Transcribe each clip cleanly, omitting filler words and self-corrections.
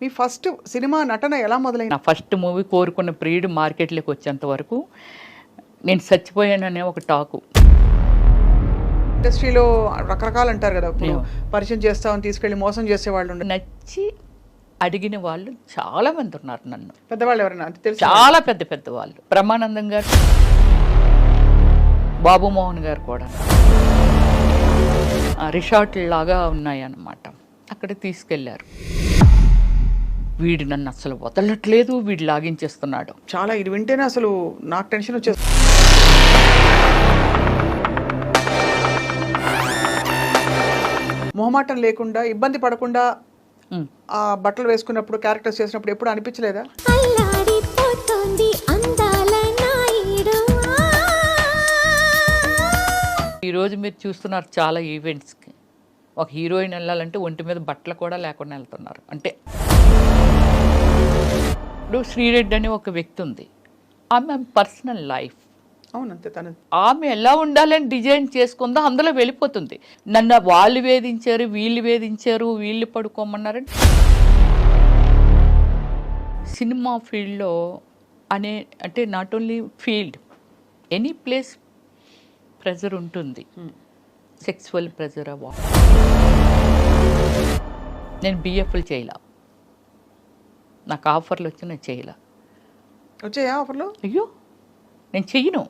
మీ first cinema నటన ఎలా మొదలైంది? నా ఫస్ట్ మూవీ కోరుకున్న ప్రియుడు మార్కెట్లోకి వచ్చేంత వరకు నేను చచ్చిపోయాననే ఒక టాకు. ఇండస్ట్రీలో రకరకాలు అంటారు కదా, ఇప్పుడు పరిచయం చేస్తామని తీసుకెళ్ళి మోసం చేసేవాళ్ళు ఉన్నారు. నచ్చి అడిగిన వాళ్ళు చాలా మంది ఉన్నారు. నన్ను పెద్దవాళ్ళు ఎవరైనా అంటే తెలుసు? చాలా పెద్ద పెద్ద వాళ్ళు, బ్రహ్మానందం గారు, బాబు మోహన్ గారు కూడా. రిసార్ట్ లాగా ఉన్నాయన్నమాట, అక్కడ తీసుకెళ్లారు. వీడు నన్ను అసలు వదలట్లేదు, వీడు లాగించేస్తున్నాడు. చాలా ఇది వింటేనే అసలు నాకు టెన్షన్ వచ్చేస్తుంది. మొహమాటం లేకుండా, ఇబ్బంది పడకుండా ఆ బట్టలు వేసుకున్నప్పుడు, క్యారెక్టర్స్ చేసినప్పుడు ఎప్పుడు అనిపించలేదా? ఈరోజు మీరు చూస్తున్నారు చాలా ఈవెంట్స్కి ఒక హీరోయిన్ వెళ్ళాలంటే ఒంటి మీద బట్టలు కూడా లేకుండా వెళ్తున్నారు. అంటే ఇప్పుడు శ్రీరెడ్డి అనే ఒక వ్యక్తి ఉంది, ఆమె పర్సనల్ లైఫ్. అవునంతే, తనది. ఆమె ఎలా ఉండాలని డిజైన్ చేసుకుందో అందులో వెళ్ళిపోతుంది. నన్ను వాళ్ళు వేధించారు, వీళ్ళు పడుకోమన్నారని. సినిమా ఫీల్డ్లో అంటే not only field, any place pressure ఉంటుంది, సెక్సువల్ ప్రెజర్. నేను బిఎఫ్లు చేయలే, నాకు ఆఫర్లు వచ్చి నేను చేయలే. వచ్చాయా ఆఫర్లు? అయ్యో నేను చెయ్యను.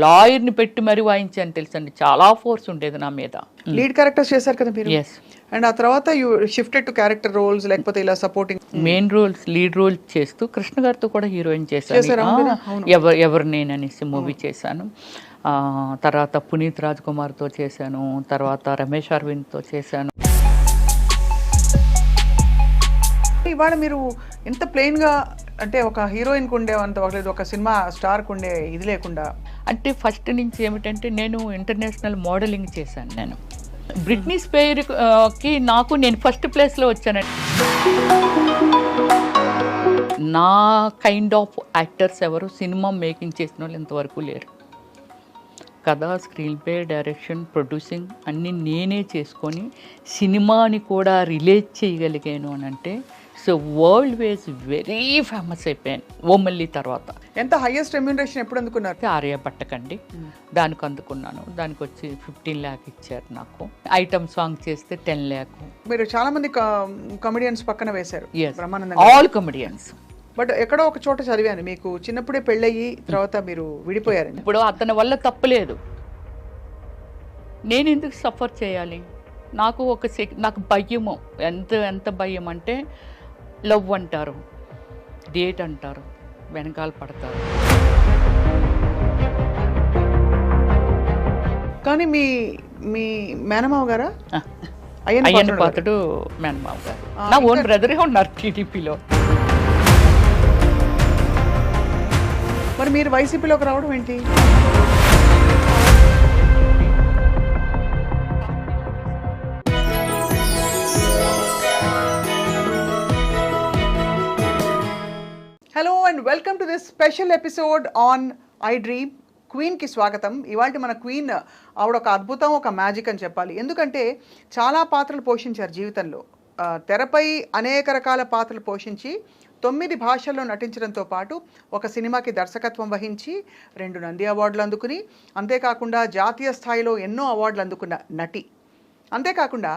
లాయర్ని పెట్టి మరీ వాయించాను తెలుసండి, చాలా ఫోర్స్ ఉండేది నా మీద. లీడ్ క్యారెక్టర్స్ చేశారు కదా మీరు? ఎస్. అండ్ ఆ తర్వాత you shifted to character roles, లేకపోతే ఇలా supporting main roles, lead roles చేస్తూ కృష్ణ గారితో కూడా హీరోయిన్ చేశాను. ఎవరు నేననేసి మూవీ చేశాను. తర్వాత పునీత్ రాజ్ కుమార్తో చేశాను, తర్వాత రమేష్ అరవింద్తో చేశాను. ఇవాళ మీరు ఎంత ప్లెయిన్గా, అంటే ఒక హీరోయిన్కి ఉండేవంత, ఒక సినిమా స్టార్కి ఉండే ఇది లేకుండా. అంటే ఫస్ట్ నుంచి ఏమిటంటే నేను ఇంటర్నేషనల్ మోడలింగ్ చేశాను. నేను బ్రిట్నీ స్పియర్కి నేను ఫస్ట్ ప్లేస్లో వచ్చానండి. నా కైండ్ ఆఫ్ యాక్టర్స్ ఎవరు సినిమా మేకింగ్ చేసిన వాళ్ళు ఇంతవరకు లేరు. కథ, స్క్రీన్ ప్లే, డైరెక్షన్, ప్రొడ్యూసింగ్ అన్నీ నేనే చేసుకొని సినిమాని కూడా రిలేట్ చేయగలిగాను అని అంటే so world wise very famous అయిపోయాను ఓమల్లి తర్వాత. ఎంత హైయెస్ట్ రెమ్యూనరేషన్ ఎప్పుడు అందుకున్నారు? ఆర్యభట్టకండి, దానికి అందుకున్నాను. దానికి వచ్చి 15 lakh ఇచ్చారు నాకు. ఐటమ్ సాంగ్ చేస్తే 10 lakh. మీరు చాలా మంది కమెడియన్స్ పక్కన వేశారు. All comedians. బట్ ఎక్కడో ఒక చోట చదివాను, మీకు చిన్నప్పుడే పెళ్ళయ్యి తర్వాత మీరు విడిపోయారు. ఇప్పుడు అతని వల్ల తప్పలేదు, నేను ఎందుకు సఫర్ చేయాలి? నాకు నాకు భయము, ఎంత భయం అంటే లవ్ అంటారు, డేట్ అంటారు, వెనకాల పడతారు. కానీ మీ మేనమావ గారా? అయ్యన్న పాత్రుడు మేనమావ గారు. నా ఓన్ బ్రదరే ఉన్నారు టీడీపీలో. మరి మీరు వైసీపీలోకి రావడం ఏంటి? Hello and welcome to this special episode on iDream. క్వీన్కి స్వాగతం. ఇవాళ మన క్వీన్ ఆవిడ ఒక అద్భుతం, ఒక మ్యాజిక్ అని చెప్పాలి. ఎందుకంటే చాలా పాత్రలు పోషించారు జీవితంలో. తెరపై అనేక రకాల పాత్రలు పోషించి 9 భాషల్లో నటించడంతో పాటు ఒక సినిమాకి దర్శకత్వం వహించి 2 నంది అవార్డులు అందుకుని, అంతేకాకుండా జాతీయ స్థాయిలో ఎన్నో అవార్డులు అందుకున్న నటి. అంతేకాకుండా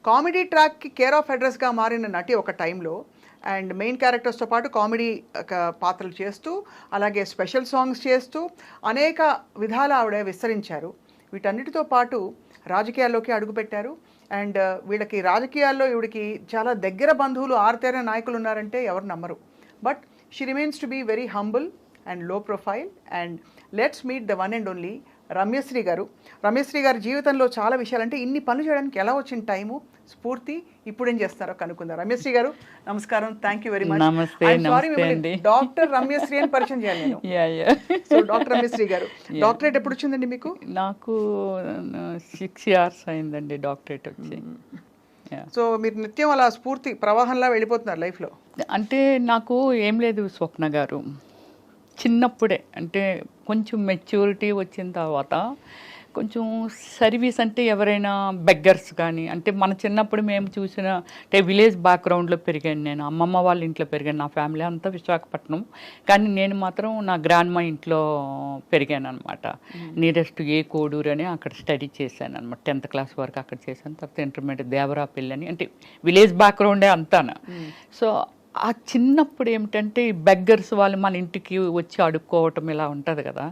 కామెడీ ట్రాక్కి కేర్ ఆఫ్ అడ్రస్గా మారిన నటి ఒక టైంలో. అండ్ మెయిన్ క్యారెక్టర్స్తో పాటు కామెడీ పాత్రలు చేస్తూ, అలాగే స్పెషల్ సాంగ్స్ చేస్తూ అనేక విధాల ఆవిడ విస్తరించారు. వీటన్నిటితో పాటు రాజకీయాల్లోకి అడుగుపెట్టారు. అండ్ వీళ్ళకి రాజకీయాల్లో ఈవిడికి చాలా దగ్గర బంధువులు, ఆర్తేర నాయకులు ఉన్నారంటే ఎవరు నమ్మరు. But she remains to be very humble and low profile. And let's meet the one and only Ramyasri garu. Ramyasri గారి జీవితంలో చాలా విషయాలు, అంటే ఇన్ని పనులు చేయడానికి ఎలా వచ్చిన టైము, స్ఫూర్తి, ఇప్పుడు ఏం చేస్తారో కనుక్కుందాం. రమ్యశ్రీ గారు నమస్కారం, thank you very much. Doctor Ramyasri అని పరిచయం చేయాలి నేను. సో డాక్టర్ రమ్యశ్రీ గారు, డాక్టరేట్ ఎప్పుడు వచ్చిందండి మీకు? నాకు 6 years అయిందండి డాక్టరేట్ వచ్చి. సో మీరు నిత్యం అలా స్ఫూర్తి ప్రవాహంలా వెళ్ళిపోతున్నారు లైఫ్లో? అంటే నాకు ఏం లేదు స్వప్న గారు, చిన్నప్పుడే అంటే కొంచెం మెచ్యూరిటీ వచ్చిన తర్వాత కొంచెం సర్వీస్ అంటే ఎవరైనా బెగ్గర్స్ కానీ, అంటే మన చిన్నప్పుడు మేము చూసిన అంటే విలేజ్ బ్యాక్గ్రౌండ్లో పెరిగాను నేను. అమ్మమ్మ వాళ్ళ ఇంట్లో పెరిగాను. నా ఫ్యామిలీ అంతా విశాఖపట్నం, కానీ నేను మాత్రం నా గ్రాండ్ మా ఇంట్లో పెరిగాను అనమాట. నియరెస్ట్ ఏ కోడూరు అని అక్కడ స్టడీ చేశాను అనమాట. 10th క్లాస్ వరకు అక్కడ చేశాను. తర్వాత ఇంటర్మీడియట్ దేవరాపల్లి అని, అంటే విలేజ్ బ్యాక్గ్రౌండే అంతాను. సో ఆ చిన్నప్పుడు ఏమిటంటే ఈ బెగ్గర్స్ వాళ్ళు మన ఇంటికి వచ్చి అడుక్కోవటం ఇలా ఉంటుంది కదా,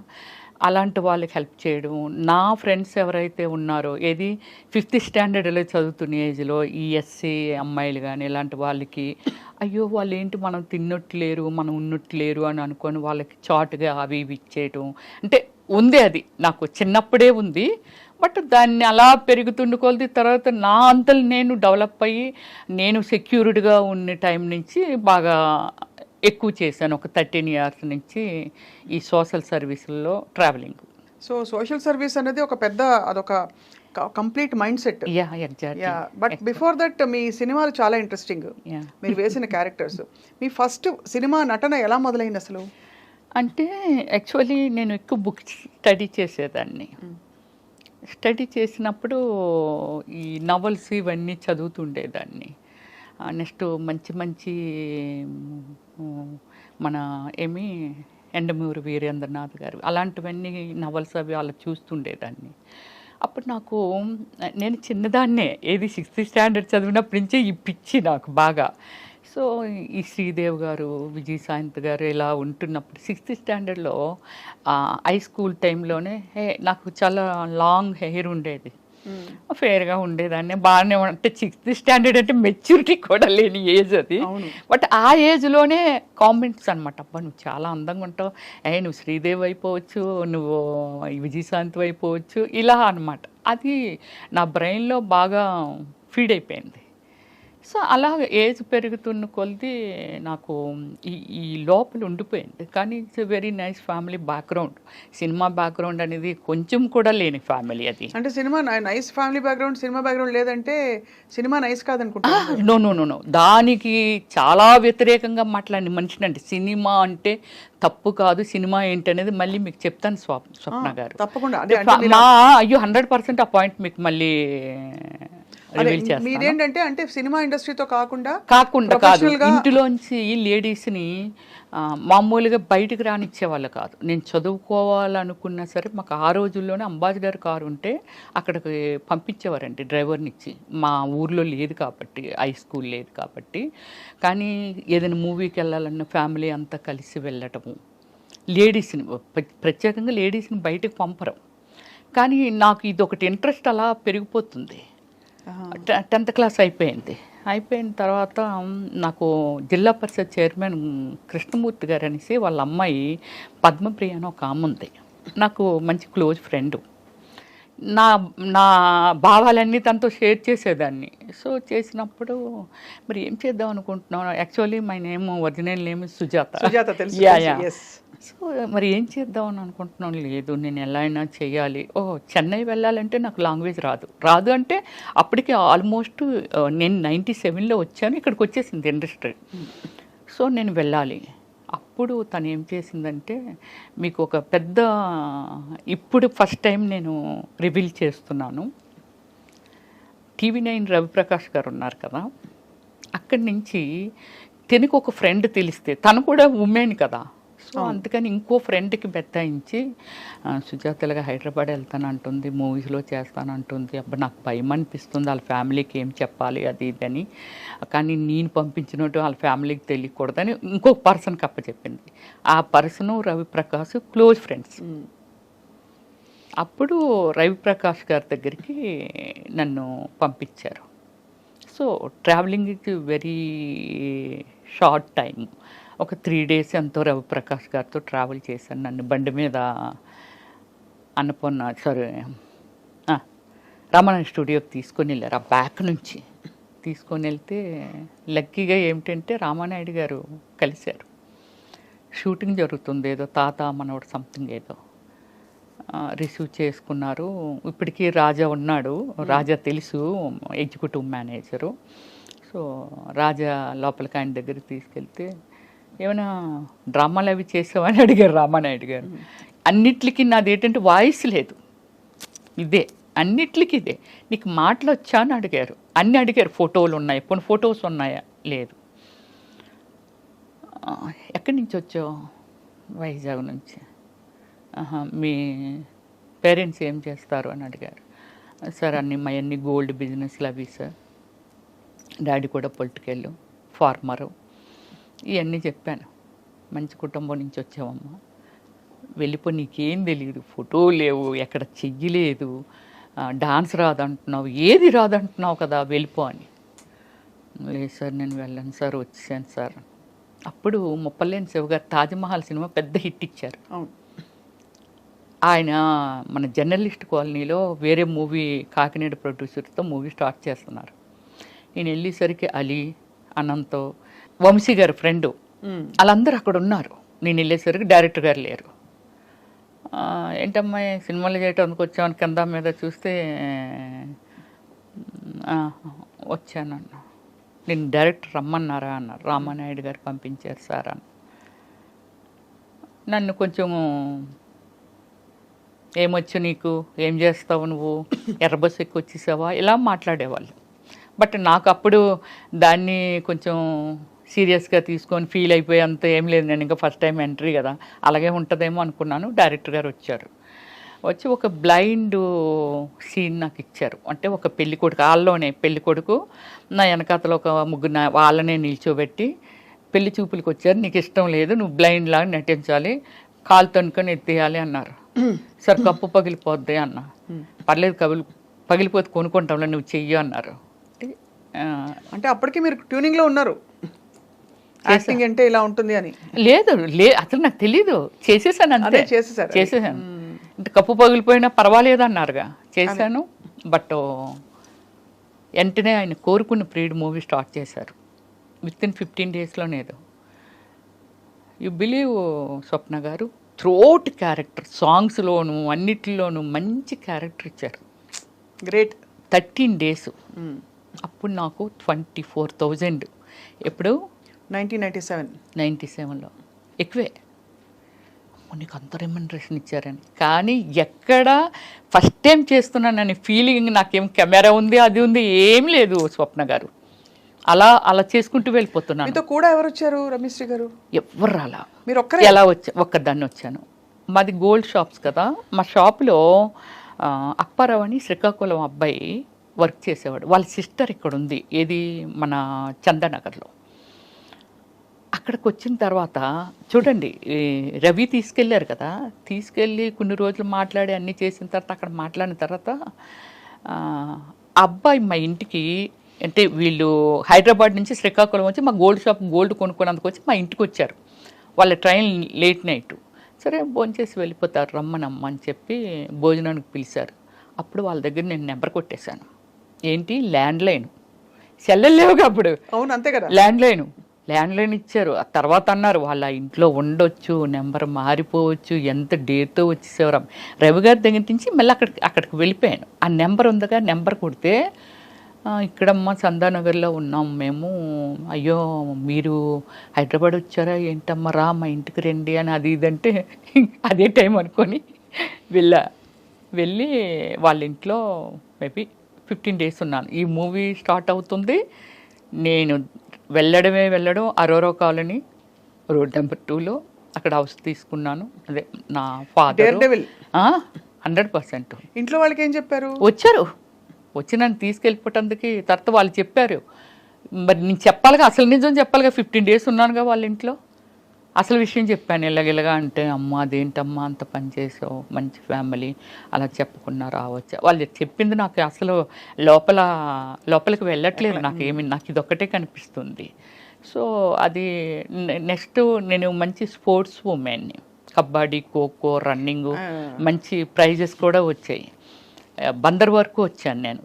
అలాంటి వాళ్ళకి హెల్ప్ చేయడం. నా ఫ్రెండ్స్ ఎవరైతే ఉన్నారో, ఏది 5th స్టాండర్డ్లో చదువుతున్న ఏజ్లో ఈ ఎస్సీ అమ్మాయిలు కానీ ఇలాంటి వాళ్ళకి, అయ్యో వాళ్ళు ఏంటి మనం తిన్నట్లేరు, మనం ఉన్నట్లేరు అని అనుకొని వాళ్ళకి చాటుగా అవి ఇవి ఇచ్చేయటం. అంటే ఉంది, అది నాకు చిన్నప్పుడే ఉంది. బట్ దాన్ని అలా పెరుగుతుండి కొలది తర్వాత నా అంతలు నేను డెవలప్ అయ్యి నేను సెక్యూర్డ్గా ఉన్న టైం నుంచి బాగా ఎక్కువ చేశాను. ఒక 13 years నుంచి ఈ సోషల్ సర్వీసుల్లో ట్రావెలింగ్. సో సోషల్ సర్వీస్ అనేది ఒక పెద్ద, అదొక complete mindset. Yeah, exactly. But before that మీ సినిమాలు చాలా ఇంట్రెస్టింగ్, మీరు వేసిన క్యారెక్టర్స్. మీ ఫస్ట్ సినిమా నటన ఎలా మొదలైంది అసలు? అంటే యాక్చువల్లీ నేను ఎక్కువ బుక్స్ స్టడీ చేసేదాన్ని. స్టడీ చేసినప్పుడు ఈ నవల్స్ ఇవన్నీ చదువుతుండేదాన్ని. నెక్స్ట్ మంచి మంచి మన ఎండమూరి వీరేంద్రనాథ్ గారు అలాంటివన్నీ నవల్స్ అవి అలా చూస్తుండేదాన్ని. అప్పుడు నాకు, నేను చిన్నదాన్నే, ఏది 6th స్టాండర్డ్ చదివినప్పటి నుంచే ఈ పిచ్చి నాకు బాగా. సో ఈ శ్రీదేవ్ గారు, విజయశాంతి గారు ఇలా ఉంటున్నప్పుడు 6th స్టాండర్డ్లో హై స్కూల్ టైంలోనే నాకు చాలా లాంగ్ హెయిర్ ఉండేది, ఫేర్గా ఉండేదాన్ని, బాగానే అంటే 6th స్టాండర్డ్ అంటే మెచ్యూరిటీ కూడా లేని ఏజ్ అది. బట్ ఆ ఏజ్లోనే కామెంట్స్ అనమాట, అబ్బా నువ్వు చాలా అందంగా ఉంటావు, నువ్వు శ్రీదేవి అయిపోవచ్చు, నువ్వు విజయశాంతి అయిపోవచ్చు, ఇలా అనమాట. అది నా బ్రెయిన్లో బాగా ఫీడ్ అయిపోయింది. సో అలా ఏజ్ పెరుగుతున్న కొలది నాకు ఈ లోపల ఉండిపోయింది. కానీ it's very nice family background. Cinema background అనేది కొంచెం కూడా లేని ఫ్యామిలీ అది. అంటే cinema nice family background, cinema background లేదంటే సినిమా నైస్ కాదనుకుంటా. నో, దానికి చాలా వ్యతిరేకంగా మాట్లాడిన మనిషినండి. సినిమా అంటే తప్పు కాదు, సినిమా ఏంటనేది మళ్ళీ మీకు చెప్తాను స్వప్న గారు. తప్పకుండా. అయ్యో 100% ఆ పాయింట్ మీకు మళ్ళీ మీరేంటంటే, అంటే సినిమా ఇండస్ట్రీతో కాకుండా కాదు, ఇంటిలోంచి లేడీస్ని మామూలుగా బయటకు రానిచ్చేవాళ్ళు కాదు. నేను చదువుకోవాలనుకున్నా సరే మాకు ఆ రోజుల్లోనే అంబాసిడర్ కారు ఉంటే అక్కడికి పంపించేవారండి డ్రైవర్ని ఇచ్చి. మా ఊర్లో లేదు కాబట్టి, హై స్కూల్ లేదు కాబట్టి. కానీ ఏదైనా మూవీకి వెళ్ళాలన్న ఫ్యామిలీ అంతా కలిసి వెళ్ళటము, లేడీస్ని ప్రత్యేకంగా లేడీస్ని బయటకు పంపరు. కానీ నాకు ఇది ఒకటి ఇంట్రెస్ట్ అలా పెరిగిపోతుంది. 10th క్లాస్ అయిపోయిన తర్వాత నాకు జిల్లా పరిషత్ చైర్మన్ కృష్ణమూర్తి గారు అనేసి వాళ్ళ అమ్మాయి పద్మప్రియ అని ఒక ఆమె ఉంది, నాకు మంచి క్లోజ్ ఫ్రెండ్. నా భావాలన్నీ తనతో షేర్ చేసేదాన్ని. సో చేసినప్పుడు మరి ఏం చేద్దాం అనుకుంటున్నాను, actually my name original name Sujatha. So మరి ఏం చేద్దాం అని అనుకుంటున్నాను. లేదు నేను ఎలా అయినా చేయాలి. చెన్నై వెళ్ళాలంటే నాకు లాంగ్వేజ్ రాదు అంటే అప్పటికి ఆల్మోస్ట్ నేను 97లో వచ్చాను, ఇక్కడికి వచ్చేసింది ఇండస్ట్రీ. సో నేను వెళ్ళాలి. అప్పుడు తను ఏం చేసిందంటే, మీకు ఒక పెద్ద, ఇప్పుడు ఫస్ట్ టైం నేను రివీల్ చేస్తున్నాను, TV9 రవిప్రకాష్ గారు ఉన్నారు కదా, అక్కడి నుంచి తనకు ఒక ఫ్రెండ్ తెలిస్తే, తను కూడా ఉమెన్ కదా, సో అందుకని ఇంకో ఫ్రెండ్కి బెత్తాయించి సుజాతలుగా హైదరాబాద్ వెళ్తానంటుంది, మూవీస్లో చేస్తానంటుంది. అబ్బా నాకు భయం అనిపిస్తుంది, వాళ్ళ ఫ్యామిలీకి ఏం చెప్పాలి అది ఇది అని. కానీ నేను పంపించినట్టు వాళ్ళ ఫ్యామిలీకి తెలియకూడదని ఇంకొక పర్సన్కి అప్పచెప్పింది. ఆ పర్సను రవిప్రకాష్ క్లోజ్ ఫ్రెండ్స్. అప్పుడు రవిప్రకాష్ గారి దగ్గరికి నన్ను పంపించారు. So travelling is very short time, ఒక 3 days ఎంతో రవిప్రకాష్ గారితో ట్రావెల్ చేశాను. నన్ను బండి మీద రామానాయుడు స్టూడియోకి తీసుకొని వెళ్ళారు. ఆ బ్యాక్ నుంచి తీసుకొని వెళ్తే లక్కీగా ఏమిటంటే రామానాయుడు గారు కలిశారు. షూటింగ్ జరుగుతుంది, ఏదో తాత మనవడు సంథింగ్ ఏదో రిసీవ్ చేసుకున్నారు. ఇప్పటికీ రాజా ఉన్నాడు, రాజా తెలుసు, ఎగ్జిక్యూటివ్ మేనేజరు. సో రాజా లోపలికి ఆయన దగ్గరికి తీసుకెళ్తే, ఏమైనా డ్రామాలు అవి చేసావని అడిగారు రామానాయుడు గారు. అన్నిటికీ నాది ఏంటంటే వాయిస్ లేదు, ఇదే అన్నిట్లకి ఇదే. నీకు మాటలు వచ్చా అని అడిగారు, అన్నీ అడిగారు. ఫోటోలు ఉన్నాయి, కొన్ని ఫొటోస్ ఉన్నాయా, లేదు. ఎక్కడి నుంచి వచ్చావు? వైజాగ్ నుంచి. మీ పేరెంట్స్ ఏం చేస్తారు అని అడిగారు. సార్ మా అన్ని గోల్డ్ బిజినెస్లు అవి సార్, డాడీ కూడా పొలిటికల్ ఫార్మరు, ఇవన్నీ చెప్పాను. మంచి కుటుంబం నుంచి వచ్చావమ్మా, వెళ్ళిపో, నీకేం తెలియదు, ఫోటో లేవు, ఎక్కడ చెయ్యలేదు, డాన్స్ రాదంటున్నావు, ఏది రాదంటున్నావు కదా, వెళ్ళిపో అని. లేదు సార్ నేను వెళ్ళను సార్, వచ్చాను సార్. అప్పుడు ముప్పలేని శివ గారు తాజ్మహల్ సినిమా పెద్ద హిట్ ఇచ్చారు. ఆయన మన జర్నలిస్ట్ కాలనీలో వేరే మూవీ కాకినాడ ప్రొడ్యూసర్తో మూవీ స్టార్ట్ చేస్తున్నారు. నేను వెళ్ళేసరికి అలీ, అనంతో, వంశీ గారు ఫ్రెండు, వాళ్ళందరూ అక్కడ ఉన్నారు. నేను వెళ్ళేసరికి డైరెక్టర్ గారు లేరు. ఏంటమ్మాయి సినిమాలు చేయడానికి వచ్చామని కింద మీద చూస్తే వచ్చానన్న. నేను డైరెక్టర్ రమ్మన్నారా అన్నారు. రామానాయుడు గారు పంపించారు సార్ అని. నన్ను కొంచెం ఏమొచ్చు నీకు, ఏం చేస్తావు నువ్వు, ఎర్రబస్సు ఎక్కి వచ్చేసావా, ఇలా మాట్లాడేవాళ్ళు. బట్ నాకు అప్పుడు దాన్ని కొంచెం సీరియస్గా తీసుకొని ఫీల్ అయిపోయి అంత ఏం లేదు. నేను ఇంకా ఫస్ట్ టైం ఎంట్రీ కదా, అలాగే ఉంటుందేమో అనుకున్నాను. డైరెక్టర్ గారు వచ్చారు. వచ్చి ఒక బ్లైండ్ సీన్ నాకు ఇచ్చారు. అంటే ఒక పెళ్ళికొడుకు, వాళ్ళలోనే పెళ్ళికొడుకు, నా వెనకాతలో ఒక ముగ్గురు వాళ్ళనే నిల్చోబెట్టి పెళ్లి చూపులకు వచ్చారు, నీకు ఇష్టం లేదు, నువ్వు బ్లైండ్ లాగా నటించాలి, కాలు తనుకొని ఎత్తేయాలి అన్నారు. సార్ కప్పు పగిలిపోద్ది అన్న. పర్లేదు, పగిలిపోతే కొనుక్కుంటాంలో, నువ్వు చెయ్యి అన్నారు. అంటే అప్పటికి మీరు ట్యూనింగ్లో ఉన్నారు, యాక్టింగ్ అంటే ఇలా ఉంటుంది అని? లేదు, అసలు నాకు తెలీదు, చేసేసాను అంతే. చేసేసాను. అంటే కప్పు పగిలిపోయినా పర్వాలేదు అన్నారుగా, చేశాను. బట్ వెంటనే ఆయన కోరుకున్న ప్రీడ్ మూవీ స్టార్ట్ చేశారు. With in 15 daysలోనేదో. యు బిలీవ్ స్వప్న గారు, త్రోట్ క్యారెక్టర్, సాంగ్స్లోను అన్నిటిలోనూ మంచి క్యారెక్టర్ ఇచ్చారు. గ్రేట్. 13 days. అప్పుడు నాకు 24,000. ఎప్పుడు? 1997లో. ఎక్కువే. నీకు అంత రెమ్యునరేషన్ ఇచ్చారని. కానీ ఎక్కడ ఫస్ట్ టైం చేస్తున్నానని ఫీలింగ్, నాకేం కెమెరా ఉంది, అది ఉంది, ఏం లేదు స్వప్న గారు. అలా చేసుకుంటూ వెళ్ళిపోతున్నాను. మీతో కూడా ఎవరు వచ్చారు రమేశ్రీ గారు? ఎవరు రాలా. మీరు ఒక్కరే? ఎలా ఒక్కదాన్ని వచ్చాను. మాది గోల్డ్ షాప్స్ కదా, మా షాప్లో అప్పారావు అని శ్రీకాకుళం అబ్బాయి వర్క్ చేసేవాడు. వాళ్ళ సిస్టర్ ఇక్కడ ఉంది, ఏది మన చందానగర్లో. అక్కడికి వచ్చిన తర్వాత చూడండి, రవి తీసుకెళ్ళారు కదా, తీసుకెళ్ళి కొన్ని రోజులు మాట్లాడి అన్నీ చేసిన తర్వాత, అక్కడ మాట్లాడిన తర్వాత అబ్బాయి మా ఇంటికి, అంటే వీళ్ళు హైదరాబాద్ నుంచి శ్రీకాకుళం వచ్చి మా గోల్డ్ షాప్ గోల్డ్ కొనుక్కున్నందుకు వచ్చి మా ఇంటికి వచ్చారు. వాళ్ళ ట్రైన్ లేట్ నైట్. సరే భోంచేసి వెళ్ళిపోతారు, రమ్మనమ్మ అని చెప్పి భోజనానికి పిలిచారు. అప్పుడు వాళ్ళ దగ్గర నేను నెంబర్ కొట్టేశాను. ఏంటి? ల్యాండ్లైన్. సెల్లెలు లేవుగా అప్పుడు. అవును, అంతే కదా. ల్యాండ్లైన్ ఇచ్చారు. ఆ తర్వాత అన్నారు వాళ్ళ ఇంట్లో ఉండొచ్చు, నెంబర్ మారిపోవచ్చు, ఎంత డేట్తో వచ్చేసేవారు. రవి గారి దగ్గర నుంచి మళ్ళీ అక్కడికి వెళ్ళిపోయాను. ఆ నెంబర్ ఉందిగా, నెంబర్ కొడితే ఇక్కడమ్మ చందానగర్లో ఉన్నాం మేము, అయ్యో మీరు హైదరాబాద్ వచ్చారా ఏంటమ్మా, రా మా ఇంటికి రండి అని అది ఇదంటే అదే టైం అనుకొని వెళ్ళి వాళ్ళ ఇంట్లో మేబీ 15 days ఉన్నాను. ఈ మూవీ స్టార్ట్ అవుతుంది, నేను వెళ్ళడం అరోరా కాలనీ రోడ్ నెంబర్ 2లో అక్కడ హౌస్ తీసుకున్నాను. అదే నా ఫాదర్ 100%. ఇంట్లో వాళ్ళకి ఏం చెప్పారు? వచ్చి నన్ను తీసుకెళ్ళిపోవటానికి తర్వాత వాళ్ళు చెప్పారు. మరి నేను చెప్పాలిగా, అసలు నిజం చెప్పాలిగా, 15 days ఉన్నానుగా వాళ్ళ ఇంట్లో. అసలు విషయం చెప్పాను, ఇలాగిలాగా అంటే, అమ్మ అదేంటమ్మా అంత పని చేసావు, మంచి ఫ్యామిలీ, అలా చెప్పకుండా రావచ్చా. వాళ్ళు చెప్పింది నాకు అసలు లోపలికి వెళ్ళట్లేదు, నాకు ఇదొక్కటే కనిపిస్తుంది. సో అది నెక్స్ట్ నేను మంచి స్పోర్ట్స్ ఉమెన్ని, కబడ్డీ, ఖోఖో, రన్నింగు, మంచి ప్రైజెస్ కూడా వచ్చాయి. బందర్ వరకు వచ్చాను నేను.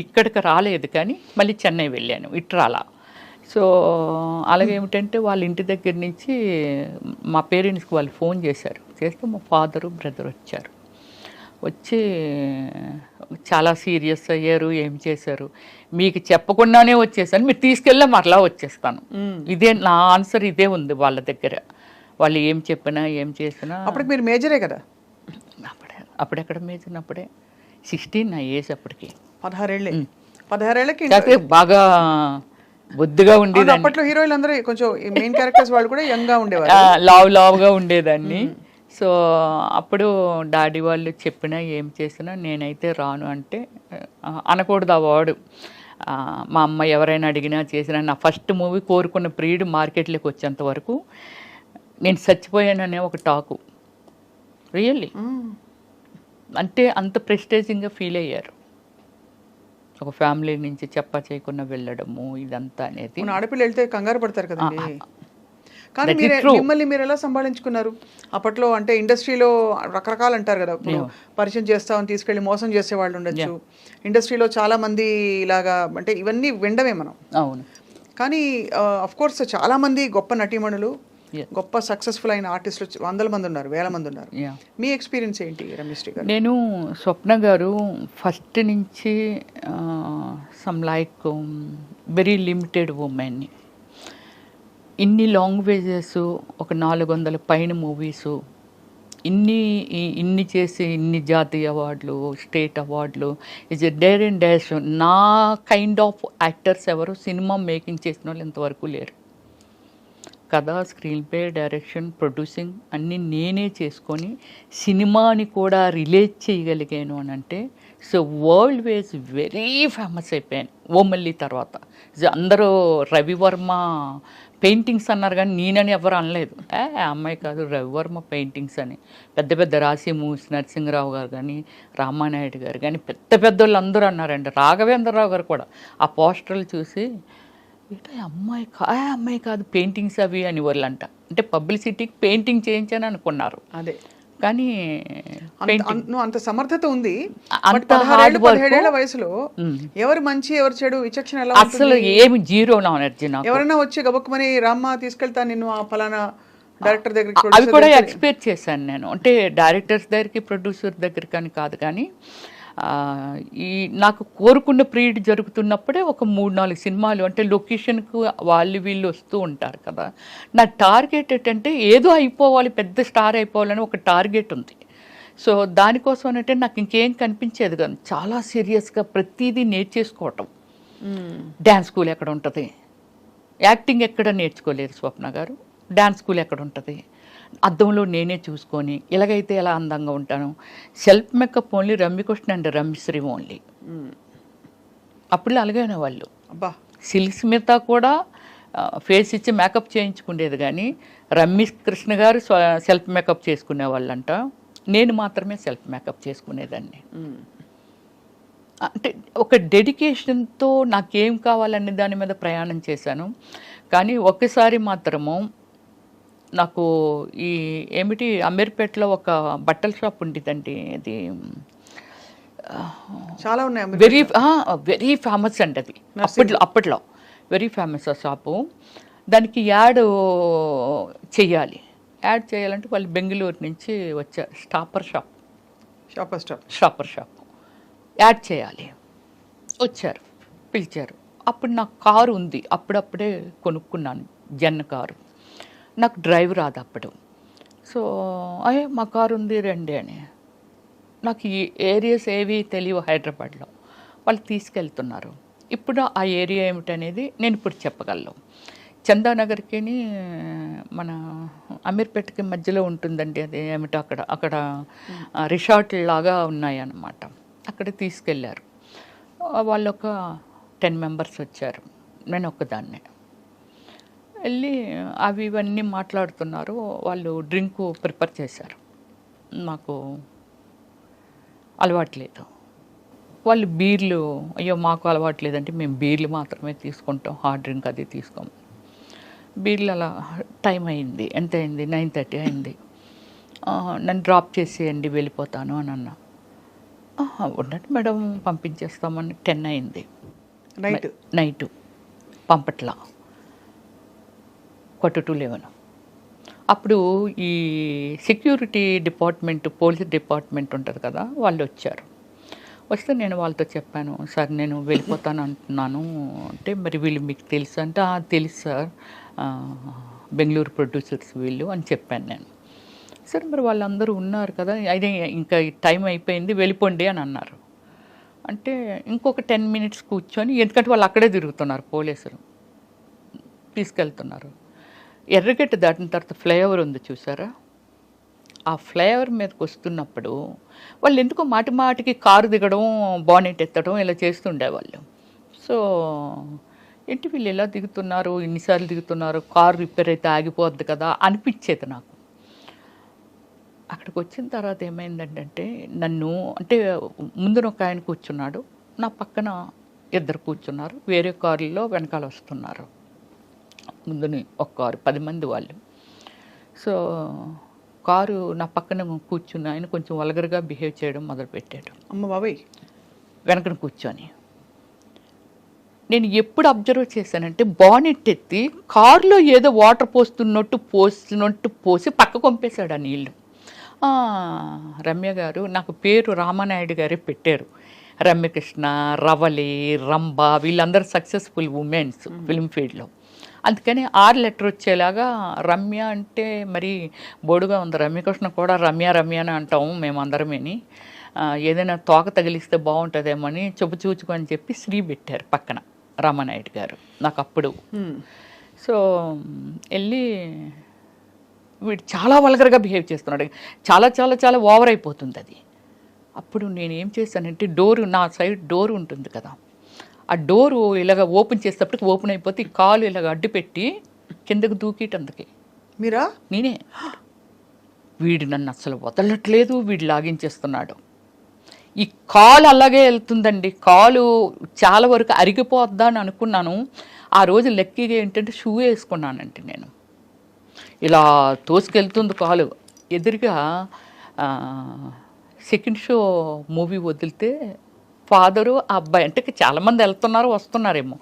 ఇక్కడికి రాలేదు, కానీ మళ్ళీ చెన్నై వెళ్ళాను, ఇట్రాలా. సో అలాగే ఏమిటంటే వాళ్ళ ఇంటి దగ్గర నుంచి మా పేరెంట్స్కి వాళ్ళు ఫోన్ చేశారు. చేస్తే మా ఫాదరు బ్రదర్ వచ్చి చాలా సీరియస్ అయ్యారు. ఏం చేశారు, మీకు చెప్పకుండానే వచ్చేసాను, మీరు తీసుకెళ్ళా మరలా వచ్చేస్తాను. ఇదే నా ఆన్సర్, ఇదే ఉంది వాళ్ళ దగ్గర. వాళ్ళు ఏం చెప్పినా ఏం చేసినా. అప్పటికి మీరు మేజరే కదా? అప్పుడెక్కడ మేచినప్పుడే 16 నా ఏజ్ అప్పటికి. 16 16 కాకపోతే బాగా బొద్దుగా ఉండేదాన్ని, అప్పట్లో హీరోయిన్లు అందరూ కొంచెం మెయిన్ క్యారెక్టర్స్ వాళ్ళు కూడా యంగ్ గా ఉండేవారు. లావుగా ఉండేదాన్ని. సో అప్పుడు డాడీ వాళ్ళు చెప్పినా ఏం చేసినా నేనైతే రాను అంటే అనకూడదు ఆ వాడు. మా అమ్మ ఎవరైనా అడిగినా చేసినా నా ఫస్ట్ మూవీ కోరుకున్న ప్రియుడు మార్కెట్లోకి వచ్చేంత వరకు నేను చచ్చిపోయాననే ఒక టాకు. రియల్లీ అంటే అంత ప్రెస్టేజింగ్గా ఫీల్ అయ్యారు. ఒక ఫ్యామిలీ నుంచి చెప్పా చేయకుండా వెళ్ళడము ఇదంతా అనేది. ఆడపిల్ల వెళ్తే కంగారు పడతారు కదండి. కానీ మిమ్మల్ని మీరు ఎలా సంభాళించుకున్నారు అప్పట్లో? అంటే ఇండస్ట్రీలో రకరకాలు అంటారు కదా, ఇప్పుడు పరిచయం చేస్తామని తీసుకెళ్ళి మోసం చేసే వాళ్ళు ఉండొచ్చు. ఇండస్ట్రీలో చాలా మంది ఇలాగా, అంటే ఇవన్నీ వినడమే మనం. అవును. కానీ అఫ్ కోర్స్ చాలా మంది గొప్ప నటీమణులు, గొప్ప సక్సెస్ఫుల్ అయిన ఆర్టిస్టులు 100 మంది ఉన్నారు, 1000 మంది ఉన్నారు. మీ ఎక్స్పీరియన్స్ ఏంటి రమ్యశ్రీ గారు? నేను స్వప్న గారు ఫస్ట్ నుంచి సమ్ లైక్ వెరీ లిమిటెడ్ ఉమెన్ని, ఇన్ని లాంగ్వేజెస్, ఒక 400 పైన మూవీసు, ఇన్ని చేసి ఇన్ని జాతీయ అవార్డులు, స్టేట్ అవార్డులు, is a dare and dash. నా కైండ్ ఆఫ్ యాక్టర్స్ ఎవరు సినిమా మేకింగ్ చేసిన వాళ్ళు ఇంతవరకు లేరు. కథ, స్క్రీన్ ప్లే, డైరెక్షన్, ప్రొడ్యూసింగ్ అన్నీ నేనే చేసుకొని సినిమాని కూడా రిలేట్ చేయగలిగాను అని అంటే, so world wise very famous అయిపోయాను ఓమల్లి తర్వాత. అందరూ రవివర్మ పెయింటింగ్స్ అన్నారు కానీ నేనని ఎవరు అనలేదు. అమ్మాయి కాదు రవివర్మ పెయింటింగ్స్ అని. పెద్ద పెద్ద రాసి మూవీస్ నరసింహరావు గారు కానీ, రామానాయుడు గారు కానీ, పెద్ద పెద్దోళ్ళు అందరూ అన్నారండి. రాఘవేంద్రరావు గారు కూడా ఆ పోస్టర్లు చూసి ఏటో అమ్మాయి కాదు పెయింటింగ్స్ అవి అని వాళ్ళంట. అంటే పబ్లిసిటీకి పెయింటింగ్ చేయించాను అనుకున్నారు. అదే కానీ అంత సమర్థత ఉంది. అంత హార్డ్ వర్క్. 17 వయసులో ఎవరు మంచి ఎవరు చెడు విచక్షణ ఎలా? అసలు ఏమి జీరో నాలెడ్జ్. ఎవరైనా వచ్చి గబుక్కుమని రామ్మ తీసుకెళ్తా నిన్ను ఆ ఫలానా డైరెక్టర్ దగ్గరికి, అవి కూడా ఎక్స్పెక్ట్ చేశాను నేను. అంటే డైరెక్టర్స్ దగ్గరికి, ప్రొడ్యూసర్ దగ్గరికి అని కాదు, కానీ ఈ నాకు కోరుకున్న పీరియడ్ జరుగుతున్నప్పుడే ఒక 3-4 సినిమాలు, అంటే లొకేషన్కు వాళ్ళు వీళ్ళు వస్తూ ఉంటారు కదా. నా టార్గెట్ ఏంటంటే ఏదో అయిపోవాలి, పెద్ద స్టార్ అయిపోవాలని ఒక టార్గెట్ ఉంది. సో దానికోసం అంటే నాకు ఇంకేం కనిపించేది కాదు. చాలా సీరియస్గా ప్రతిదీ నేర్చేసుకోవటం. డ్యాన్స్ స్కూల్ ఎక్కడ ఉంటుంది, యాక్టింగ్ ఎక్కడ నేర్చుకోలేరు స్వప్న గారు. డ్యాన్స్ స్కూల్ ఎక్కడ ఉంటుంది, అద్దంలో నేనే చూసుకొని ఇలాగైతే ఎలా అందంగా ఉంటాను. Self makeup only Ramya Krishna and Ramyasri only. అప్పుడు అలాగైనా వాళ్ళు సిల్క్ స్మిత కూడా ఫేస్ ఇచ్చి మేకప్ చేయించుకునేది, కానీ రమ్యకృష్ణ గారు సెల్ఫ్ మేకప్ చేసుకునే వాళ్ళంట. నేను మాత్రమే సెల్ఫ్ మేకప్ చేసుకునేదాన్ని. అంటే ఒక డెడికేషన్తో నాకేం కావాలనే దాని మీద ప్రయాణం చేశాను. కానీ ఒక్కసారి మాత్రము నాకు ఈ ఏమిటి అమీర్పేటలో ఒక బట్టల షాప్ ఉండేదండి. అది చాలా ఉన్నాయి, వెరీ ఫేమస్ అండి అది. అప్పట్లో వెరీ ఫేమస్ ఆ షాపు. దానికి యాడ్ చేయాలంటే వాళ్ళు బెంగళూరు నుంచి వచ్చారు. షాపర్ షాప్ యాడ్ చేయాలి వచ్చారు, పిలిచారు. అప్పుడు నాకు కారు ఉంది, అప్పుడప్పుడే కొనుక్కున్నాను జన్ కారు. నాకు డ్రైవ్ రాదు అప్పుడు. సో మా కారు ఉంది రండి అని. నాకు ఈ ఏరియాస్ ఏవి తెలియవు హైదరాబాద్లో. వాళ్ళు తీసుకెళ్తున్నారు. ఇప్పుడు ఆ ఏరియా ఏమిటనేది నేను ఇప్పుడు చెప్పగలను. చందానగర్కి మన అమీర్పేటకి మధ్యలో ఉంటుందండి. అది ఏమిటో అక్కడ రిసార్ట్ లాగా ఉన్నాయన్నమాట. అక్కడ తీసుకెళ్ళారు. వాళ్ళు ఒక 10 మెంబర్స్ వచ్చారు, నేను ఒక్కదాన్నే. వెళ్ళి ఇవన్నీ మాట్లాడుతున్నారు. వాళ్ళు డ్రింక్ ప్రిపేర్ చేశారు. నాకు అలవాట్లేదు. వాళ్ళు బీర్లు, అయ్యో మాకు అలవాట్లేదంటే మేము బీర్లు మాత్రమే తీసుకుంటాం, హార్డ్ డ్రింక్ అది తీసుకోము. బీర్లు అలా టైం అయింది. ఎంత అయింది? 9:30 అయింది. నన్ను డ్రాప్ చేసేయండి వెళ్ళిపోతాను అని అన్నా. ఉన్నట్టు మేడం పంపించేస్తామని 10 అయింది నైట్. పంపట్లా. 11 అప్పుడు ఈ సెక్యూరిటీ డిపార్ట్మెంట్, పోలీస్ డిపార్ట్మెంట్ ఉంటుంది కదా, వాళ్ళు వచ్చారు. వస్తే నేను వాళ్ళతో చెప్పాను, సార్ నేను వెళ్ళిపోతాను అంటున్నాను అంటే, మరి వీళ్ళు మీకు తెలుసు అంటే, తెలుసు సార్, బెంగళూరు ప్రొడ్యూసర్స్ వీళ్ళు అని చెప్పాను నేను. సరే మరి వాళ్ళందరూ ఉన్నారు కదా, అయితే ఇంకా టైం అయిపోయింది వెళ్ళిపోండి అని అన్నారు. అంటే ఇంకొక 10 minutes కూర్చొని, ఎందుకంటే వాళ్ళు అక్కడే తిరుగుతున్నారు పోలీసులు, తీసుకెళ్తున్నారు. ఎర్రగడ్డ దాటిన తర్వాత ఫ్లైఓవర్ ఉంది చూసారా, ఆ ఫ్లైఓవర్ మీదకి వస్తున్నప్పుడు వాళ్ళు ఎందుకో మాటి మాటికి కారు దిగడం, బానెట్ ఎత్తడం ఇలా చేస్తుండేవాళ్ళు. సో ఏంటి వీళ్ళు ఎలా దిగుతున్నారు, ఇన్నిసార్లు దిగుతున్నారు, కారు రిపేర్ అయితే ఆగిపోద్ది కదా అనిపించేది నాకు. అక్కడికి వచ్చిన తర్వాత ఏమైందంటే, నన్ను అంటే ముందున ఒక ఆయన కూర్చున్నాడు, నా పక్కన ఇద్దరు కూర్చున్నారు, వేరే కారుల్లో వెనకాల వస్తున్నారు. ముందుని ఒక కారు 10 మంది వాళ్ళు. సో కారు నా పక్కన కూర్చున్న ఆయన కొంచెం వల్గర్గా బిహేవ్ చేయడం మొదలుపెట్టాడు. అమ్మ బాబాయ్. వెనకన కూర్చొని నేను ఎప్పుడు అబ్జర్వ్ చేశానంటే, బానెట్ ఎత్తి కారులో ఏదో వాటర్ పోస్తున్నట్టు పోసి పక్క కొంపేశాడు ఆ నీళ్ళు. రమ్య గారు, నాకు పేరు రామానాయుడు గారే పెట్టారు. రమ్యకృష్ణ, రవలి, రంభ వీళ్ళందరూ సక్సెస్ఫుల్ ఉమెన్స్ ఫిల్మ్ ఫీల్డ్లో. అందుకని 6 letter వచ్చేలాగా రమ్య అంటే మరి బోడుగా ఉంది. రమ్యకృష్ణ కూడా రమ్య అని అంటాము మేమందరమేని. ఏదైనా తోక తగిలిస్తే బాగుంటుందేమో అని చూచుకొని చెప్పి శ్రీ పెట్టారు పక్కన రామానాయుడు గారు నాకు అప్పుడు. సో వెళ్ళి వీడు చాలా వల్గర్గా బిహేవ్ చేస్తున్నాడు, చాలా చాలా చాలా ఓవర్ అయిపోతుంది అది. అప్పుడు నేనేం చేశానంటే, నా సైడ్ డోర్ ఉంటుంది కదా, ఆ డోరు ఇలాగ ఓపెన్ చేసేటప్పటికి ఓపెన్ అయిపోతే ఈ కాలు ఇలాగ అడ్డు పెట్టి కిందకు దూకిటందుకే. మీరా? నేనే. వీడు నన్ను అసలు వదలట్లేదు, వీడు లాగించేస్తున్నాడు. ఈ కాలు అలాగే వెళ్తుందండి, కాలు చాలా వరకు అరిగిపోద్దా అని అనుకున్నాను. ఆ రోజు లక్కీగా ఏంటంటే షూ వేసుకున్నానంటే నేను, ఇలా తోసుకెళ్తుంది కాలు. ఎదురుగా సెకండ్ షో మూవీ వదిలితే ఫాదరు ఆ అబ్బాయి, అంటే చాలామంది వెళ్తున్నారు వస్తున్నారేమో,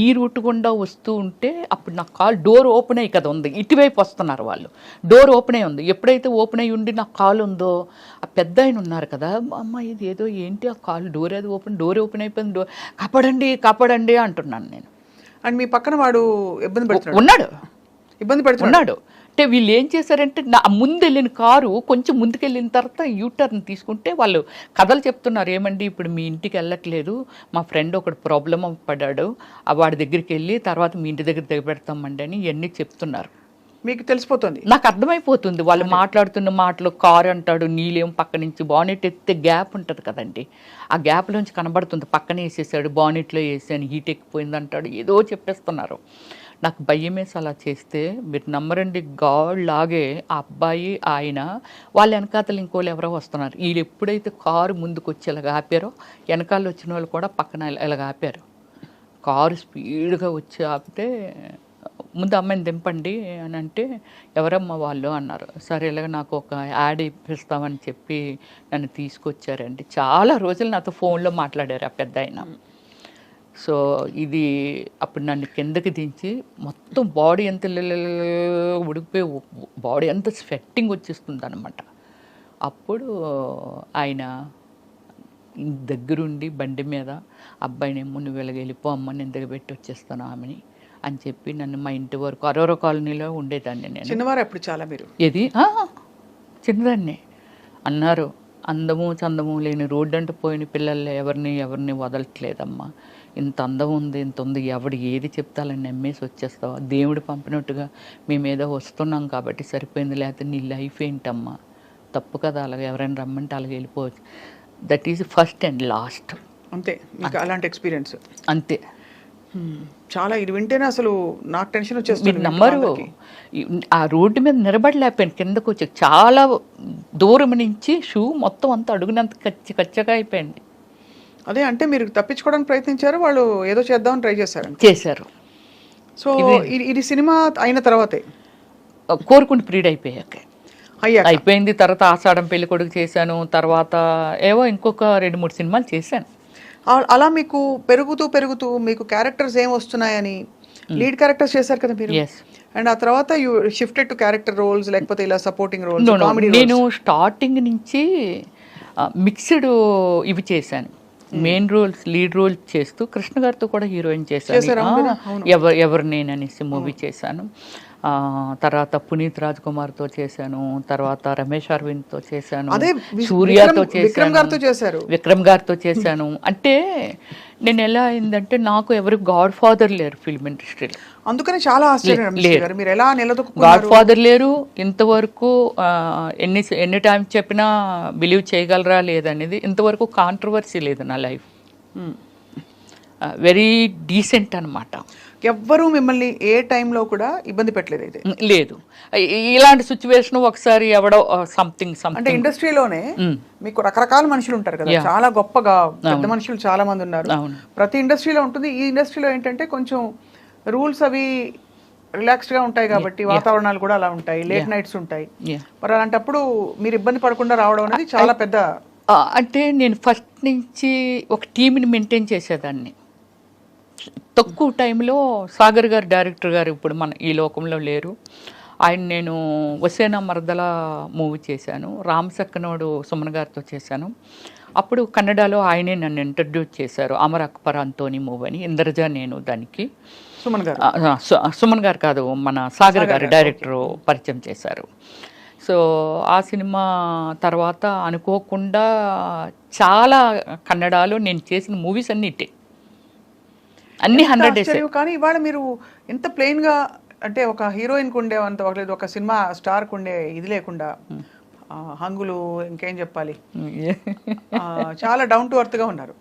ఈ రూట్ గుండా వస్తూ ఉంటే అప్పుడు నా కాలు డోర్ ఓపెన్ అయ్యి కదా ఉంది, ఇటువైపు వస్తున్నారు వాళ్ళు, డోర్ ఓపెన్ అయ్యి ఉంది. ఎప్పుడైతే ఓపెన్ అయ్యి ఉండి నా కాలు ఉందో, ఆ పెద్ద ఆయన ఉన్నారు కదా, అమ్మ ఇది ఏదో ఏంటి ఆ కాలు డోర్ ఓపెన్ అయిపోయింది, కాపాడండి అంటున్నాను నేను. అండ్ మీ పక్కన వాడు ఇబ్బంది పెడుతున్నాడు. అంటే వీళ్ళు ఏం చేశారంటే, నా ముందు వెళ్ళిన కారు కొంచెం ముందుకెళ్ళిన తర్వాత యూటర్న్ తీసుకుంటే వాళ్ళు కథలు చెప్తున్నారు, ఏమండి ఇప్పుడు మీ ఇంటికి వెళ్ళట్లేదు, మా ఫ్రెండ్ ఒకడు ప్రాబ్లం పడ్డాడు, వాడి దగ్గరికి వెళ్ళి తర్వాత మీ ఇంటి దగ్గర దిగబెడతామండి అని ఇవన్నీ చెప్తున్నారు. మీకు తెలిసిపోతుంది? నాకు అర్థమైపోతుంది వాళ్ళు మాట్లాడుతున్న మాటలు. కారు అంటాడు, నీళ్ళేం పక్క నుంచి బానెట్ ఎత్తే గ్యాప్ ఉంటుంది కదండి, ఆ గ్యాప్లోంచి కనబడుతుంది, పక్కనే వేసేసాడు, బానెట్లో వేసాను, హీట్ ఎక్కిపోయింది అంటాడు, ఏదో చెప్పేస్తున్నారు. నాకు భయమేసి అలా చేస్తే, మీరు నమ్మరండి, గాడ్ లాగే ఆ అబ్బాయి ఆయన వాళ్ళ వెనకాతలు ఇంకోళ్ళు ఎవరో వస్తున్నారు. వీళ్ళు ఎప్పుడైతే కారు ముందుకు వచ్చి ఇలాగ ఆపారో, వెనకాల వచ్చిన వాళ్ళు కూడా పక్కన ఇలాగ ఆపారు. కారు స్పీడ్గా వచ్చి ఆపితే, ముందు అమ్మాయిని దింపండి అని అంటే, ఎవరమ్మా వాళ్ళు అన్నారు. సరే ఇలాగ నాకు ఒక యాడ్ ఇప్పిస్తామని చెప్పి నన్ను తీసుకొచ్చారండి. చాలా రోజులు నాతో ఫోన్లో మాట్లాడారు ఆ పెద్ద ఆయన. సో ఇది అప్పుడు నన్ను కిందకి దించి మొత్తం బాడీ ఎంత ఉడికిపోయి, బాడీ అంతా స్వెట్టింగ్ వచ్చేస్తుంది అనమాట. అప్పుడు ఆయన దగ్గరుండి బండి మీద అబ్బాయినేమో నువ్వు ఇలాగ వెళ్ళిపో అమ్మ, నేను దగ్గర పెట్టి వచ్చేస్తాను ఆమెని అని చెప్పి నన్ను మా ఇంటి వరకు అరోరా కాలనీలో ఉండేదాన్ని నేను. చిన్నవారు అప్పుడు చాలా మీరు? ఏది చిన్నదాన్ని అన్నారు. అందము చందము లేని రోడ్డు అంటూ పోయిన పిల్లలు ఎవరిని వదలట్లేదమ్మా, ఇంత అందం ఉంది, ఇంత ఉంది, ఎవడు ఏది చెప్తాలని నమ్మేసి వచ్చేస్తావా, దేవుడు పంపినట్టుగా మేము ఏదో వస్తున్నాం కాబట్టి సరిపోయింది, లేకపోతే నీ లైఫ్ ఏంటమ్మా, తప్పు కదా, అలాగే ఎవరైనా రమ్మంటే అలాగే వెళ్ళిపోవచ్చు. That is first and last. అంతే మీకు అలాంటి ఎక్స్పీరియన్స్? అంతే. చాలా ఇది వింటేనే అసలు నాకు టెన్షన్ వచ్చేస్తుంది. మీరు నమ్మరు, ఆ రోడ్డు మీద నిలబడలేకపోయాను, కిందకు వచ్చి చాలా దూరం నుంచి షూ మొత్తం అంతా అడుగునంత కచ్చగా అయిపోయింది. అదే అంటే మీరు తప్పించుకోవడానికి ప్రయత్నించారు, వాళ్ళు ఏదో చేద్దామని ట్రై చేశారు. సో ఇది సినిమా అయిన తర్వాతే కోరుకుంటూ పీరియడ్ అయిపోయింది. తర్వాత ఆషాఢం పెళ్లి కొడుకు చేశాను, తర్వాత ఏవో ఇంకొక 2-3 సినిమాలు చేశాను. అలా మీకు పెరుగుతూ మీకు క్యారెక్టర్స్ ఏం వస్తున్నాయని లీడ్ క్యారెక్టర్స్ చేశారు కదా మీరు. అండ్ ఆ తర్వాత you shifted to character roles, లేకపోతే ఇలా సపోర్టింగ్ రోల్స్? నేను స్టార్టింగ్ నుంచి మిక్స్డ్ ఇవి చేశాను. మెయిన్ రోల్స్ లీడ్ రోల్ చేస్తూ కృష్ణ గారితో కూడా హీరోయిన్ చేశాను. ఎవరు నేను అనేసి మూవీ చేశాను. తర్వాత పునీత్ రాజ్ కుమార్తో చేశాను, తర్వాత రమేష్ అరవింద్తో చేశాను, సూర్యతో చేశాను, విక్రమ్ గారితో చేశాను. అంటే నేను ఎలా అయిందంటే నాకు ఎవరు గాడ్ ఫాదర్ లేరు ఫిల్మ్ ఇండస్ట్రీలో, అందుకని చాలా గాడ్ ఫాదర్ లేరు. ఇంతవరకు ఎన్ని టైం చెప్పినా బిలీవ్ చేయగలరా లేదనేది ఇంతవరకు కాంట్రవర్సీ లేదు నా లైఫ్. వెరీ డీసెంట్ అనమాట. ఎవ్వరూ మిమ్మల్ని ఏ టైంలో కూడా ఇబ్బంది పెట్టలేదు అయితే? లేదు. ఇలాంటి సిచ్యువేషన్ ఒకసారి ఎవడో సంథింగ్ అంటే ఇండస్ట్రీలోనే మీకు రకరకాల మనుషులు ఉంటారు కదా, చాలా గొప్పగా పెద్ద మనుషులు చాలా మంది ఉన్నారు. ప్రతి ఇండస్ట్రీలో ఉంటుంది. ఈ ఇండస్ట్రీలో ఏంటంటే కొంచెం రూల్స్ అవి రిలాక్స్డ్ గా ఉంటాయి కాబట్టి వాతావరణాలు కూడా అలా ఉంటాయి, లేట్ నైట్స్ ఉంటాయి. మరి అలాంటప్పుడు మీరు ఇబ్బంది పడకుండా రావడం అనేది చాలా పెద్ద. అంటే నేను ఫస్ట్ నుంచి ఒక టీంని మెయింటైన్ చేసేదాన్ని. తక్కువ టైంలో సాగర్ గారు డైరెక్టర్ గారు ఇప్పుడు మన ఈ లోకంలో లేరు. ఆయన నేను వసేనా మరదల మూవీ చేశాను, రామ్ సక్కనోడు సుమన్ గారితో చేశాను. అప్పుడు కన్నడలో ఆయనే నన్ను ఇంట్రడ్యూస్ చేశారు, అమర్ అక్బర్ అంతోని మూవీ అని. ఇంద్రజ నేను దానికి సుమన్ గారు కాదు, మన సాగర్ గారు డైరెక్టర్ పరిచయం చేశారు. సో ఆ సినిమా తర్వాత అనుకోకుండా చాలా కన్నడలో నేను చేసిన మూవీస్ అన్ని 100 days. కానీ ఇవాళ మీరు ఎంత ప్లెయిన్ గా, అంటే ఒక హీరోయిన్ కు ఉండే అంత లేదు, ఒక సినిమా స్టార్ కు ఉండే ఇది లేకుండా హంగులు ఇంకేం చెప్పాలి, చాలా డౌన్ టు ఎర్త్ గా ఉన్నారు.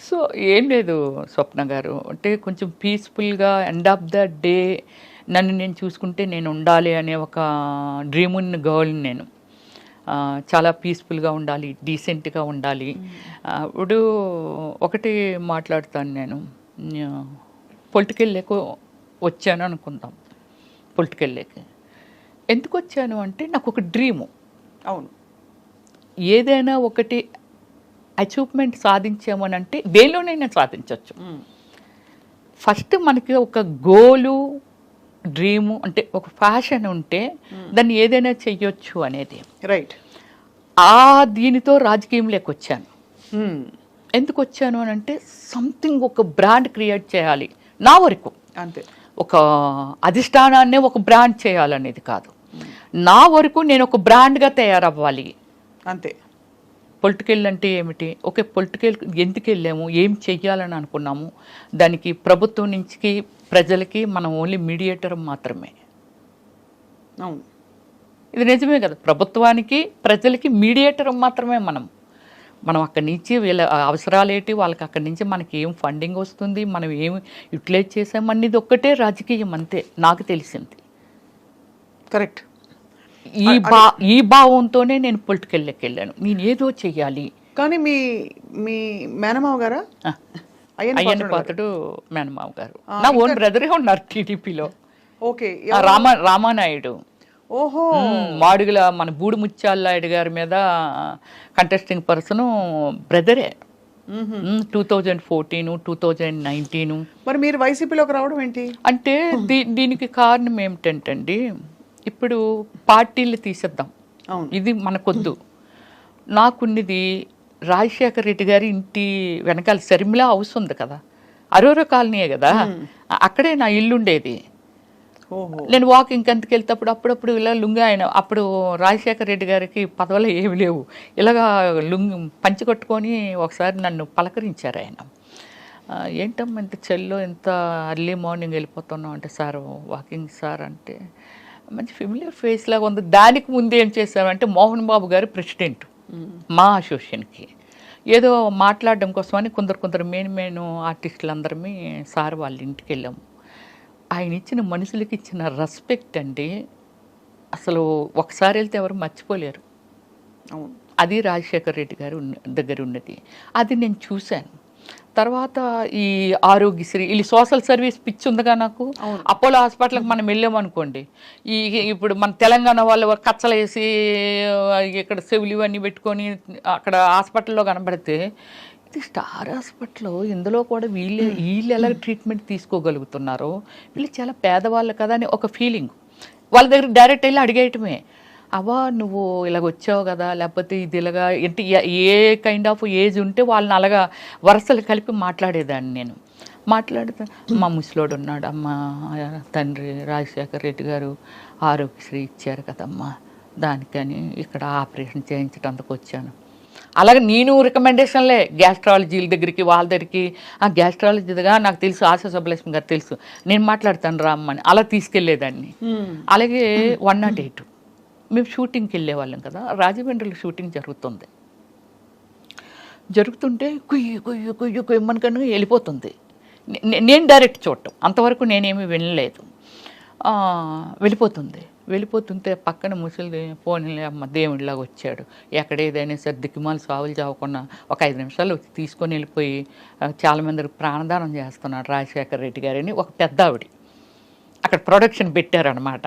సో ఏం లేదు స్వప్న గారు, అంటే కొంచెం పీస్ఫుల్గా ఎండ్ ఆఫ్ ద డే నన్ను నేను చూసుకుంటే నేను ఉండాలి అనే ఒక డ్రీమ్ ఉన్న గర్ల్ని నేను. చాలా పీస్ఫుల్గా ఉండాలి, డీసెంట్గా ఉండాలి. ఇప్పుడు ఒకటి మాట్లాడుతాను, నేను పొలిటికల్ లేక వచ్చాను అనుకుందాం. పొలిటికల్ లేక ఎందుకు వచ్చాను అంటే నాకు ఒక డ్రీము. అవును, ఏదైనా ఒకటి అచీవ్మెంట్ సాధించామనంటే దేనిలోనైనా సాధించవచ్చు. ఫస్ట్ మనకి ఒక గోలు, డ్రీము అంటే ఒక ఫ్యాషన్ ఉంటే దాన్ని ఏదైనా చెయ్యొచ్చు అనేది. రైట్. దీనితో రాజకీయంలోకి వచ్చాను. ఎందుకు వచ్చాను అని అంటే సంథింగ్ ఒక బ్రాండ్ క్రియేట్ చేయాలి నా వరకు. అంతే, ఒక అధిష్టానాన్నే ఒక బ్రాండ్ చేయాలనేది కాదు, నా వరకు నేను ఒక బ్రాండ్గా తయారవ్వాలి అంతే. పొలిటికల్ అంటే ఏమిటి, ఓకే పొలిటికల్ ఎందుకు వెళ్ళాము, ఏం చెయ్యాలని అనుకున్నాము, దానికి ప్రభుత్వం నుంచి ప్రజలకి మనం ఓన్లీ మీడియేటర్ మాత్రమే. అవును, ఇది నిజమే కదా, ప్రభుత్వానికి ప్రజలకి మీడియేటర్ మాత్రమే మనం అక్కడి నుంచి వీళ్ళ అవసరాలు ఏంటి, వాళ్ళకి అక్కడి నుంచి మనకి ఏం ఫండింగ్ వస్తుంది, మనం ఏం యూటిలైజ్ చేసామనేది ఒక్కటే రాజకీయం, అంతే నాకు తెలిసింది. కరెక్ట్. ఈ భావంతోనే నేను పొలిటికల్లోకి వెళ్ళాను, నేను ఏదో చెయ్యాలి. కానీ మీ మేనమావ గారా? అయ్యన్న పాత్రుడు మేనమావ గారు నా ఓన్ బ్రదరే ఉన్నారు టీడీపీలో. ఓకే. రామానాయుడు. ఓహో. మాడుగుల మన బూడి ముత్యాలనాయుడు గారి మీద కంటెస్టింగ్ పర్సన్ బ్రదరే. 2014, 2019. మరి మీరు వైసీపీలోకి రావడం ఏంటి అంటే దీనికి కారణం ఏమిటంటండి, ఇప్పుడు పార్టీలు తీసేద్దాం, ఇది మనకొద్దు. నాకున్నది రాజశేఖర రెడ్డి గారి ఇంటి వెనకాల శర్మిలా హౌస్ ఉంది కదా, అరోరా కాలనీయే కదా, అక్కడే నా ఇల్లు ఉండేది. నేను వాకింగ్ అంతకు వెళ్తేప్పుడు అప్పుడప్పుడు ఇలా లుంగి, ఆయన అప్పుడు రాజశేఖర రెడ్డి గారికి పదవులు ఏమి లేవు, ఇలాగా లుంగి పంచి కొట్టుకొని ఒకసారి నన్ను పలకరించారు ఆయన. ఏంటమ్మా ఇంత చెల్లో ఇంత అర్లీ మార్నింగ్ వెళ్ళిపోతున్నాం అంటే, సార్ వాకింగ్ సార్ అంటే, మంచి ఫెమిలియర్ ఫేస్ లాగా ఉంది. దానికి ముందు ఏం చేశారంటే మోహన్ బాబు గారు ప్రెసిడెంట్ మా అసోసియేషన్కి ఏదో మాట్లాడడం కోసమని కొందరు మెయిన్ ఆర్టిస్టులు అందరమే సార్ వాళ్ళ ఇంటికి వెళ్ళాము. ఆయన ఇచ్చిన మనుషులకి ఇచ్చిన రెస్పెక్ట్ అండి అసలు ఒకసారి వెళ్తే ఎవరు మర్చిపోలేరు. అది రాజశేఖర రెడ్డి గారు దగ్గర ఉన్నది, అది నేను చూశాను. తర్వాత ఈ ఆరోగ్యశ్రీ, వీళ్ళు సోషల్ సర్వీస్ పిచ్చి ఉందిగా నాకు. అపోలో హాస్పిటల్కి మనం వెళ్ళామనుకోండి, ఇప్పుడు మన తెలంగాణ వాళ్ళు కచ్చలు వేసి ఇక్కడ చెవులు ఇవన్నీ పెట్టుకొని అక్కడ హాస్పిటల్లో కనబడితే, ఇది స్టార్ హాస్పిటల్, ఇందులో కూడా వీళ్ళు ఎలా ట్రీట్మెంట్ తీసుకోగలుగుతున్నారో, వీళ్ళు చాలా పేదవాళ్ళు కదా అని ఒక ఫీలింగ్. వాళ్ళ దగ్గర డైరెక్ట్ వెళ్ళి అడిగేయటమే. అవ్వా నువ్వు ఇలాగ వచ్చావు కదా, లేకపోతే ఇది ఇలాగా అంటే ఏ కైండ్ ఆఫ్ ఏజ్ ఉంటే వాళ్ళని అలాగా వరుసలు కలిపి మాట్లాడేదాన్ని నేను. మాట్లాడితే మా ముసలోడు ఉన్నాడు, అమ్మ తండ్రి రాజశేఖర రెడ్డి గారు ఆరోగ్యశ్రీ ఇచ్చారు కదమ్మా, దానికని ఇక్కడ ఆపరేషన్ చేయించడానికి వచ్చాను. అలాగే నేను రికమెండేషన్లే గ్యాస్ట్రాలజీల దగ్గరికి వాళ్ళ దగ్గరికి, ఆ గ్యాస్ట్రాలజీగా నాకు తెలుసు, ఆశా సుబ్బలక్ష్మి గారు తెలుసు, నేను మాట్లాడతాను రామ్మని అలా తీసుకెళ్లేదాన్ని. అలాగే 108 మేము షూటింగ్కి వెళ్ళేవాళ్ళం కదా, రాజమండ్రిలో షూటింగ్ జరుగుతుంటే కుయ్యి కుయ్యి కుయ్యి కుయ్యమనుకని వెళ్ళిపోతుంది. నేను డైరెక్ట్ చూడటం అంతవరకు నేనేమీ వినలేదు. వెళ్ళిపోతుంటే పక్కన ముసలి పోనీలే అమ్మ దేవుడిలాగా వచ్చాడు, ఎక్కడ ఏదైనా సరే దిక్కుమాలు సావులు చావకుండా ఒక 5 నిమిషాలు వచ్చి తీసుకొని వెళ్ళిపోయి చాలామందికి ప్రాణదానం చేస్తున్నాడు రాజశేఖర రెడ్డి గారని ఒక పెద్ద ఆవిడ అక్కడ ప్రొడక్షన్ పెట్టారనమాట.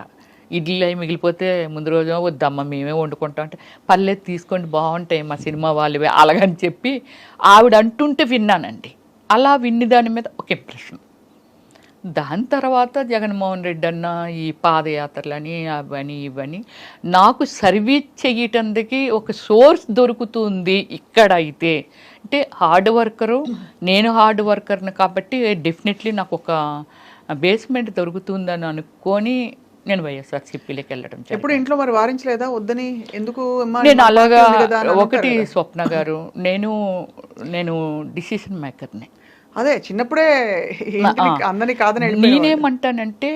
ఇడ్లీ అవి మిగిలిపోతే ముందు రోజు వద్దమ్మ మేమే వండుకుంటాం అంటే, పర్లేదు తీసుకోండి బాగుంటాయి మా సినిమా వాళ్ళవే అలాగని చెప్పి ఆవిడ అంటుంటే విన్నానండి. అలా విన్ని దాని మీద ఒక ఇంప్రెషన్. దాని తర్వాత జగన్మోహన్ రెడ్డి అన్న ఈ పాదయాత్రలని అవని ఇవని నాకు సర్వీస్ చేయటానికి ఒక సోర్స్ దొరుకుతుంది ఇక్కడ. అయితే అంటే హార్డ్ వర్కరు, నేను హార్డ్ వర్కర్ని కాబట్టి డెఫినెట్లీ నాకు ఒక బేస్మెంట్ దొరుకుతుందని అనుకొని నేను వైఎస్ఆర్సీపీలోకి వెళ్ళడం. ఎప్పుడు ఇంట్లో మరి వారించలేదా వద్దని, ఎందుకు నేను అలాగా ఒకటి స్వప్న గారు, నేను డిసిషన్ మేకర్ని. అదే చిన్నప్పుడే అందరినీ కాదని నేనేమంటానంటే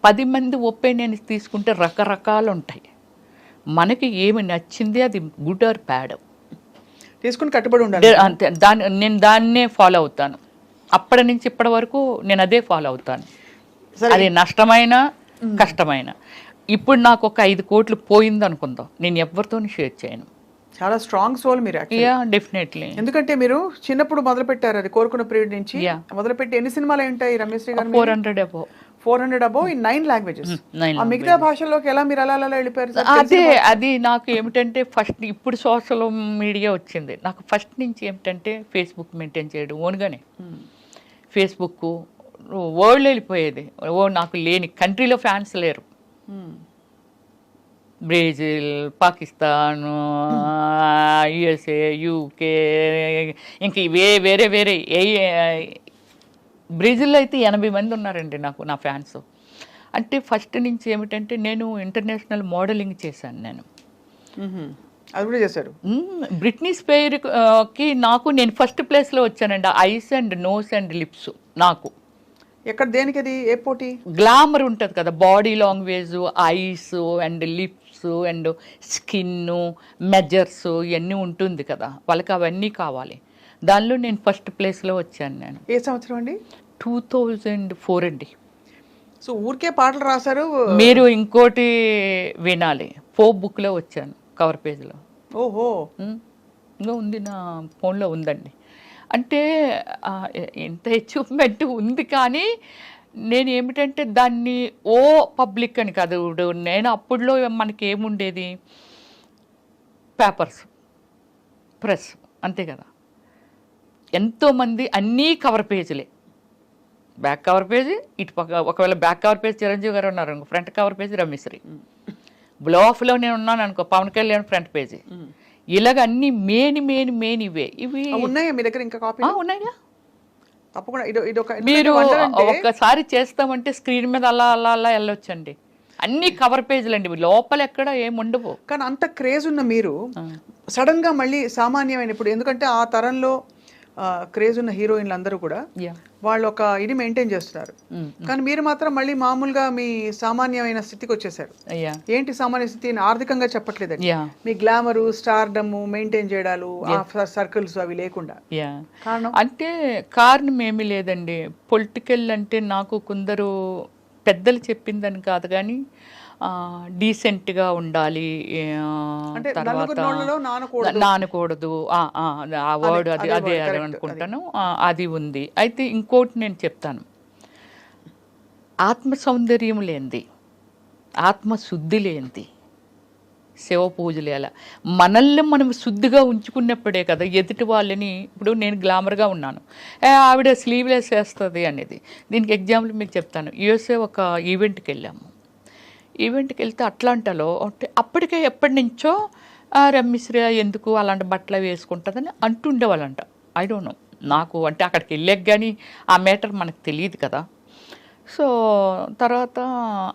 10 మంది ఒపీనియన్స్ తీసుకుంటే రకరకాలు ఉంటాయి. మనకి ఏమి నచ్చింది అది గుడ్ ఆర్ బ్యాడ్ తీసుకుని కట్టుబడి ఉండాలి అంతే. నేను దాన్నే ఫాలో అవుతాను. అప్పటి నుంచి ఇప్పటి వరకు నేను అదే ఫాలో అవుతాను, అది నష్టమైన కష్టమైన. ఇప్పుడు నాకు ఒక 5 కోట్లు పోయింది అనుకుందాం, నేను ఎవరితో షేర్ చేయను. చాలా స్ట్రాంగ్ సోల్ మీరు. డెఫినెట్లీ. ఎందుకంటే మీరు చిన్నప్పుడు మొదలు పెట్టారు, అది కోరుకున్న పీరియడ్ నుంచి మొదలుపెట్టి ఎన్ని సినిమాలు ఉంటాయి రమేష్ గారు? 400 అబౌవ్ ఇన్ 9 లాంగ్వేజెస్. మిగతా భాషల్లోకి ఎలా మీరు అలా వెళ్ళిపోయారు? అది నాకు ఏమిటంటే ఫస్ట్ ఇప్పుడు సోషల్ మీడియా వచ్చింది, నాకు ఫస్ట్ నుంచి ఏమిటంటే ఫేస్బుక్ మెయింటైన్ చేయడం ఓన్గానే. ఫేస్బుక్ వరల్డ్ వెళ్ళిపోయేది, నాకు లేని కంట్రీలో ఫ్యాన్స్ లేరు. బ్రెజిల్, పాకిస్తాన్, యుఎస్ఏ, యూకే, ఇంకా వేరే బ్రెజిల్లో అయితే 80 మంది ఉన్నారండి నా ఫ్యాన్స్. అంటే ఫస్ట్ నుంచి ఏమిటంటే నేను ఇంటర్నేషనల్ మోడలింగ్ చేశాను. నేను అది కూడా చేశారు. బ్రిట్నీ స్పియర్కి నేను ఫస్ట్ ప్లేస్లో వచ్చానండి. Eyes and nose and lips నాకు. ఎక్కడ దేనికి అది ఏ పోటీ? గ్లామర్ ఉంటుంది కదా, body language, eyes and lips and skin measures ఇవన్నీ ఉంటుంది కదా, వాళ్ళకి అవన్నీ కావాలి. దానిలో నేను ఫస్ట్ ప్లేస్లో వచ్చాను. నేను ఏ సంవత్సరం అండి? 2004 అండి. సో ఊరికే పాటలు రాశారు మీరు? ఇంకోటి వినాలి, ఫోక్ బుక్లో వచ్చాను, కవర్ పేజ్లో. ఓహో, ఇంకా ఉంది, నా ఫోన్లో ఉందండి. అంటే ఎంత అచీవ్మెంట్ ఉంది, కానీ నేను ఏమిటంటే దాన్ని పబ్లిక్ అని కాదు. నేను అప్పుడులో మనకి ఏముండేది, పేపర్స్, ప్రెస్, అంతే కదా. ఎంతోమంది అన్నీ కవర్ పేజీలే, బ్యాక్ కవర్ పేజీ ఇటు పక్క, ఒకవేళ బ్యాక్ కవర్ పేజ్ చిరంజీవి గారు ఉన్నారు అనుకో, ఫ్రంట్ కవర్ పేజీ రమేశ్వరి. బ్లాఫ్లో నేను ఉన్నాను అనుకో, పవన్ కళ్యాణ్ ఫ్రంట్ పేజీ. ఇలాగ అన్ని మెయిన్ ఇవే. ఇవి ఉన్నాయా మీ దగ్గర? ఇంకా కాపీ ఉన్నాయా? తప్పకుండా. మీరు ఒక్కసారి చేస్తామంటే స్క్రీన్ మీద అలా వెళ్ళొచ్చండి. అన్ని కవర్ పేజీలు అండి, లోపల ఎక్కడ ఏముండవు. కానీ అంత క్రేజ్ ఉన్న మీరు సడన్ గా మళ్ళీ సామాన్యమైన, ఇప్పుడు ఎందుకంటే ఆ తరంలో క్రేజ్ ఉన్న హీరోయిన్లు అందరూ కూడా వాళ్ళు ఒక ఇది మెయింటైన్ చేస్తున్నారు, కానీ మీరు మాత్రం మళ్ళీ మామూలుగా మీ సామాన్యమైన స్థితికి వచ్చేసారు. ఏంటి సామాన్య స్థితి? ఆర్థికంగా చెప్పట్లేదండి, మీ గ్లామరు, స్టార్డమ్ మెయింటైన్ చేయడాలు, సర్కిల్స్ అవి లేకుండా. అంటే కారణం ఏమీ లేదండి. పొలిటికల్ అంటే నాకు కొందరు పెద్దలు చెప్పిందని కాదు, కానీ డీసెంట్గా ఉండాలి, తర్వాత నానకూడదు, ఆ వర్డ్ అదే అనుకుంటాను, అది ఉంది. అయితే ఇంకోటి నేను చెప్తాను, ఆత్మ సౌందర్యం లేనిది, ఆత్మశుద్ధి లేనిది శివ పూజలు ఎలా మనల్ని మనం శుద్ధిగా ఉంచుకున్నప్పుడే కదా ఎదుటి వాళ్ళని. ఇప్పుడు నేను గ్లామర్గా ఉన్నాను, ఆవిడ స్లీవ్లెస్ వేస్తుంది అనేది. దీనికి ఎగ్జాంపుల్ మీకు చెప్తాను. యూఎస్ఏ ఒక ఈవెంట్కి వెళ్ళాము. ఈవెంట్కి వెళ్తే అట్లాంటాలో అంటే అప్పటికే ఎప్పటి నుంచో రమ్యశ్రీ ఎందుకు అలాంటి బట్టలు వేసుకుంటుందని అంటుండేవాళ్ళంట. ఐ డోంట్ నో, నాకు అంటే అక్కడికి వెళ్ళాక కానీ ఆ మ్యాటర్ మనకు తెలియదు కదా. సో తర్వాత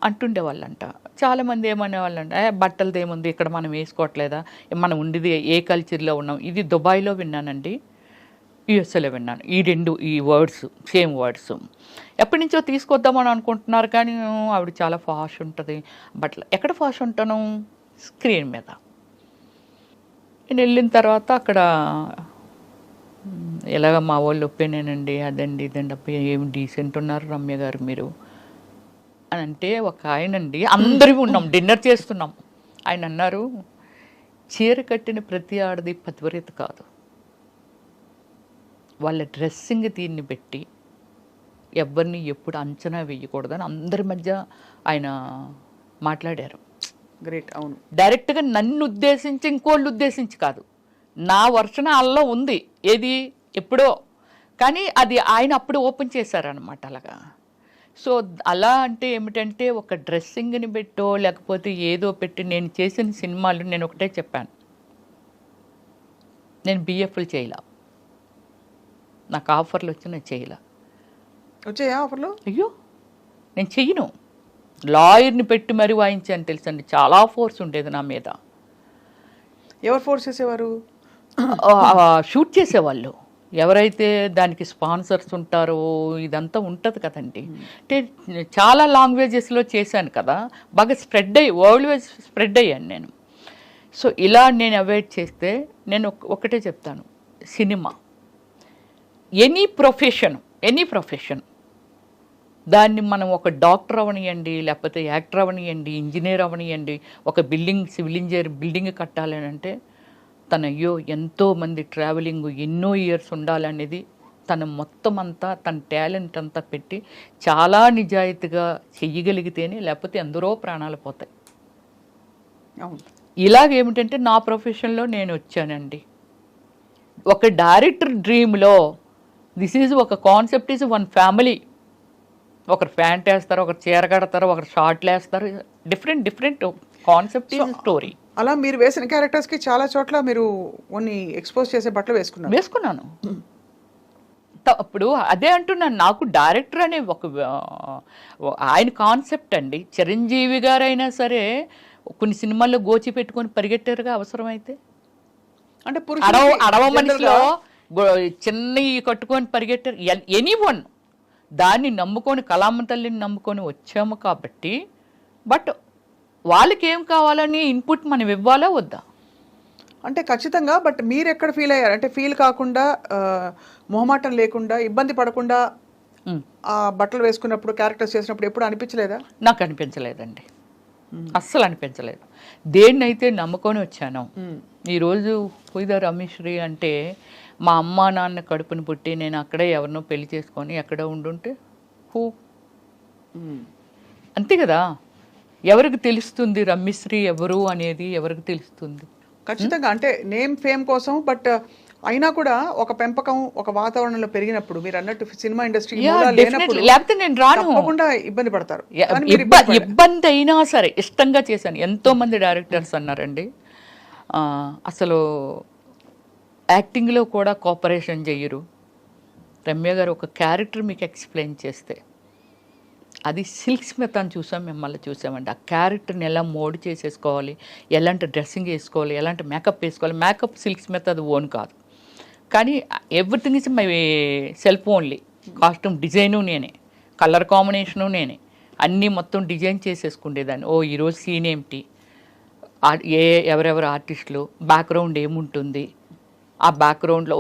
అంటుండేవాళ్ళంట. చాలామంది ఏమనేవాళ్ళంట, బట్టలది ఏముంది ఇక్కడ మనం వేసుకోవట్లేదా, మనం ఉండేది ఏ కల్చర్లో ఉన్నాం. ఇది దుబాయ్లో విన్నానండి, యుఎస్ఏలో విన్నాను ఈ వర్డ్స్, సేమ్ వర్డ్స్. ఎప్పటి నుంచో తీసుకొద్దామని అనుకుంటున్నారు కానీ ఆవిడ చాలా ఫాష్ ఉంటుంది బట్టలు. ఎక్కడ ఫాష్ ఉంటాను, స్క్రీన్ మీద. నేను వెళ్ళిన తర్వాత అక్కడ ఎలాగ మా వాళ్ళు ఒప్పేనేనండి, అదండి ఇదండి, అబ్బాయి ఏమి డీసెంట్ ఉన్నారు రమ్య గారు మీరు అని అంటే, ఒక ఆయనండి, అందరూ ఉన్నాం డిన్నర్ చేస్తున్నాం, ఆయన అన్నారు, చీర కట్టిన ప్రతి ఆడది పతివ్రత కాదు, వాళ్ళ డ్రెస్సింగ్ దీన్ని పెట్టి ఎవరిని ఎప్పుడు అంచనా వేయకూడదని అందరి మధ్య ఆయన మాట్లాడారు. గ్రేట్. అవును, డైరెక్ట్గా నన్ను ఉద్దేశించి ఇంకోళ్ళు ఉద్దేశించి కాదు, నా వర్షన అల్లో ఉంది ఏది ఎప్పుడో, కానీ అది ఆయన అప్పుడు ఓపెన్ చేశారనమాట అలాగా. సో అలా అంటే ఏమిటంటే ఒక డ్రెస్సింగ్ని పెట్టో లేకపోతే ఏదో పెట్టి, నేను చేసిన సినిమాలు నేను ఒకటే చెప్పాను, నేను బిఎఫ్లు చేయలే, నాకు ఆఫర్లు వచ్చి నేను చేయలే. వచ్చాయా ఆఫర్లు? అయ్యో నేను చెయ్యను, లాయర్ని పెట్టి మరీ వాయించాను తెలుసండి, చాలా ఫోర్స్ ఉండేది నా మీద. ఎవరు ఫోర్స్ చేసేవారు? షూట్ చేసేవాళ్ళు ఎవరైతే దానికి స్పాన్సర్స్ ఉంటారో, ఇదంతా ఉంటుంది కదండి. అంటే చాలా లాంగ్వేజెస్లో చేశాను కదా, బాగా స్ప్రెడ్ అయ్యి వరల్డ్ వైజ్ స్ప్రెడ్ అయ్యాను నేను. సో ఇలా నేను అవాయిడ్ చేస్తే, నేను ఒకటే చెప్తాను, సినిమా ఎనీ ప్రొఫెషన్ దాన్ని మనం ఒక డాక్టర్ అవనియండి, లేకపోతే యాక్టర్ అవనియండి, ఇంజనీర్ అవనియండి, ఒక సివిల్ ఇంజనీర్ బిల్డింగ్ కట్టాలని అంటే అయ్యో ఎంతోమంది ట్రావెలింగ్ ఎన్నో ఇయర్స్ ఉండాలనేది తన మొత్తం అంతా, తన టాలెంట్ అంతా పెట్టి చాలా నిజాయితీగా చెయ్యగలిగితేనే, లేకపోతే ఎందరో ప్రాణాలు పోతాయి. ఇలాగేమిటంటే నా ప్రొఫెషన్లో నేను వచ్చానండి. ఒక డైరెక్టర్ డ్రీమ్లో దిస్ ఈజ్ ఒక కాన్సెప్ట్ ఈజ్ వన్ ఫ్యామిలీ. ఒకరు ప్యాంట్ వేస్తారు, ఒకరు చీర కడతారు, ఒకరు షార్ట్లు వేస్తారు, డిఫరెంట్ కాన్సెప్ట్ ఈజ్ స్టోరీ. అలా మీరు వేసిన క్యారెక్టర్స్కి చాలా చోట్ల మీరు కొన్ని ఎక్స్పోజ్ చేసే బట్టలు వేసుకున్నాను. అప్పుడు అదే అంటున్నాను, నాకు డైరెక్టర్ అనే ఆయన కాన్సెప్ట్ అండి. చిరంజీవి గారైనా సరే కొన్ని సినిమాల్లో గోచి పెట్టుకొని పరిగెట్టారుగా అవసరమైతే. అంటే అడవ మనిషిలో చిన్న కట్టుకొని పరిగెట్టారు. ఎనీవన్ దాన్ని నమ్ముకొని, కళామ తల్లిని నమ్ముకొని వచ్చాము కాబట్టి, బట్ వాళ్ళకి ఏం కావాలని ఇన్పుట్ మనం ఇవ్వాలా వద్దా అంటే ఖచ్చితంగా. బట్ మీరు ఎక్కడ ఫీల్ అయ్యారు అంటే, ఫీల్ కాకుండా, మొహమాటం లేకుండా, ఇబ్బంది పడకుండా ఆ బట్టలు వేసుకున్నప్పుడు, క్యారెక్టర్స్ చేసినప్పుడు ఎప్పుడు అనిపించలేదా? నాకు అనిపించలేదండి, అస్సలు అనిపించలేదు. దేన్నైతే నమ్ముకొని వచ్చాను. ఈరోజు పుయిద రమేశ్రీ అంటే, మా అమ్మ నాన్న కడుపుని పుట్టి నేను అక్కడే ఎవరినో పెళ్లి చేసుకొని ఎక్కడో ఉండుంటే అంతే కదా. ఎవరికి తెలుస్తుంది రమ్యశ్రీ ఎవరు అనేది, ఎవరికి తెలుస్తుంది? ఖచ్చితంగా. అంటే నేమ్ ఫేమ్ కోసం, బట్ అయినా కూడా ఒక పెంపకం, ఒక వాతావరణంలో పెరిగినప్పుడు, మీరు అన్నట్టు సినిమా ఇండస్ట్రీ లేకపోతే నేను రాను, తప్పకుండా ఇబ్బంది పడతారు. ఇబ్బంది అయినా సరే ఇష్టంగా చేశాను. ఎంతో మంది డైరెక్టర్స్ అన్నారండి, అసలు యాక్టింగ్లో కూడా కోఆపరేషన్ చెయ్యరు. రమ్య గారు ఒక క్యారెక్టర్ మీకు ఎక్స్ప్లెయిన్ చేస్తే, అది సిల్క్ స్మిత్ అని మిమ్మల్ని చూసామండి. ఆ క్యారెక్టర్ని ఎలా మోడ్ చేసేసుకోవాలి, ఎలాంటి డ్రెస్సింగ్ వేసుకోవాలి, ఎలాంటి మేకప్ వేసుకోవాలి. మేకప్ సిల్క్ స్మిత్ అది ఓన్ కాదు, కానీ everything is my self only. Costume design నేనే, కలర్ కాంబినేషను నేనే, అన్నీ మొత్తం డిజైన్ చేసేసుకునేదాన్ని. ఈరోజు సీన్ ఏమిటి, ఎవరెవరు ఆర్టిస్టులు, బ్యాక్గ్రౌండ్ ఏముంటుంది, ఆ బ్యాక్గ్రౌండ్లో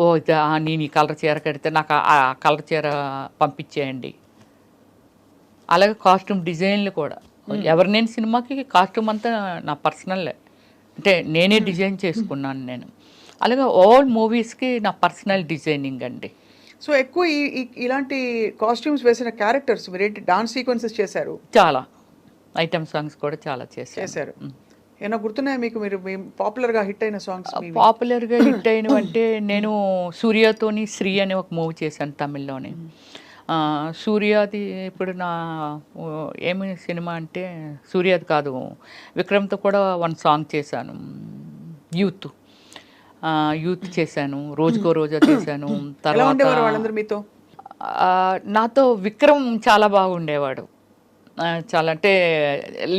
నేను ఈ కలర్ చీర కడితే నాకు ఆ కలర్ చీర పంపించేయండి. అలాగే కాస్ట్యూమ్ డిజైన్లు కూడా నేను సినిమాకి కాస్ట్యూమ్ అంతా నా పర్సనల్, అంటే నేనే డిజైన్ చేసుకున్నాను నేను. అలాగే ఆల్ మూవీస్కి నా పర్సనల్ డిజైనింగ్ అండి. సో ఎక్కువ ఇలాంటి కాస్ట్యూమ్స్ వేసిన క్యారెక్టర్స్ మీరేంటి డాన్స్ సీక్వెన్సెస్ చేశారు, చాలా ఐటమ్ సాంగ్స్ కూడా చాలా చేశారు. ఏమైనా గుర్తున్నాయా మీకు? మీరు పాపులర్గా హిట్ అయిన సాంగ్స్? పాపులర్గా హిట్ అయినవి అంటే, నేను సూర్యతోని శ్రీ అనే ఒక మూవీ చేశాను తమిళ్లోని. సూర్యాది ఇప్పుడు నా ఏమి సినిమా అంటే సూర్యాది కాదు, విక్రమ్తో కూడా వన్ సాంగ్ చేశాను, యూత్ యూత్ చేశాను, రోజుకో రోజా చేశాను. ఎలా ఉండేవారు తర్వాత వాళ్ళందరూ మీతో? నాతో విక్రమ్ చాలా బాగుండేవాడు. చాలా అంటే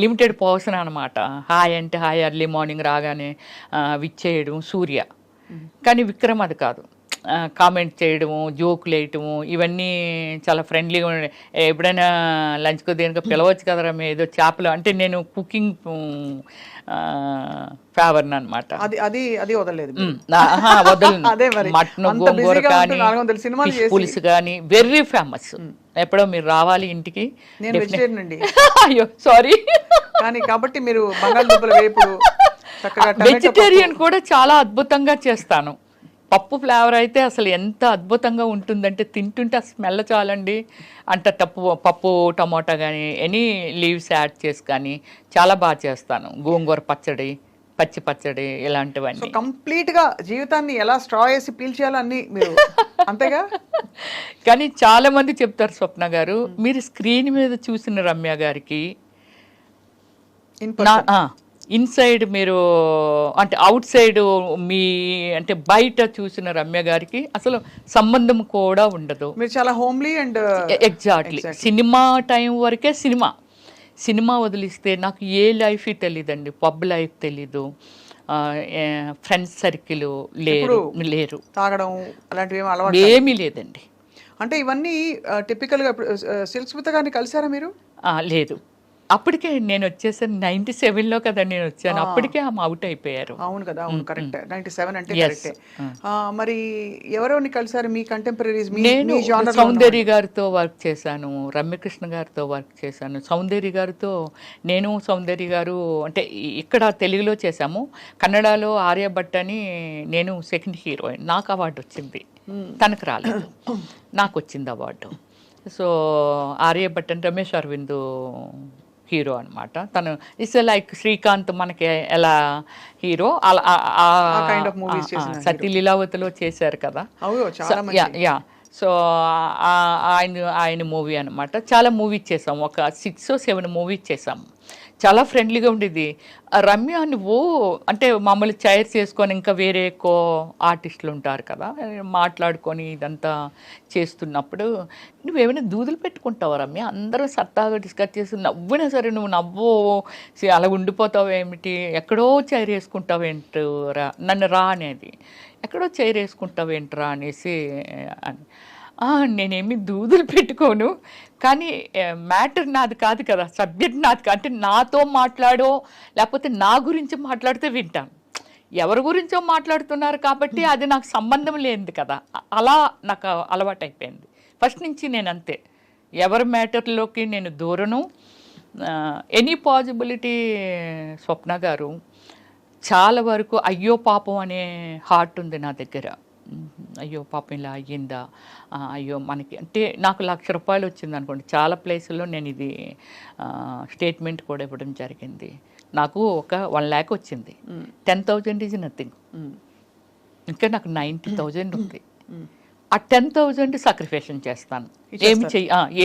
లిమిటెడ్ పర్సన్ అనమాట. హాయ్ అంటే హాయ్, ఎర్లీ మార్నింగ్ రాగానే విచ్చేయడం సూర్య. కానీ విక్రమ్ అది కాదు. కామెంట్ చేయడము, జోకులు వేయటము, ఇవన్నీ చాలా ఫ్రెండ్లీగా ఉండే. ఎప్పుడైనా లంచ్కో దేనికో పిలవచ్చు కదరా మీ ఏదో చేపలు అంటే, నేను కుకింగ్ ఫేవర్ని అనమాట. అది వదలలేదు. వదలను. మటన్, గోంగూర కానీ, ఫిష్ పులుసు కానీ వెరీ ఫేమస్. ఎప్పుడో మీరు రావాలి ఇంటికి. నేను వెజిటేరియన్ అండి. అయ్యో సారీ. కానీ కాబట్టి మీరు బంగాళదుంపల వేపుడు చక్కగా వెజిటేరియన్ కూడా చాలా అద్భుతంగా చేస్తాను. పప్పు ఫ్లేవర్ అయితే అసలు ఎంత అద్భుతంగా ఉంటుందంటే, తింటుంటే ఆ స్మెల్ చాలండి. అంటే పప్పు టమాటా కానీ ఎనీ లీవ్స్ యాడ్ చేసి కానీ చాలా బాగా చేస్తాను. గోంగూర పచ్చడి, పచ్చి పచ్చడి, ఇలాంటివన్నీ. కంప్లీట్ గా జీవితాన్ని ఎలా స్ట్రా వేసి పీల్చేయాలో అన్ని మీరు అంతేగా. కానీ చాలా మంది చెప్తారు, స్వప్న గారు మీరు స్క్రీన్ మీద చూసిన రమ్య గారికి ఇన్సైడ్ మీరు అంటే అవుట్ సైడ్ మీ అంటే బయట చూసిన రమ్య గారికి అసలు సంబంధం కూడా ఉండదు. మీరు చాలా homely and exactly. Cinema time వరకే సినిమా వదిలిస్తే నాకు ఏ లైఫ్ తెలియదండి. పబ్ లైఫ్ తెలీదు, ఫ్రెండ్స్ సర్కిల్ లేరు, తాగడం అలాంటివి అలవాటు ఏమీ లేదండి. అంటే ఇవన్నీ టిపికల్ గా. సిల్క్ స్మిత గారిని కలిసారా మీరు? లేదు, అప్పటికే నేను వచ్చేసాను 97లో కదా నేను వచ్చాను. అప్పటికే ఆమె అవుట్ అయిపోయారు. అవును కదా, అవును కరెక్ట్. 97 అంటే కరెక్టే. మరి ఎవరెవరిని కలిసారు మీ కంటెంపరీస్? నేను సౌందర్య గారితో వర్క్ చేశాను, రమ్యకృష్ణ గారితో వర్క్ చేశాను. సౌందర్య గారితో నేను, సౌందర్య గారు అంటే ఇక్కడ తెలుగులో చేశాము. కన్నడలో ఆర్యభట్ అని నేను సెకండ్ హీరోయిన్. నాకు అవార్డు వచ్చింది, తనకు రాలేదు, నాకు వచ్చింది అవార్డు. సో ఆర్యభట్ అని రమేష్ అరవింద్ హీరో అనమాట. తను ఇట్స్ లైక్ శ్రీకాంత్ మనకి ఎలా హీరో అలా సతీ లీలావతిలో చేశారు కదా. యా. సో ఆయన మూవీ అనమాట. చాలా మూవీస్ చేసాము, ఒక 6 or 7 మూవీస్ చేసాము. చాలా ఫ్రెండ్లీగా ఉండేది. రమ్య నువ్వు అంటే మమ్మల్ని చైర్స్ చేసుకొని ఇంకా వేరే ఎక్కువ ఆర్టిస్టులు ఉంటారు కదా, మాట్లాడుకొని ఇదంతా చేస్తున్నప్పుడు నువ్వేమైనా దూదులు పెట్టుకుంటావు రమ్య, అందరూ సత్తాగా డిస్కస్ చేసి నవ్వినా సరే నువ్వు నవ్వు అలా ఉండిపోతావు ఏమిటి, ఎక్కడో చైర్ వేసుకుంటావేంటి రా, నన్ను రా అనేది, ఎక్కడో చైర్ వేసుకుంటావేంట్రా అనేసి అని. నేనేమి దూదులు పెట్టుకోను, కానీ మ్యాటర్ నాది కాదు కదా, సబ్జెక్ట్ నాది కాదు. అంటే నాతో మాట్లాడో లేకపోతే నా గురించి మాట్లాడితే వింటాను. ఎవరి గురించో మాట్లాడుతున్నారు కాబట్టి అది నాకు సంబంధం లేనిది కదా, అలా నాకు అలవాటు అయిపోయింది ఫస్ట్ నుంచి. నేను అంతే, ఎవరి మ్యాటర్లోకి నేను దూరను. ఎనీ పాజిబిలిటీ స్వప్న గారు చాలా వరకు అయ్యో పాపం అనే హార్ట్ ఉంది నా దగ్గర. అయ్యో పాపం ఇలా అయ్యిందా, అయ్యో మనకి అంటే నాకు ₹1,00,000 వచ్చింది అనుకోండి. చాలా ప్లేసుల్లో నేను ఇది స్టేట్మెంట్ కూడా ఇవ్వడం జరిగింది. నాకు ఒక 1 lakh వచ్చింది, 10,000 ఈజ్ నథింగ్. ఇంకా నాకు 90,000 ఉంది. ఆ 10,000 సాక్రిఫికేషన్ చేస్తాను.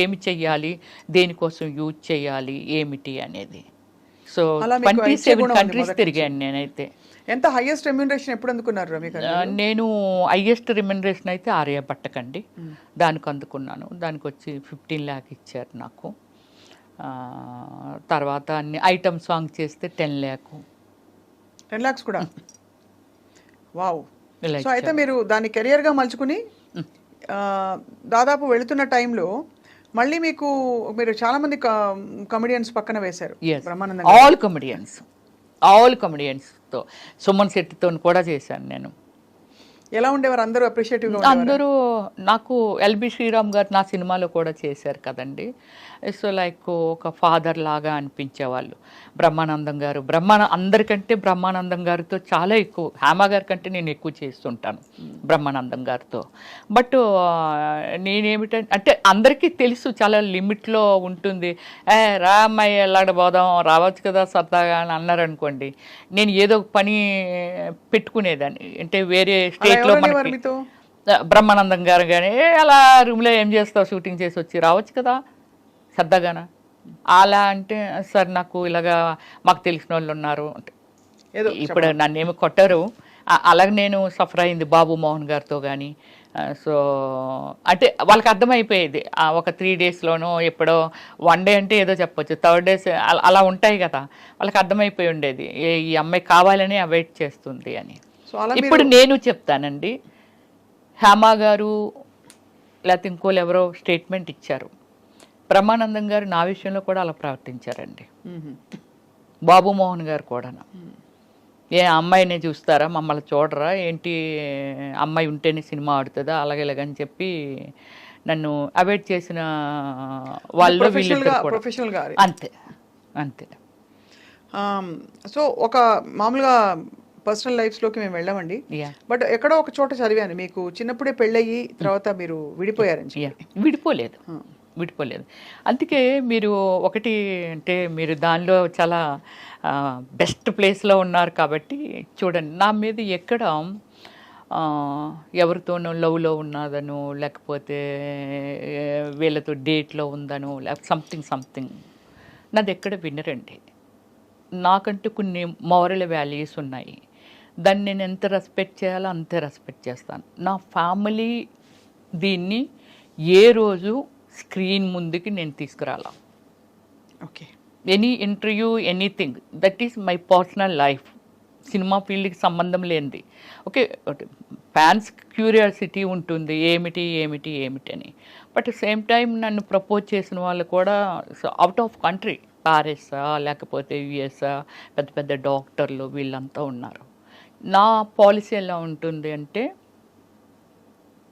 ఏమి చెయ్యాలి, దేనికోసం యూజ్ చేయాలి, ఏమిటి అనేది. సో 27 కంట్రీస్ తిరిగాను నేనైతే. ఎంత హైయెస్ట్ రెమ్యూనరేషన్ ఎప్పుడు అందుకున్నారు రమ్య గారు? నేను హైయెస్ట్ రెమ్యూనరేషన్ అయితే ఆర్యభట్టకండి, దానికి అందుకున్నాను. దానికి వచ్చి 15 lakh ఇచ్చారు నాకు. తర్వాత అన్ని ఐటమ్ సాంగ్ చేస్తే 10 lakh. 10 lakhs కూడా. వావ్. సో అయితే మీరు దాన్ని కెరియర్గా మలుచుకుని దాదాపు వెళుతున్న టైంలో మళ్ళీ మీరు చాలా మంది కమెడియన్స్ పక్కన వేశారు. బ్రహ్మానందం ఆల్ కమెడియన్స్తో, సుమన్ శెట్టితో కూడా చేశాను నేను. ఎలా ఉండేవారు అందరూ? అప్రిషియేటివ్గా అందరూ. నాకు ఎల్బి శ్రీరామ్ గారు నా సినిమాలో కూడా చేశారు కదండి. సో లైక్ ఒక ఫాదర్ లాగా అనిపించేవాళ్ళు. బ్రహ్మానందం గారు, అందరికంటే బ్రహ్మానందం గారితో చాలా ఎక్కువ, హేమ గారి కంటే నేను ఎక్కువ చేస్తుంటాను బ్రహ్మానందం గారితో. బట్ నేనేమిటంటే అంటే అందరికీ తెలుసు చాలా లిమిట్లో ఉంటుంది. రా అమ్మాయి వెళ్ళాడబోదాం, రావచ్చు కదా సరదాగా అని అన్నారనుకోండి, నేను ఏదో పని పెట్టుకునేదాన్ని. అంటే వేరే స్టేట్లో బ్రహ్మానందం గారు కానీ అలా రూమ్లో ఏం చేస్తావు, షూటింగ్ చేసి వచ్చి రావచ్చు కదా సరదాగాన. అలా అంటే సార్ నాకు ఇలాగా మాకు తెలిసిన వాళ్ళు ఉన్నారు అంటే, ఏదో ఇప్పుడు నన్ను ఏమి కొట్టరు. అలాగే నేను సఫర్ అయింది బాబు మోహన్ గారితో కానీ. సో అంటే వాళ్ళకి అర్థమైపోయేది ఒక 3 డేస్లోనో ఎప్పుడో 1 డే అంటే ఏదో చెప్పొచ్చు, 3rd డేస్ అలా ఉంటాయి కదా, వాళ్ళకి అర్థమైపోయి ఉండేది ఈ అమ్మాయి కావాలని అవాయిడ్ చేస్తుంది అని. సో అలా ఇప్పుడు నేను చెప్తానండి, హేమా గారు లేకపోతే ఇంకోళ్ళు ఎవరో స్టేట్మెంట్ ఇచ్చారు, బ్రహ్మానందం గారు నా విషయంలో కూడా అలా ప్రవర్తించారండి. బాబు మోహన్ గారు కూడా ఏ అమ్మాయిని చూస్తారా, మమ్మల్ని చూడరా ఏంటి, అమ్మాయి ఉంటేనే సినిమా ఆడుతుందా అలాగే ఇలాగని చెప్పి నన్ను అవాయిడ్ చేసిన వాళ్ళు ప్రొఫెషనల్ గా అంతే అంతే. సో ఒక మామూలుగా పర్సనల్ లైఫ్స్లోకి మేము వెళ్ళామండి, బట్ ఎక్కడో ఒక చోట చదివాను మీకు చిన్నప్పుడే పెళ్ళయ్యి తర్వాత మీరు విడిపోయారని చెప్పి. విడిపోలేదు. అందుకే మీరు ఒకటి అంటే మీరు దానిలో చాలా బెస్ట్ ప్లేస్లో ఉన్నారు కాబట్టి చూడండి, నా మీద ఎక్కడ ఎవరితోనో లవ్లో ఉన్నదను, లేకపోతే వీళ్ళతో డేట్లో ఉందను, లేకపోతే సంథింగ్ నాది ఎక్కడ వినరండి. నాకంటూ కొన్ని మోరల్ వాల్యూస్ ఉన్నాయి, దాన్ని నేను ఎంత రెస్పెక్ట్ చేయాలో అంతే రెస్పెక్ట్ చేస్తాను. నా ఫ్యామిలీ దీన్ని ఏ రోజు స్క్రీన్ ముందుకి నేను తీసుకురాలా. Okay, any interview anything that is my personal life, cinema ఫీల్డ్కి సంబంధం లేనిది. ఓకే, ఫ్యాన్స్ క్యూరియాసిటీ ఉంటుంది ఏమిటి ఏమిటి ఏమిటి అని, బట్ సేమ్ టైం నన్ను ప్రపోజ్ చేసిన వాళ్ళు కూడా అవుట్ ఆఫ్ కంట్రీ, ప్యారిసా లేకపోతే యుఎస్ఆ, పెద్ద పెద్ద డాక్టర్లు వీళ్ళంతా ఉన్నారు. నా పాలసీ ఎలా ఉంటుంది అంటే,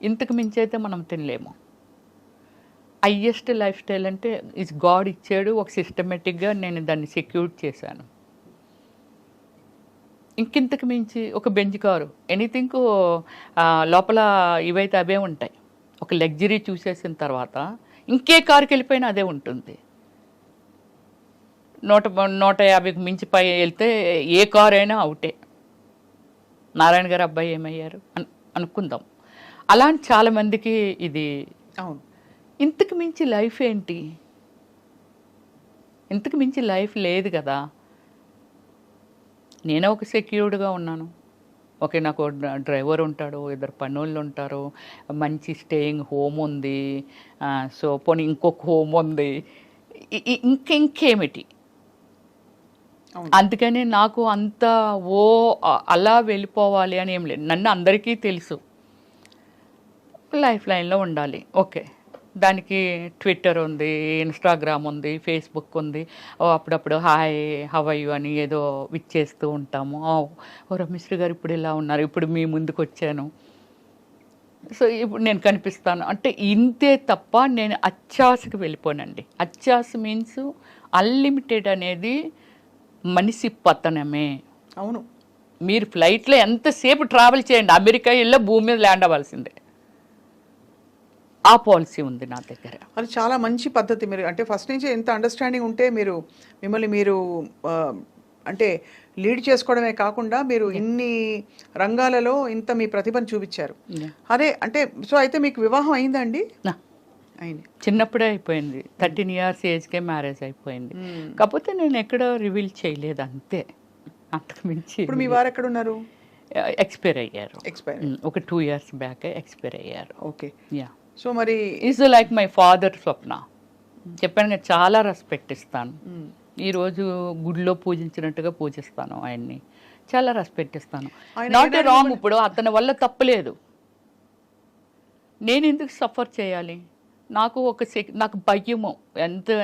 ఇంతకు మించి అయితే మనం తినలేము. హయ్యెస్ట్ లైఫ్ స్టైల్ అంటే ఇస్ గాడ్ ఇచ్చాడు, ఒక సిస్టమేటిక్గా నేను దాన్ని సెక్యూర్ చేశాను. ఇంకింతకు మించి ఒక బెంచ్ కారు ఎనీథింగ్ లోపల ఇవైతే అవే ఉంటాయి. ఒక లగ్జరీ చూసేసిన తర్వాత ఇంకే కారుకి వెళ్ళిపోయినా అదే ఉంటుంది. 150కి మించి పై వెళ్తే ఏ కారు అయినా అవుటే. నారాయణ గారు అబ్బాయి ఏమయ్యారు అనుకుందాం. అలాంటి చాలామందికి ఇది. అవును, ఇంతకు మించి లైఫ్ ఏంటి, ఇంతకు మించి లైఫ్ లేదు కదా. నేనే ఒక సెక్యూర్డ్గా ఉన్నాను. ఓకే, నాకు డ్రైవర్ ఉంటాడు, 2 పనులు ఉంటారు, మంచి స్టేయింగ్ హోమ్ ఉంది, సో పోనీ ఇంకొక హోమ్ ఉంది, ఇంకేమిటి. అందుకని నాకు అంత అలా వెళ్ళిపోవాలి అని ఏం లేదు. నన్ను అందరికీ తెలుసు, లైఫ్ లైన్లో ఉండాలి. ఓకే, దానికి ట్విట్టర్ ఉంది, ఇన్స్టాగ్రామ్ ఉంది, ఫేస్బుక్ ఉంది. అప్పుడప్పుడు హాయ్ హవ్ యు అని ఏదో విచ్చేస్తూ ఉంటాము. ఓ రమేశ్వరి గారు ఇప్పుడు ఇలా ఉన్నారు, ఇప్పుడు మీ ముందుకు వచ్చాను, సో ఇప్పుడు నేను కనిపిస్తాను అంటే ఇంతే తప్ప నేను అత్యాశకు వెళ్ళిపోనండి. అత్యాశ మీన్స్ అన్లిమిటెడ్ అనేది మనిషి పతనమే. అవును, మీరు ఫ్లైట్లో ఎంతసేపు ట్రావెల్ చేయండి, అమెరికా వెళ్ళి భూమి మీద ల్యాండ్ అవ్వాల్సిందే. ఆ పాలసీ ఉంది నా దగ్గర. అది చాలా మంచి పద్ధతి. మీరు అంటే ఫస్ట్ నుంచి ఎంత అండర్స్టాండింగ్ ఉంటే మీరు మిమ్మల్ని మీరు అంటే లీడ్ చేసుకోవడమే కాకుండా మీరు ఇన్ని రంగాలలో ఇంత మీ ప్రతిభను చూపించారు. అదే అంటే సో అయితే మీకు వివాహం అయిందండి? అయింది, చిన్నప్పుడే అయిపోయింది. 13 years ఏజ్కే మ్యారేజ్ అయిపోయింది. కాకపోతే నేను ఎక్కడ రివీల్ చేయలేదు అంతే, అంతకు మించి. ఇప్పుడు మీ వారు ఎక్కడ ఉన్నారు? ఎక్స్పైర్ అయ్యారు. ఒక 2 years బ్యాక్ ఎక్స్పైర్ అయ్యారు. Okay, yeah. సో మరి ఈజ్ లైక్ మై ఫాదర్ స్వప్న. చెప్పాను కదా, చాలా రెస్పెక్ట్ ఇస్తాను. ఈరోజు గుడిలో పూజించినట్టుగా పూజిస్తాను ఆయన్ని, చాలా రెస్పెక్ట్ ఇస్తాను. Not a wrong. ఇప్పుడు అతని వల్ల తప్పలేదు, నేను ఎందుకు సఫర్ చేయాలి? నాకు నాకు భయము,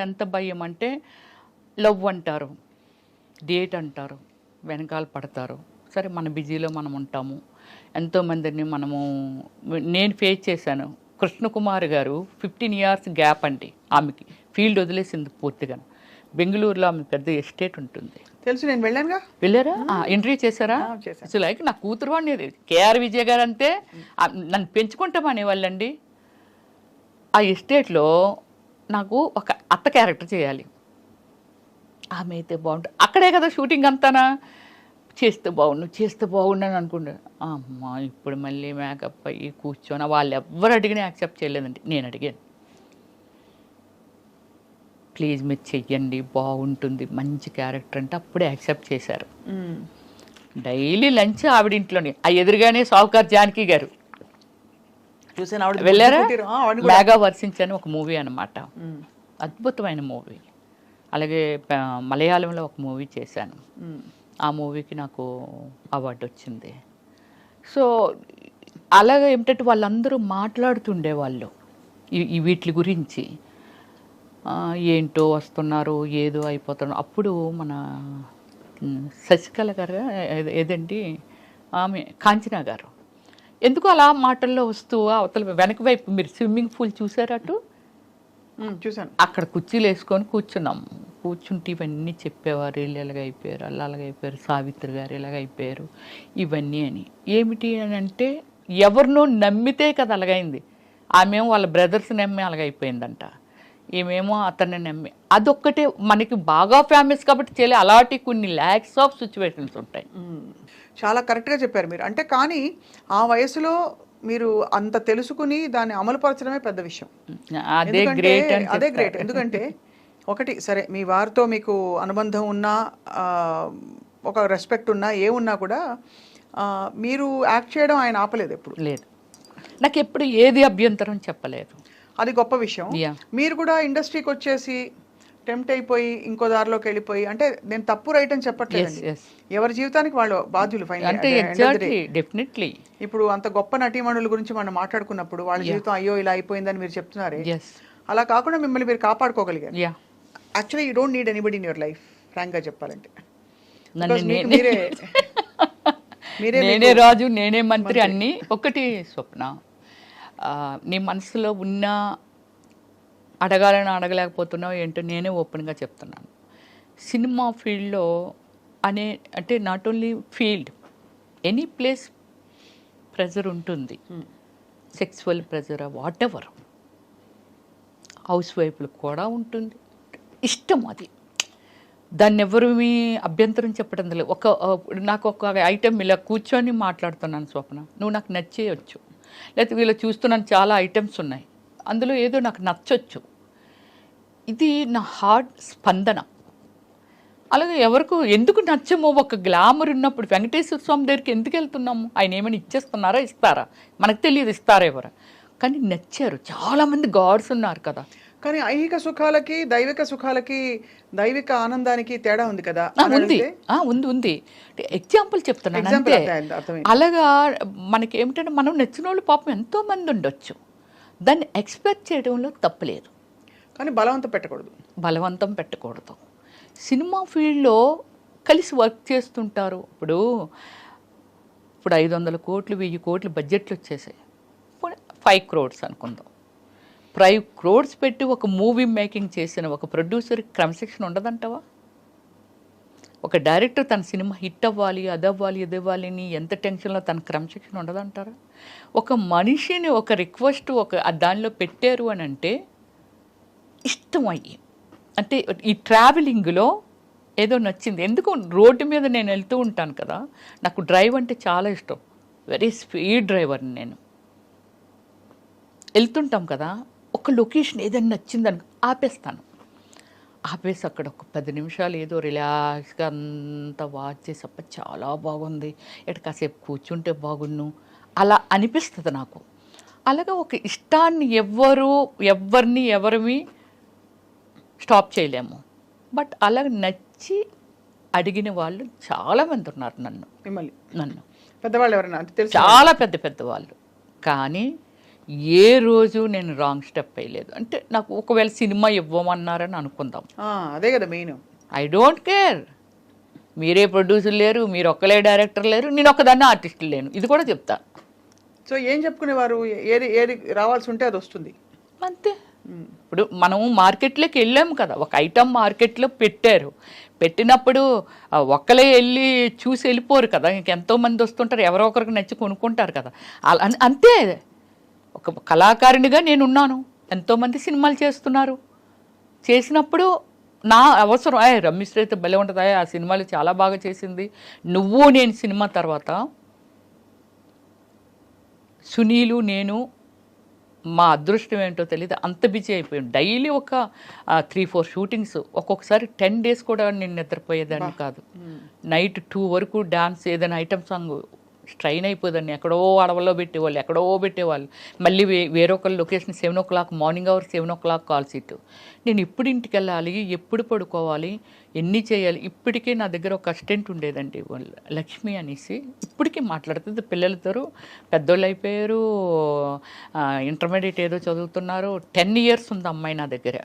ఎంత భయం అంటే, లవ్ అంటారు, డేట్ అంటారు, వెనకాల పడతారు. సరే, మన బిజీలో మనం ఉంటాము, ఎంతోమందిని నేను ఫేస్ చేశాను. కృష్ణకుమార్ గారు 15 years గ్యాప్ అండి, ఆమెకి ఫీల్డ్ వదిలేసింది పూర్తిగా. బెంగళూరులో ఆమె పెద్ద ఎస్టేట్ ఉంటుంది, తెలుసు, నేను వెళ్ళానుగా. వెళ్ళారా? ఇంటర్వ్యూ చేశారా? అసలు లైక్ నా కూతురు వాడిని కేఆర్ విజయ్ గారు అంతే నన్ను పెంచుకుంటామనే వాళ్ళండి. ఆ ఎస్టేట్లో నాకు ఒక అత్త క్యారెక్టర్ చేయాలి, ఆమె అయితే బాగుంటుంది. అక్కడే కదా షూటింగ్ అంతానా, చేస్తే బాగుండు అని అనుకుంటా. అమ్మ ఇప్పుడు మళ్ళీ మేకప్ అయ్యి కూర్చొని వాళ్ళు ఎవ్వరు అడిగినా యాక్సెప్ట్ చేయలేదండి. నేను అడిగాను, ప్లీజ్ మీరు చెయ్యండి బాగుంటుంది మంచి క్యారెక్టర్ అంటే అప్పుడే యాక్సెప్ట్ చేశారు. డైలీ లంచ్ ఆవిడ ఇంట్లోనే, ఆ ఎదురుగానే సావుకార్ జానకి గారు చూసాను ఆవిడ వెళ్ళారా? పుట్టిరు. ఆవిడ కూడా. మేఘా వర్షించని ఒక మూవీ అనమాట, అద్భుతమైన మూవీ. అలాగే మలయాళంలో ఒక మూవీ చేశాను, ఆ మూవీకి నాకు అవార్డు వచ్చింది. సో అలాగే ఏమిటంటే వాళ్ళందరూ మాట్లాడుతుండేవాళ్ళు ఈ వీటి గురించి, ఏంటో వస్తున్నారు ఏదో అయిపోతున్నారు. అప్పుడు మన శశికళ గారు ఏదండి ఆమె కాంచనా గారు ఎందుకు అలా మాటల్లో వస్తూ అవతల వెనక వైపు మీరు స్విమ్మింగ్ పూల్ చూసారా అటు చూసాను, అక్కడ కుర్చీలు వేసుకొని కూర్చున్నాము. కూర్చుంటే ఇవన్నీ చెప్పేవారు, వీళ్ళు ఎలాగైపోయారు అలా అలాగైపోయారు, సావిత్రి గారు ఎలాగైపోయారు ఇవన్నీ అని. ఏమిటి అని అంటే ఎవరినో నమ్మితే కదా అలాగైంది. ఆమెమో వాళ్ళ బ్రదర్స్ నమ్మి అలాగైపోయిందంట, ఈమెమో అతన్ని నమ్మి. అదొక్కటే మనకి బాగా ఫేమస్ కాబట్టి చేయలే. అలాంటి కొన్ని ల్యాక్స్ ఆఫ్ సిచ్యువేషన్స్ ఉంటాయి. చాలా కరెక్ట్గా చెప్పారు మీరు. అంటే కానీ ఆ వయసులో మీరు అంత తెలుసుకుని దాన్ని అమలుపరచడమే పెద్ద విషయం. అదే గ్రేట్. అదే గ్రేట్. ఎందుకంటే ఒకటి సరే మీ వారితో మీకు అనుబంధం ఉన్నా, ఒక రెస్పెక్ట్ ఉన్నా, ఏమున్నా కూడా మీరు యాక్ట్ చేయడం ఆయన ఆపలేదు ఎప్పుడు. లేదు, నాకు ఎప్పుడు ఏది అభ్యంతరం చెప్పలేదు. అది గొప్ప విషయం. మీరు కూడా ఇండస్ట్రీకి వచ్చేసి టెంప్ట్ అయిపోయి ఇంకో దారిలోకి వెళ్ళిపోయి, అంటే నేను తప్పు రైట్ అని చెప్పట్లేదండి, ఎవరి జీవితానికి వాళ్ళు బాధ్యులు. డెఫినెట్లీ ఇప్పుడు అంత గొప్ప నటీమణుల గురించి మనం మాట్లాడుకున్నప్పుడు వాళ్ళ జీవితం అయ్యో ఇలా అయిపోయిందని మీరు చెప్తున్నారే, అలా కాకుండా మిమ్మల్ని మీరు కాపాడుకోగలిగారు. Actually you don't need anybody in your life, frank గా చెప్పాలంటే. నేనే రాజు నేనే మంత్రి అన్ని. ఒకటి స్వప్న, నీ మనసులో ఉన్న అడగాలని అడగలేకపోతున్నావు ఏంటో నేనే ఓపెన్గా చెప్తున్నాను. సినిమా ఫీల్డ్లో అంటే not only field, any place pressure ఉంటుంది, సెక్సువల్ ప్రెజర్ వాట్ ఎవర్, హౌస్ వైఫ్లకు కూడా ఉంటుంది. ఇష్టం అది, దాన్ని ఎవరు మీ అభ్యంతరం చెప్పడం లేదు. నాకు ఒక ఐటెం ఇలా కూర్చొని మాట్లాడుతున్నాను స్వప్న, నువ్వు నాకు నచ్చేయచ్చు, లేకపోతే వీళ్ళు చూస్తున్నాను చాలా ఐటమ్స్ ఉన్నాయి, అందులో ఏదో నాకు నచ్చొచ్చు, ఇది నా హార్ట్ స్పందన. అలాగే ఎవరికి ఎందుకు నచ్చమో, ఒక గ్లామర్ ఉన్నప్పుడు వెంకటేశ్వర స్వామి దగ్గరికి ఎందుకు వెళ్తున్నాము, ఆయన ఏమైనా ఇచ్చేస్తున్నారా, ఇస్తారా మనకు తెలియదు, ఇస్తారా ఎవరు, కానీ నచ్చారు. చాలామంది గాడ్స్ ఉన్నారు కదా. కానీ ఐహిక సుఖాలకి దైవిక సుఖాలకి, దైవిక ఆనందానికి తేడా ఉంది కదా. ఉంది ఎగ్జాంపుల్ చెప్తున్నాను అంతే. అలాగా మనకి ఏమిటంటే మనం నచ్చిన వాళ్ళు పాపం ఎంతో మంది ఉండొచ్చు, దాన్ని ఎక్స్పెక్ట్ చేయడంలో తప్పులేదు, కానీ బలవంతం పెట్టకూడదు. సినిమా ఫీల్డ్లో కలిసి వర్క్ చేస్తుంటారు. ఇప్పుడు 500 కోట్లు 1000 కోట్లు బడ్జెట్లు వచ్చేసాయి, 5 crores అనుకుందాం. 5 crores పెట్టి ఒక మూవీ మేకింగ్ చేసిన ఒక ప్రొడ్యూసర్కి క్రమశిక్షణ ఉండదంటావా? ఒక డైరెక్టర్ తన సినిమా హిట్ అవ్వాలి, అదవ్వాలి, ఇదవ్వాలి అని ఎంత టెన్షన్లో తన క్రమశిక్షణ ఉండదంటారా? ఒక మనిషిని ఒక రిక్వెస్ట్ దానిలో పెట్టారు అని అంటే ఇష్టం అయ్యి, అంటే ఈ ట్రావెలింగ్లో ఏదో నచ్చింది. ఎందుకు రోడ్డు మీద నేను వెళ్తూ ఉంటాను కదా, నాకు డ్రైవ్ అంటే చాలా ఇష్టం, వెరీ స్పీడ్ డ్రైవర్ని నేను. వెళ్తుంటాం కదా, ఒక లొకేషన్ ఏదైనా నచ్చిందని ఆపేసి అక్కడ ఒక 10 నిమిషాలు ఏదో రిలాక్స్గా అంతా వాచ్ చేసి అప్ప చాలా బాగుంది, ఎటు కాసేపు కూర్చుంటే బాగున్ను అలా అనిపిస్తుంది నాకు. అలాగే ఒక ఇష్టాన్ని ఎవరిని స్టాప్ చేయలేము. బట్ అలా నచ్చి అడిగిన వాళ్ళు చాలామంది ఉన్నారు నన్ను పెద్దవాళ్ళు ఎవరైనా చాలా పెద్దవాళ్ళు. కానీ ఏ రోజు నేను రాంగ్ స్టెప్ వేయలేదు. అంటే నాకు ఒకవేళ సినిమా ఇవ్వమన్నారని అనుకుందాం, అదే కదా మెయిన్, ఐ డోంట్ కేర్. మీరే ప్రొడ్యూసర్ లేరు, మీరు ఒక్కలే డైరెక్టర్ లేరు, నేను ఒక్కదాన్ని ఆర్టిస్ట్ లేను, ఇది కూడా చెప్తా. సో ఏం చెప్పుకునేవారు, ఏది రావాల్సి ఉంటే అది వస్తుంది అంతే. ఇప్పుడు మనము మార్కెట్లోకి వెళ్ళాము కదా, ఒక ఐటమ్ మార్కెట్లో పెట్టినప్పుడు ఒక్కలే వెళ్ళి చూసి వెళ్ళిపోరు కదా, ఇంకెంతోమంది వస్తుంటారు, ఎవరో ఒకరికి నచ్చి కొనుక్కుంటారు కదా. అంతే, ఒక కళాకారునిగా నేనున్నాను, ఎంతోమంది సినిమాలు చేస్తున్నారు, చేసినప్పుడు నా అవసరం రమ్యశ్రీ అయితే భలే ఉంటుంది, ఆ సినిమాలు చాలా బాగా చేసింది. నువ్వు నేను సినిమా తర్వాత సునీలు నేను మా అదృష్టం ఏంటో తెలియదు, అంత బిజీ అయిపోయాం. డైలీ ఒక 3-4 షూటింగ్స్, ఒక్కొక్కసారి 10 days కూడా నేను నిద్రపోయేదాన్ని కాదు. నైట్ 2 వరకు డాన్స్, ఏదైనా ఐటమ్ సాంగ్ స్ట్రైన్ అయిపోదాన్ని. ఎక్కడో అడవుల్లో పెట్టేవాళ్ళు, ఎక్కడో పెట్టేవాళ్ళు. మళ్ళీ వేరొకరు location 7 o'clock, morning hour 7 o'clock call sheet. నేను ఎప్పుడు ఇంటికి వెళ్ళాలి, ఎప్పుడు పడుకోవాలి, ఎన్ని చేయాలి. ఇప్పటికే నా దగ్గర ఒక అసిస్టెంట్ ఉండేదండి, లక్ష్మి అనేసి. ఇప్పటికీ మాట్లాడుతుంది పిల్లలతో. పెద్దోళ్ళు అయిపోయారు, ఇంటర్మీడియట్ ఏదో చదువుతున్నారు. 10 years ఉంది అమ్మాయి నా దగ్గర.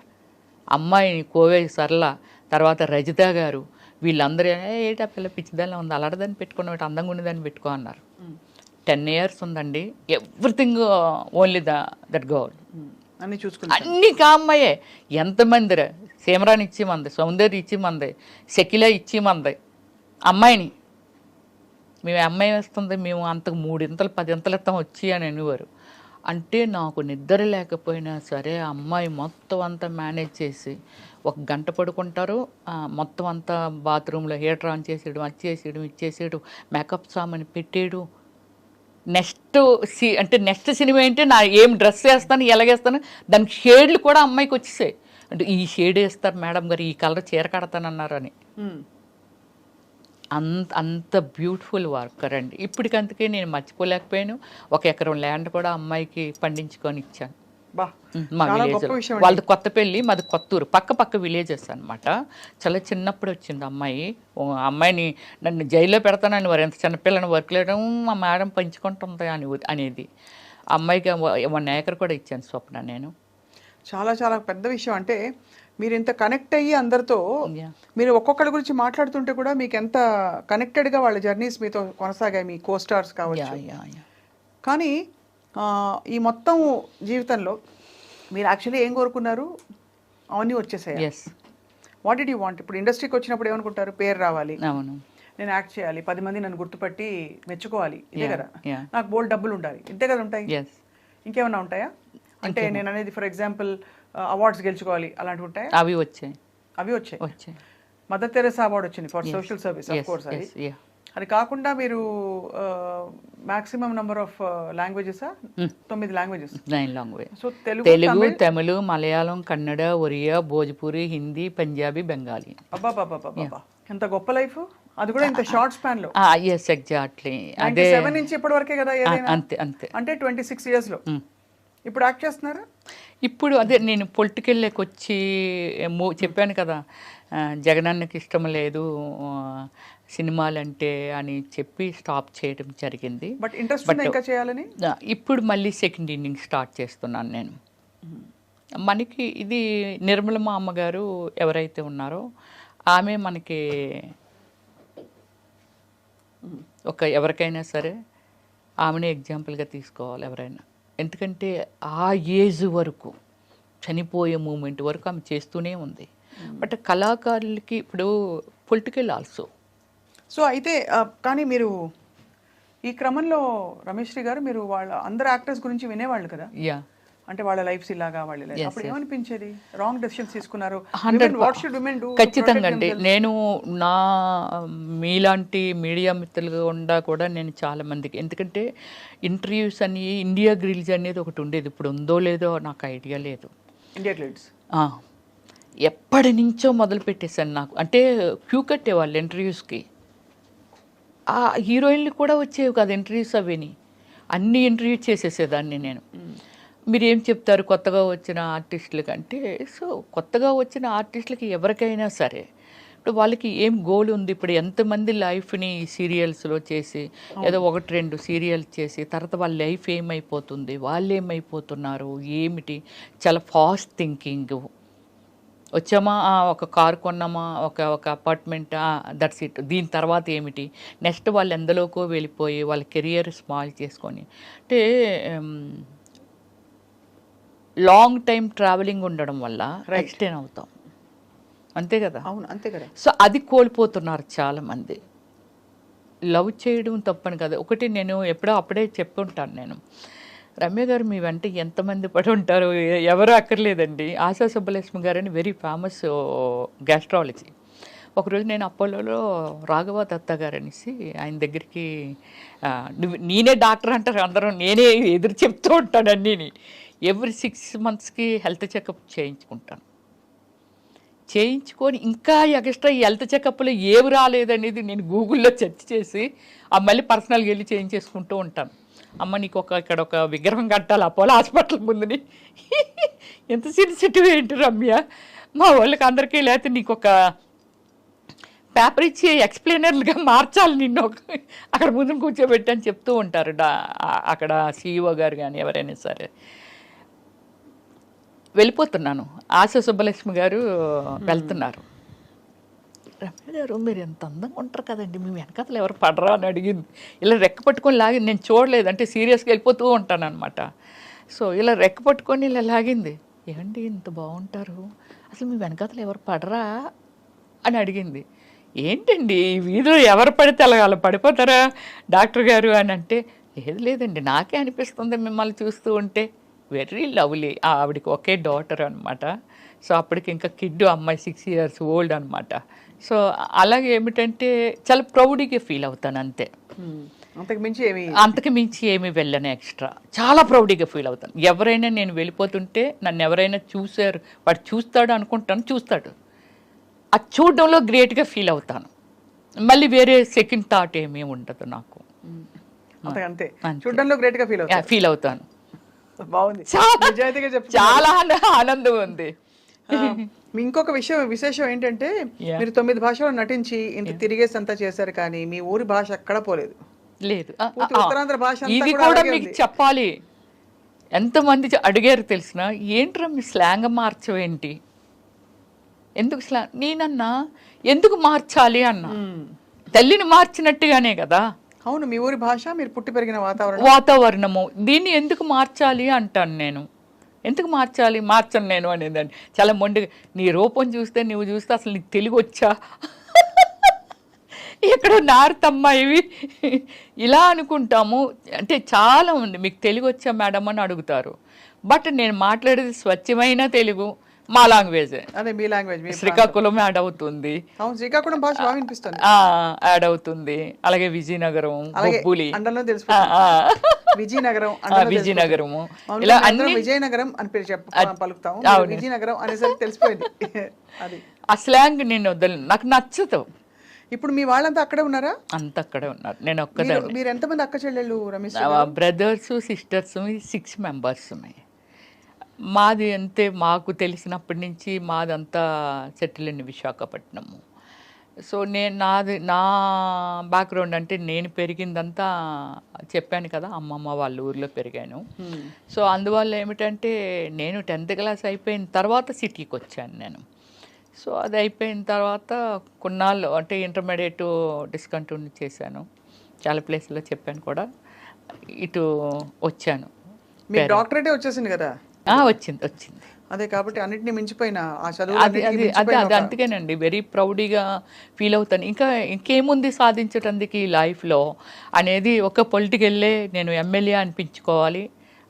అమ్మాయి కోవే సరళ, తర్వాత రజిత గారు, వీళ్ళందరూ ఏటా పిల్ల పిచ్చిదాన్ని ఉంది, అలాడదాన్ని పెట్టుకున్న అందంగా ఉండేదాన్ని పెట్టుకో అన్నారు. 10 years ఉందండి. Everything only that girl. అన్ని చూసుకుంటా అన్ని కామ్మాయే. ఎంతమంది సీమరాని ఇచ్చి మంది, సౌందర్య ఇచ్చి మంది, శకిల ఇచ్చి మంది. అమ్మాయిని మేము అమ్మాయి వేస్తుంది, మేము అంతకు 3 ఇంతలు 10 ఇంతలు ఇస్తాం వచ్చి అని అనేవారు. అంటే నాకు నిద్ర లేకపోయినా సరే అమ్మాయి మొత్తం అంతా మేనేజ్ చేసి 1 గంట పడుకుంటారు, మొత్తం అంతా బాత్రూంలో హీటర్ ఆన్ చేసేయడం, అది చేసేయడం, ఇది చేసేయడం, మేకప్ సామాన్ పెట్టేయడం. నెక్స్ట్ సినిమా ఏంటి, నా ఏం డ్రెస్ వేస్తాను, ఎలాగేస్తాను, దానికి షేడ్లు కూడా అమ్మాయికి వచ్చేసాయి. అంటే ఈ షేడ్ వేస్తారు మేడం గారు, ఈ కలర్ చీర కడతానన్నారు అని. అంత బ్యూటిఫుల్ వర్కర్ అండి. ఇప్పటికంతకే నేను మర్చిపోలేకపోయాను. 1 ఎకరం ల్యాండ్ కూడా అమ్మాయికి పండించుకొని ఇచ్చాను. మా విలేజ్ వాళ్ళది కొత్తపల్లి, మాది కొత్తూరు, పక్క విలేజెస్ అనమాట. చాలా చిన్నప్పుడు వచ్చింది అమ్మాయి. అమ్మాయిని నన్ను జైల్లో పెడతానని వారు, ఎంత చిన్నపిల్లని వర్క్ లేయడం మా మేడం పంచుకుంటుంది అనేది. అమ్మాయికి 1 acre కూడా ఇచ్చాను స్వప్న నేను. చాలా చాలా పెద్ద విషయం. అంటే మీరు ఇంత కనెక్ట్ అయ్యి అందరితో, మీరు ఒక్కొక్కరి గురించి మాట్లాడుతుంటే కూడా మీకు ఎంత కనెక్టెడ్గా వాళ్ళ జర్నీస్ మీతో కొనసాగాయి, మీ కోస్టార్స్ కావచ్చు. కానీ ఈ మొత్తం జీవితంలో మీరు యాక్చువల్లీ ఏం కోరుకున్నారు, అవన్నీ వచ్చేసాయి. What did you want? ఇప్పుడు ఇండస్ట్రీకి వచ్చినప్పుడు ఏమనుకుంటారు, పేరు రావాలి, అవును, నేను యాక్ట్ చేయాలి, 10 మంది నన్ను గుర్తుపట్టి మెచ్చుకోవాలి, ఇదే కదా, నాకు బోల్డ్ డబ్బులు ఉండాలి, ఇంతే కదా ఉంటాయి. ఇంకేమన్నా ఉంటాయా? అంటే నేను అనేది ఫర్ ఎగ్జాంపుల్ అవార్డ్స్ గెలుచుకోవాలి, అలాంటివి ఉంటాయా? అవి వచ్చాయి. మదర్ తెరెసా అవార్డు వచ్చింది for social service, of course. అది కాకుండా మీరు maximum number of languages 9 languages. 9 language. So Telugu, Tamil, Malayalam, Kannada, Oriya, Bhojpuri, Hindi, Punjabi, Bengali. అబ్బా, ఎంత గొప్ప లైఫ్, అది కూడా ఇంత షార్ట్ స్పాన్ లో. ఎగ్జాక్ట్లీ. అదే 7 నుంచి ఇప్పటి వరకే కదా, అంతే. అంటే 26 years లో ఇప్పుడు యాక్ట్ చేస్తున్నారా? ఇప్పుడు అదే నేను పొలిటికల్లోకి వచ్చి చెప్పాను కదా, జగనన్నకి ఇష్టం లేదు సినిమాలంటే అని చెప్పి స్టాప్ చేయడం జరిగింది. బట్ ఇంట్రెస్ట్ ఇంకా చేయాలని ఇప్పుడు మళ్ళీ సెకండ్ ఇన్నింగ్ స్టార్ట్ చేస్తున్నాను నేను. మనకి ఇది నిర్మలమ్మ అమ్మగారు ఎవరైతే ఉన్నారో ఆమె మనకి ఎవరికైనా సరే ఆమెనే ఎగ్జాంపుల్గా తీసుకోవాలి ఎవరైనా. ఎందుకంటే ఆ ఏజ్ వరకు, చనిపోయే మూమెంట్ వరకు ఆమె చేస్తూనే ఉంది. బట్ కళాకారులకి ఇప్పుడు పొలిటికల్ ఆల్సో. సో అయితే కానీ మీరు ఈ క్రమంలో రమేశ్రీ గారు, మీరు వాళ్ళ అందరు యాక్టర్స్ గురించి వినేవాళ్ళు కదా, అంటే వాళ్ళ లైఫ్స్ ఇలాగా, వాళ్ళ లైఫ్ అప్పుడు ఏమనిపించేది? రాంగ్ డెసిషన్స్ తీసుకున్నారు, ఖచ్చితంగా అండి. నేను నా మీలాంటి మీడియా మిత్రులుగా ఉండా కూడా నేను చాలా మందికి, ఎందుకంటే ఇంటర్వ్యూస్ అని ఇండియా గ్రిల్స్ అనేది ఒకటి ఉండేది, ఇప్పుడు ఉందో లేదో నాకు ఐడియా లేదు. ఇండియా గ్రిల్స్ ఎప్పటి నుంచో మొదలు పెట్టేశాను. నాకు అంటే క్యూ కట్టేవాళ్ళు ఇంటర్వ్యూస్కి. ఆ హీరోయిన్లు కూడా వచ్చేవి కాదు ఇంటర్వ్యూస్, అవిని అన్ని ఇంటర్వ్యూ చేసేసేదాన్ని నేను. మీరు ఏం చెప్తారు కొత్తగా వచ్చిన ఆర్టిస్టులకి అంటే, సో కొత్తగా వచ్చిన ఆర్టిస్టులకి ఎవరికైనా సరే ఇప్పుడు వాళ్ళకి ఏం గోల్ ఉంది, ఇప్పుడు ఎంతమంది లైఫ్ని సీరియల్స్లో చేసి ఏదో 1-2 సీరియల్స్ చేసి తర్వాత వాళ్ళ లైఫ్ ఏమైపోతుంది, వాళ్ళు ఏమైపోతున్నారు ఏమిటి, చాలా ఫాస్ట్ థింకింగ్. వచ్చామా, ఒక కారు కొన్నామా, ఒక అపార్ట్మెంట్, దట్స్ ఇట్, దీని తర్వాత ఏమిటి నెక్స్ట్, వాళ్ళు ఎందులోకో వెళ్ళిపోయి వాళ్ళ కెరియర్ స్మాల్ చేసుకొని, అంటే లాంగ్ టైం ట్రావెలింగ్ ఉండడం వల్ల ఎక్స్టెండ్ అవుతాం, అంతే కదా. అవును, అంతే కదా. సో అది కోల్పోతున్నారు చాలామంది. లవ్ చేయడం తప్పని కదా. ఒకటి నేను ఎప్పుడో అప్పుడే చెప్పుంటాను నేను, రమ్య గారు మీ వెంట ఎంతమంది పడి ఉంటారు, ఎవరు అక్కర్లేదండి. ఆశా సుబ్బలక్ష్మి గారు అని వెరీ ఫేమస్ గ్యాస్ట్రాలజీ. ఒకరోజు నేను అపోలోలో రాఘవ దత్తా గారు అనేసి ఆయన దగ్గరికి నేనే డాక్టర్ అంటారు అందరూ, నేనే ఎదురు చెప్తూ ఉంటాను అన్నీని. ఎవ్రీ 6 monthsకి హెల్త్ చెకప్ చేయించుకుంటాను. చేయించుకొని ఇంకా ఎక్స్ట్రా ఈ హెల్త్ చెకప్లో ఏవి రాలేదనేది నేను గూగుల్లో సెర్చ్ చేసి మళ్ళీ పర్సనల్గా వెళ్ళి చేయించేసుకుంటూ ఉంటాను. అమ్మ నీకు ఇక్కడ ఒక విగ్రహం కట్టాలి అపోలో హాస్పిటల్ ముందుని. ఎంత సెన్సిటివ్ ఏంటి రమ్య, మా వాళ్ళకి అందరికీ, లేకపోతే నీకు ఒక పేపర్ ఇచ్చి ఎక్స్ప్లెయినర్లుగా మార్చాలి నిన్ను అక్కడ ముందు కూర్చోబెట్టి అని చెప్తూ ఉంటారు అక్కడ CEO గారు కానీ ఎవరైనా సరే. వెళ్ళిపోతున్నాను, ఆశా సుబ్బలక్ష్మి గారు వెళ్తున్నారు. రమ్య గారు మీరు ఎంత అందంగా ఉంటారు కదండి, మీ వెనకాతలు ఎవరు పడరా అని అడిగింది. ఇలా రెక్క పట్టుకొని లాగి, నేను చూడలేదు అంటే సీరియస్గా వెళ్ళిపోతూ ఉంటాను అనమాట. సో ఇలా రెక్క పట్టుకొని ఇలా లాగింది. ఏమండి ఇంత బాగుంటారు, అసలు మీ వెనకాతలు ఎవరు పడరా అని అడిగింది. ఏంటండి ఈ వీధిలో ఎవరు పడితే అలా పడిపోతారా డాక్టర్ గారు అని అంటే, లేదండి నాకే అనిపిస్తుంది మిమ్మల్ని చూస్తూ ఉంటే. Very lovely. ఆవిడకి ఒకే డాటర్ అనమాట. సో అప్పటికి ఇంకా కిడ్ అమ్మాయి 6 years old అనమాట. సో అలాగే ఏమిటంటే చాలా ప్రౌడ్గా ఫీల్ అవుతాను అంతే, అంతకు మించి ఏమి వెళ్ళను ఎక్స్ట్రా. చాలా ప్రౌడ్గా ఫీల్ అవుతాను. ఎవరైనా నేను వెళ్ళిపోతుంటే నన్ను ఎవరైనా చూశారు, వాడు చూస్తాడు అనుకుంటాను, చూస్తాడు, అది చూడడంలో గ్రేట్గా ఫీల్ అవుతాను. మళ్ళీ వేరే సెకండ్ థాట్ ఏమీ ఉండదు నాకు. అంతే చూడడంలో గ్రేట్గా ఫీల్ అవుతాను. బాగుంది, చాలా ఆనందం ఉంది. ఇంకొక విశేషం ఏంటంటే మీరు 9 భాషల్లో నటించి ఇంత తిరిగేసి అంతా చేశారు, కానీ మీ ఊరి భాష ఎక్కడ పోలేదు. లేదు, ఉత్తరాంధ్ర భాష ఇది కూడా మీకు చెప్పాలి. ఎంతమంది అడిగారు తెలిసిన, ఏంట్రా మీ స్లాంగ్ మార్చవేంటి, ఎందుకు స్లాంగ్? నేనన్నా ఎందుకు మార్చాలి అన్నా, తల్లిని మార్చినట్టుగానే కదా. అవును, మీ ఊరి భాష, మీరు పుట్టి పెరిగిన వాతావరణము, దీన్ని ఎందుకు మార్చాలి అంటాను నేను. ఎందుకు మార్చాలి, మార్చను నేను అనేదాన్ని. చాలా మొండిగా, నీ రూపం చూస్తే నువ్వు చూస్తే అసలు నీకు తెలుగు వచ్చా, ఎక్కడో నారుతమ్మా ఇవి ఇలా అనుకుంటాము. అంటే చాలా ఉంది, మీకు తెలుగు వచ్చా మేడం అని అడుగుతారు. బట్ నేను మాట్లాడేది స్వచ్ఛమైన తెలుగు, మా లాంగ్వేజ్. అదే మీ లాంగ్వేజ్. శ్రీకాకుళం యాడ్ అవుతుంది, శ్రీకాకుళం భాష బాగా వినిపిస్తుంది, యాడ్ అవుతుంది. అలాగే విజయనగరం, బొబ్బులి, విజయనగరము, ఇలా అన్ని విజయనగరం అని పలుకుతాం. విజయనగరం అనేసరికి తెలిసిపోయింది. అది ఆ స్లాంగ్ నేను వదలను, నాకు నచ్చదు. ఇప్పుడు మీ వాళ్ళంతా అక్కడే ఉన్నారా? అంత అక్కడే ఉన్నారు, నేను ఒక్కదాన్ని. మీరు ఎంతమంది అక్క చెల్లెళ్ళు రమేష్? Brothers sisters 6 members. మాది అంతే, మాకు తెలిసినప్పటి నుంచి మాదంతా సెటిల్ ఇన్ విశాఖపట్నము. సో నా బ్యాక్గ్రౌండ్ అంటే నేను పెరిగిందంతా చెప్పాను కదా, అమ్మమ్మ వాళ్ళ ఊర్లో పెరిగాను. సో అందువల్ల ఏమిటంటే నేను 10th class అయిపోయిన తర్వాత సిటీకి వచ్చాను నేను. సో అది అయిపోయిన తర్వాత కొన్నాళ్ళు అంటే ఇంటర్మీడియట్ డిస్కంటిన్యూ చేశాను, చాలా ప్లేస్లో చెప్పాను కూడా, ఇటు వచ్చాను. మీ డాక్టరేటే వచ్చేసింది కదా? వచ్చింది. అదే కాబట్టి అన్నిటిని మించిపోయిన ఆ చదువు అది అందుకేనండి వెరీ ప్రౌడ్గా ఫీల్ అవుతాను. ఇంకేముంది సాధించడానికి ఈ లైఫ్లో అనేది, ఒక పొలిటికల్లే నేను ఎమ్మెల్యే అనిపించుకోవాలి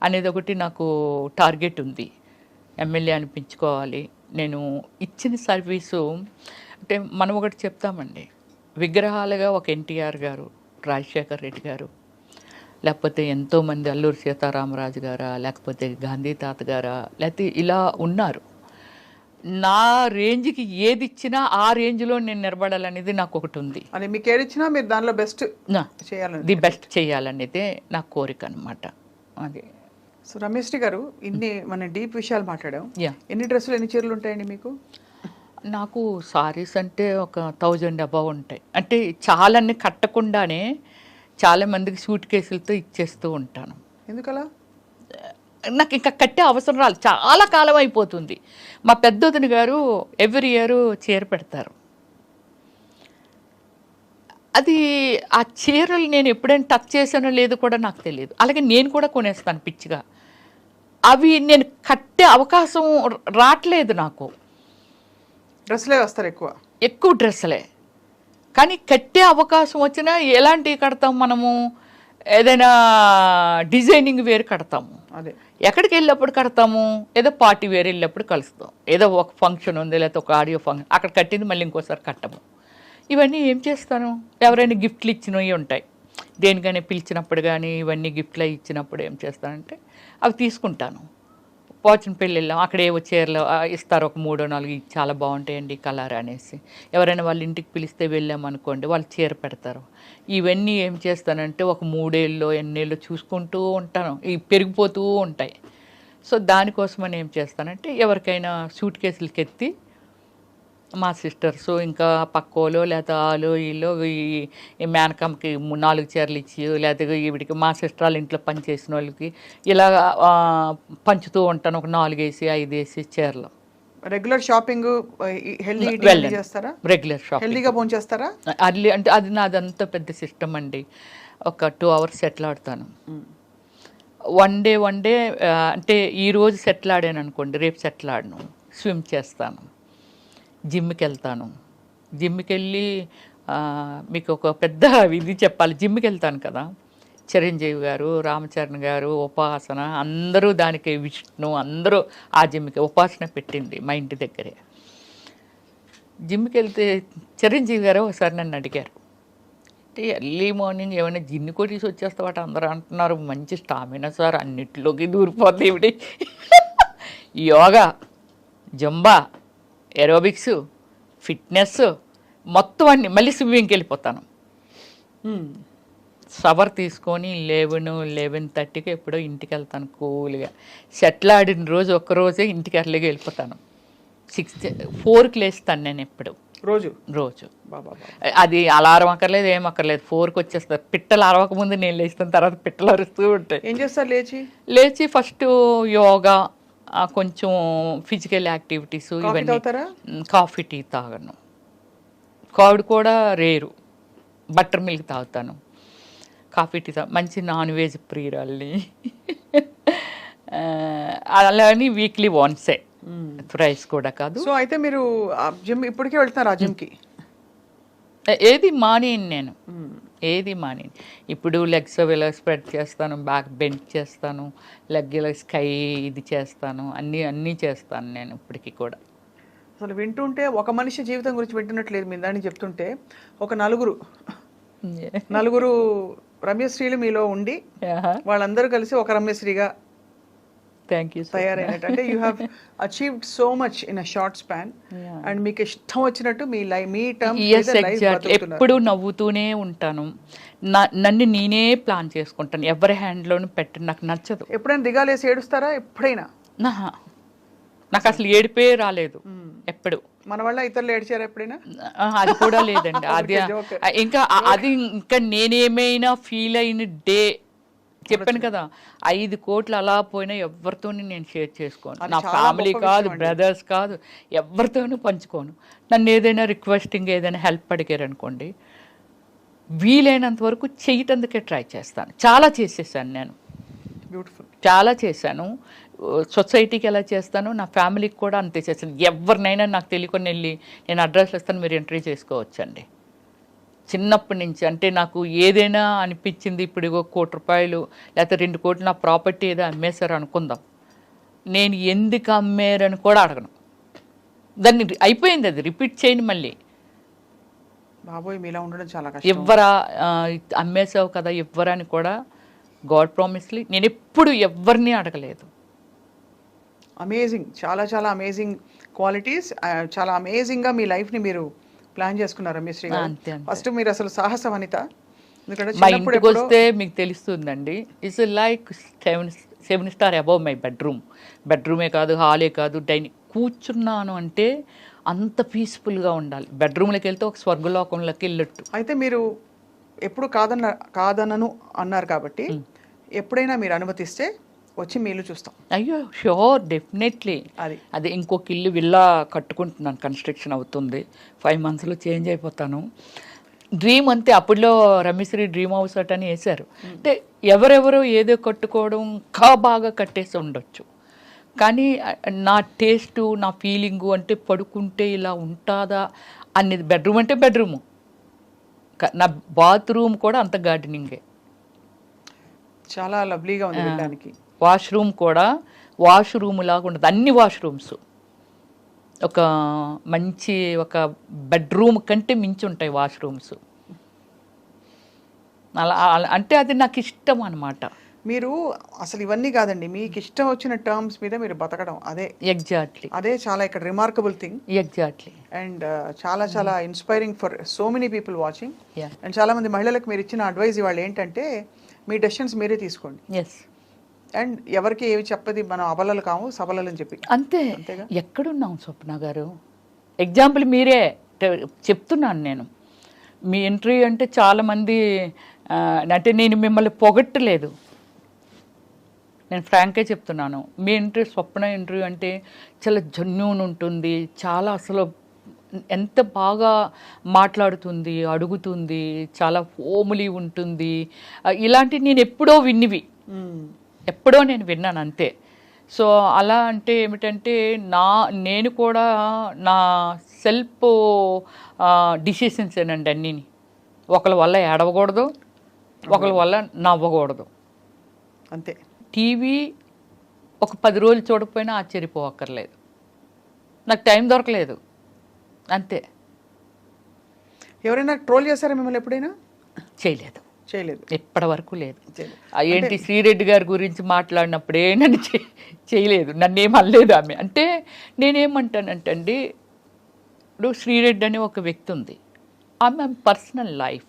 అనేది ఒకటి నాకు టార్గెట్ ఉంది. ఎమ్మెల్యే అనిపించుకోవాలి. నేను ఇచ్చిన సర్వీసు అంటే మనం ఒకటి చెప్తామండి, విగ్రహాలుగా ఒక ఎన్టీఆర్ గారు, రాజశేఖర్ రెడ్డి గారు, లేకపోతే ఎంతోమంది అల్లూరి సీతారామరాజు గారా, లేకపోతే గాంధీ తాత గారా, లేకపోతే ఇలా ఉన్నారు. నా రేంజ్కి ఏది ఇచ్చినా ఆ రేంజ్లో నేను నిలబడాలనేది నాకు ఒకటి ఉంది. అని మీకు ఏది ఇచ్చినా మీరు దానిలో బెస్ట్ చేయాలని, ది బెస్ట్ చేయాలనేదే నా కోరిక అనమాట. అది. సో రమేష్ గారు, ఇన్ని మన డీప్ విషయాలు మాట్లాడాం. ఎన్ని డ్రెస్సులు, ఎన్ని చీరలు ఉంటాయండి మీకు? నాకు సారీస్ అంటే ఒక 1000 above ఉంటాయి. అంటే చాలాన్ని కట్టకుండానే చాలా మందికి సూట్ కేసులతో ఇచ్చేస్తూ ఉంటాను. ఎందుకలా? నాకు ఇంకా కట్టే అవసరం రాలేదు, చాలా కాలం అయిపోతుంది. మా పెద్దొదిన గారు ఎవ్రీ ఇయర్ చీర పెడతారు. అది ఆ చీరలు నేను ఎప్పుడైనా టచ్ చేసానో లేదో కూడా నాకు తెలియదు. అలాగే నేను కూడా కొనేస్తాను పిచ్చిగా. అవి నేను కట్టే అవకాశం రావట్లేదు నాకు. డ్రెస్సులే వస్తారు, ఎక్కువ డ్రెస్సులే. కానీ కట్టే అవకాశం వచ్చినా ఎలాంటివి కడతాం మనము? ఏదైనా డిజైనింగ్ వేరు కడతాము. అదే ఎక్కడికి వెళ్ళినప్పుడు కడతాము, ఏదో పార్టీ వేరే వెళ్ళినప్పుడు కలుస్తాం, ఏదో ఒక ఫంక్షన్ ఉంది లేకపోతే ఒక ఆడియో ఫంక్షన్ అక్కడ కట్టింది మళ్ళీ ఇంకోసారి కట్టము. ఇవన్నీ ఏం చేస్తాను, ఎవరైనా గిఫ్ట్లు ఇచ్చినవి ఉంటాయి, దేనికైనా పిలిచినప్పుడు కానీ ఇవన్నీ గిఫ్ట్లు ఇచ్చినప్పుడు ఏం చేస్తానంటే అవి తీసుకుంటాను. పోచిన పెళ్ళి వెళ్ళాం, అక్కడ ఏవో చీరలు ఇస్తారు, ఒక 3-4 ఇవి చాలా బాగుంటాయండి కలర్ అనేసి. ఎవరైనా వాళ్ళ ఇంటికి పిలిస్తే వెళ్ళామనుకోండి, వాళ్ళు చీర పెడతారు. ఇవన్నీ ఏం చేస్తానంటే ఒక 3 ఏళ్ళు ఎన్నేళ్ళు చూసుకుంటూ ఉంటాను, ఇవి పెరిగిపోతూ ఉంటాయి. సో దానికోసమని ఏం చేస్తానంటే ఎవరికైనా సూట్ కేసులకి ఎత్తి మా సిస్టర్స్ ఇంకా పక్కోలో లేకపోతే ఆలో వీళ్ళు ఈ మేనకమ్మకి 4 చీరలు ఇచ్చి లేకపోతే ఈవిడికి మా సిస్టర్ వాళ్ళ ఇంట్లో పనిచేసిన వాళ్ళకి ఇలా పంచుతూ ఉంటాను, ఒక 4 వేసి 5 వేసి చీరలు. రెగ్యులర్ షాపింగ్ హెల్దీ ఈటింగ్ చేస్తారా? రెగ్యులర్ షాపింగ్ హెల్దీగా భోజనం చేస్తారా? అర్లీ అంటే అది నాదంతా పెద్ద సిస్టమ్ అండి. ఒక 2 hours సెటిల్ ఆడతాను. వన్ డే అంటే ఈరోజు సెటిల్ ఆడాను అనుకోండి, రేపు సెటిల్ ఆడను. స్విమ్ చేస్తాను, జిమ్కి వెళ్తాను. జిమ్కి వెళ్ళి మీకు ఒక పెద్ద ఇది చెప్పాలి, జిమ్కి వెళ్తాను కదా, చిరంజీవి గారు, రామచరణ్ గారు, ఉపాసన అందరూ దానికి, విష్ణు అందరూ ఆ జిమ్కి ఉపాసన పెట్టింది మా ఇంటి దగ్గరే. జిమ్కి వెళ్తే చిరంజీవి గారు ఒకసారి నన్ను అడిగారు, అంటే ఎర్లీ మార్నింగ్ ఏమైనా జిన్ను కొట్టేసి వచ్చేస్తావాట, అందరూ అంటున్నారు మంచి స్టామినా సార్, అన్నిటిలోకి దూరిపోద్ది ఇవిడి. యోగా, జంబా, ఏరోబిక్స్, ఫిట్నెస్ మొత్తం అన్ని, మళ్ళీ స్విమ్మింగ్కి వెళ్ళిపోతాను. షవర్ తీసుకొని 11-11:30కి ఎప్పుడో ఇంటికి వెళ్తాను కూల్గా. సెటిల్ ఆడిన రోజు ఒక్కరోజే ఇంటికి ఎర్లీగా వెళ్ళిపోతాను. 4కి లేస్తాను నేను ఎప్పుడు రోజు. అది అలారం అక్కర్లేదు, ఏం అక్కర్లేదు, 4కి వచ్చేస్తారు. పిట్టలు అరవకముందు నేను లేస్తాను, తర్వాత పిట్టలు అరుస్తూ ఉంటాయి. ఏం చేస్తారు లేచి ఫస్ట్ యోగా, కొంచెం ఫిజికల్ యాక్టివిటీస్, ఇవన్నీ. కాఫీ టీ తాగను, కర్డ్ కూడా రేరు, బటర్ మిల్క్ తాగుతాను. కాఫీ టీ మంచి నాన్ వెజ్ ప్రియురాల్ని. అలాని వీక్లీ వన్సే, రైస్ కూడా కాదు. సో అయితే మీరు జిమ్ ఇప్పటికే వెళ్తున్నారు ఆ జిమ్కి? ఏది మానేను నేను, ఏది మానేను. ఇప్పుడు లెగ్స్ ఇలా స్ప్రెడ్ చేస్తాను, బ్యాక్ బెండ్ చేస్తాను, లెగ్ ఇలా స్కై ఇది చేస్తాను, అన్నీ చేస్తాను నేను ఇప్పటికీ కూడా. అసలు వింటుంటే ఒక మనిషి జీవితం గురించి వింటున్నట్లేదు మీ దాన్ని చెప్తుంటే. ఒక నలుగురు రమ్యశ్రీలు మీలో ఉండి వాళ్ళందరూ కలిసి ఒక రమ్యశ్రీగా తయారైనట్టు. అంటే you have achieved so much in a short span. And మీకు ఇష్టం వచ్చినట్టు మీ టర్మ్ ఎప్పుడు నవ్వుతూనే ఉంటాను. నన్ను నేనే ప్లాన్ చేసుకుంటాను, ఎవరి హ్యాండ్లోనూ పెట్టను, నాకు నచ్చదు. ఎప్పుడైనా దిగాలేసి ఏడుస్తారా? ఎప్పుడైనా? నాకు అసలు ఏడిపే రాలేదు ఎప్పుడు. మన వల్ల ఇతరులు ఏడ్చారా ఎప్పుడైనా? అది కూడా లేదండి. అది ఇంకా నేనేమైనా ఫీల్ అయిన డే చెప్పాను కదా, 5 కోట్లు అలా పోయినా ఎవరితోని నేను షేర్ చేసుకోను. నా ఫ్యామిలీ కాదు, బ్రదర్స్ కాదు, ఎవరితోనూ పంచుకోను. నన్ను ఏదైనా రిక్వెస్టింగ్ ఏదైనా హెల్ప్ అడిగారు అనుకోండి, వీలైనంత వరకు చేయటానికే ట్రై చేస్తాను. చాలా చేసేసాను నేను, బ్యూటిఫుల్, చాలా చేశాను. సొసైటీకి ఎలా చేస్తాను, నా ఫ్యామిలీకి కూడా అంతే చేస్తాను. ఎవరినైనా నాకు తెలియకుండా వెళ్ళి నేను అడ్రస్ ఇస్తాను, మీరు ఎంట్రీ చేసుకోవచ్చండి. చిన్నప్పటి నుంచి అంటే నాకు ఏదైనా అనిపించింది, ఇప్పుడు ₹1 కోటి లేకపోతే 2 కోట్లు నా ప్రాపర్టీ ఏదో అమ్మేశారు అనుకుందాం, నేను ఎందుకు అమ్మారని కూడా అడగను. దాన్ని అయిపోయింది, అది రిపీట్ చేయను మళ్ళీ. బాబోయ్, మీలా ఉండడం చాలా కష్టం. ఎవ్వరా అమ్మేసావు కదా ఎవ్వరని కూడా, గాడ్ ప్రామిస్లీ నేను ఎప్పుడు ఎవరిని అడగలేదు. అమేజింగ్, చాలా చాలా అమేజింగ్ క్వాలిటీస్. చాలా అమేజింగ్గా మీ లైఫ్ని మీరు ప్లాన్ చేసుకున్నారు రమ్యశ్రీ గారు. ఫస్ట్ మీరు అసలు సాహస వనిత. ఎందుకంటే మా ఇంటికి వస్తే మీకు తెలుస్తుందండి, it's like 7 star above my బెడ్రూమే కాదు, హాలే కాదు, డైనింగ్. కూర్చున్నాను అంటే అంత పీస్ఫుల్గా ఉండాలి. బెడ్రూమ్లోకి వెళ్తే ఒక స్వర్గలోకంలోకి వెళ్ళట్టు. అయితే మీరు ఎప్పుడు కాదనను అన్నారు కాబట్టి ఎప్పుడైనా మీరు అనుమతిస్తే వచ్చి మీ ఇల్లు చూస్తాం. అయ్యో షూర్, డెఫినెట్లీ. అదే ఇంకొక ఇల్లు విల్లా కట్టుకుంటున్నాను, కన్స్ట్రక్షన్ అవుతుంది. 5 monthsలో చేంజ్ అయిపోతాను. డ్రీమ్ అంతే. అప్పుడులో రమ్యశ్రీ డ్రీమ్ హౌస్ అని వేశారు. అంటే ఎవరెవరో ఏదో కట్టుకోవడం ఇంకా బాగా కట్టేసి ఉండొచ్చు, కానీ నా టేస్టు, నా ఫీలింగు అంటే పడుకుంటే ఇలా ఉంటుందా అనేది. బెడ్రూమ్ అంటే బెడ్రూము, నా బాత్రూమ్ కూడా అంత గార్డెనింగే. చాలా లవ్లీగా ఉంది వినడానికి. వాష్రూమ్ కూడా వాష్రూమ్ లాగా ఉండదు, అన్ని వాష్రూమ్స్ ఒక మంచి ఒక బెడ్రూమ్ కంటే మించి ఉంటాయి వాష్రూమ్స్. అంటే అది నాకు ఇష్టం అనమాట. మీరు అసలు ఇవన్నీ కాదండి, మీకు ఇష్టం వచ్చిన టర్మ్స్ మీద మీరు బతకడం, ఎగ్జాక్ట్లీ అదే చాలా ఇక్కడ రిమార్కబుల్ థింగ్. ఎగ్జాక్ట్లీ. అండ్ చాలా చాలా inspiring for so many people watching. Yeah. And చాలా మంది మహిళలకు మీరు ఇచ్చిన అడ్వైజ్ ఇవాళ ఏంటంటే మీ డెసిషన్స్ మీరే తీసుకోండి. ఎస్. అండ్ ఎవరికి ఏవి చెప్పది, మనం అబలలు కాము సబలలు అని చెప్పి. అంతే. అంతేగా? ఎక్కడున్నాం స్వప్న గారు? ఎగ్జాంపుల్ మీరే చెప్తున్నాను నేను. మీ ఇంటర్వ్యూ అంటే చాలామంది అంటే నేను మిమ్మల్ని పొగట్టలేదు, నేను ఫ్రాంక్గా చెప్తున్నాను. మీ ఇంటర్వ్యూ స్వప్న ఇంటర్వ్యూ అంటే చాలా జెన్యూన్ ఉంటుంది, చాలా అసలు ఎంత బాగా మాట్లాడుతుంది, అడుగుతుంది, చాలా హోమ్లీ ఉంటుంది. ఇలాంటి నేను ఎప్పుడో విన్నివి, ఎప్పుడో నేను విన్నాను అంతే. సో అలా అంటే ఏమిటంటే నేను కూడా నా సెల్ఫ్ డిసిషన్స్ ఏనండి అన్నీని. ఒకరి వల్ల ఏడవకూడదు, ఒకరి వల్ల నవ్వకూడదు, అంతే. టీవీ ఒక 10 రోజులు చూడకపోయినా ఆశ్చర్యపోవక్కర్లేదు, నాకు టైం దొరకలేదు అంతే. ఎవరైనా ట్రోల్ చేశారా మిమ్మల్ని ఎప్పుడైనా? చేయలేదు, చేయలేదు, ఇప్పటి వరకు లేదు. ఏంటి శ్రీరెడ్డి గారి గురించి మాట్లాడినప్పుడే నన్ను చేయలేదు, నన్ను ఏమనలేదు ఆమె. అంటే నేనేమంటానంటే అండి, ఇప్పుడు శ్రీరెడ్డి అనే ఒక వ్యక్తి ఉంది, ఆమె పర్సనల్ లైఫ్,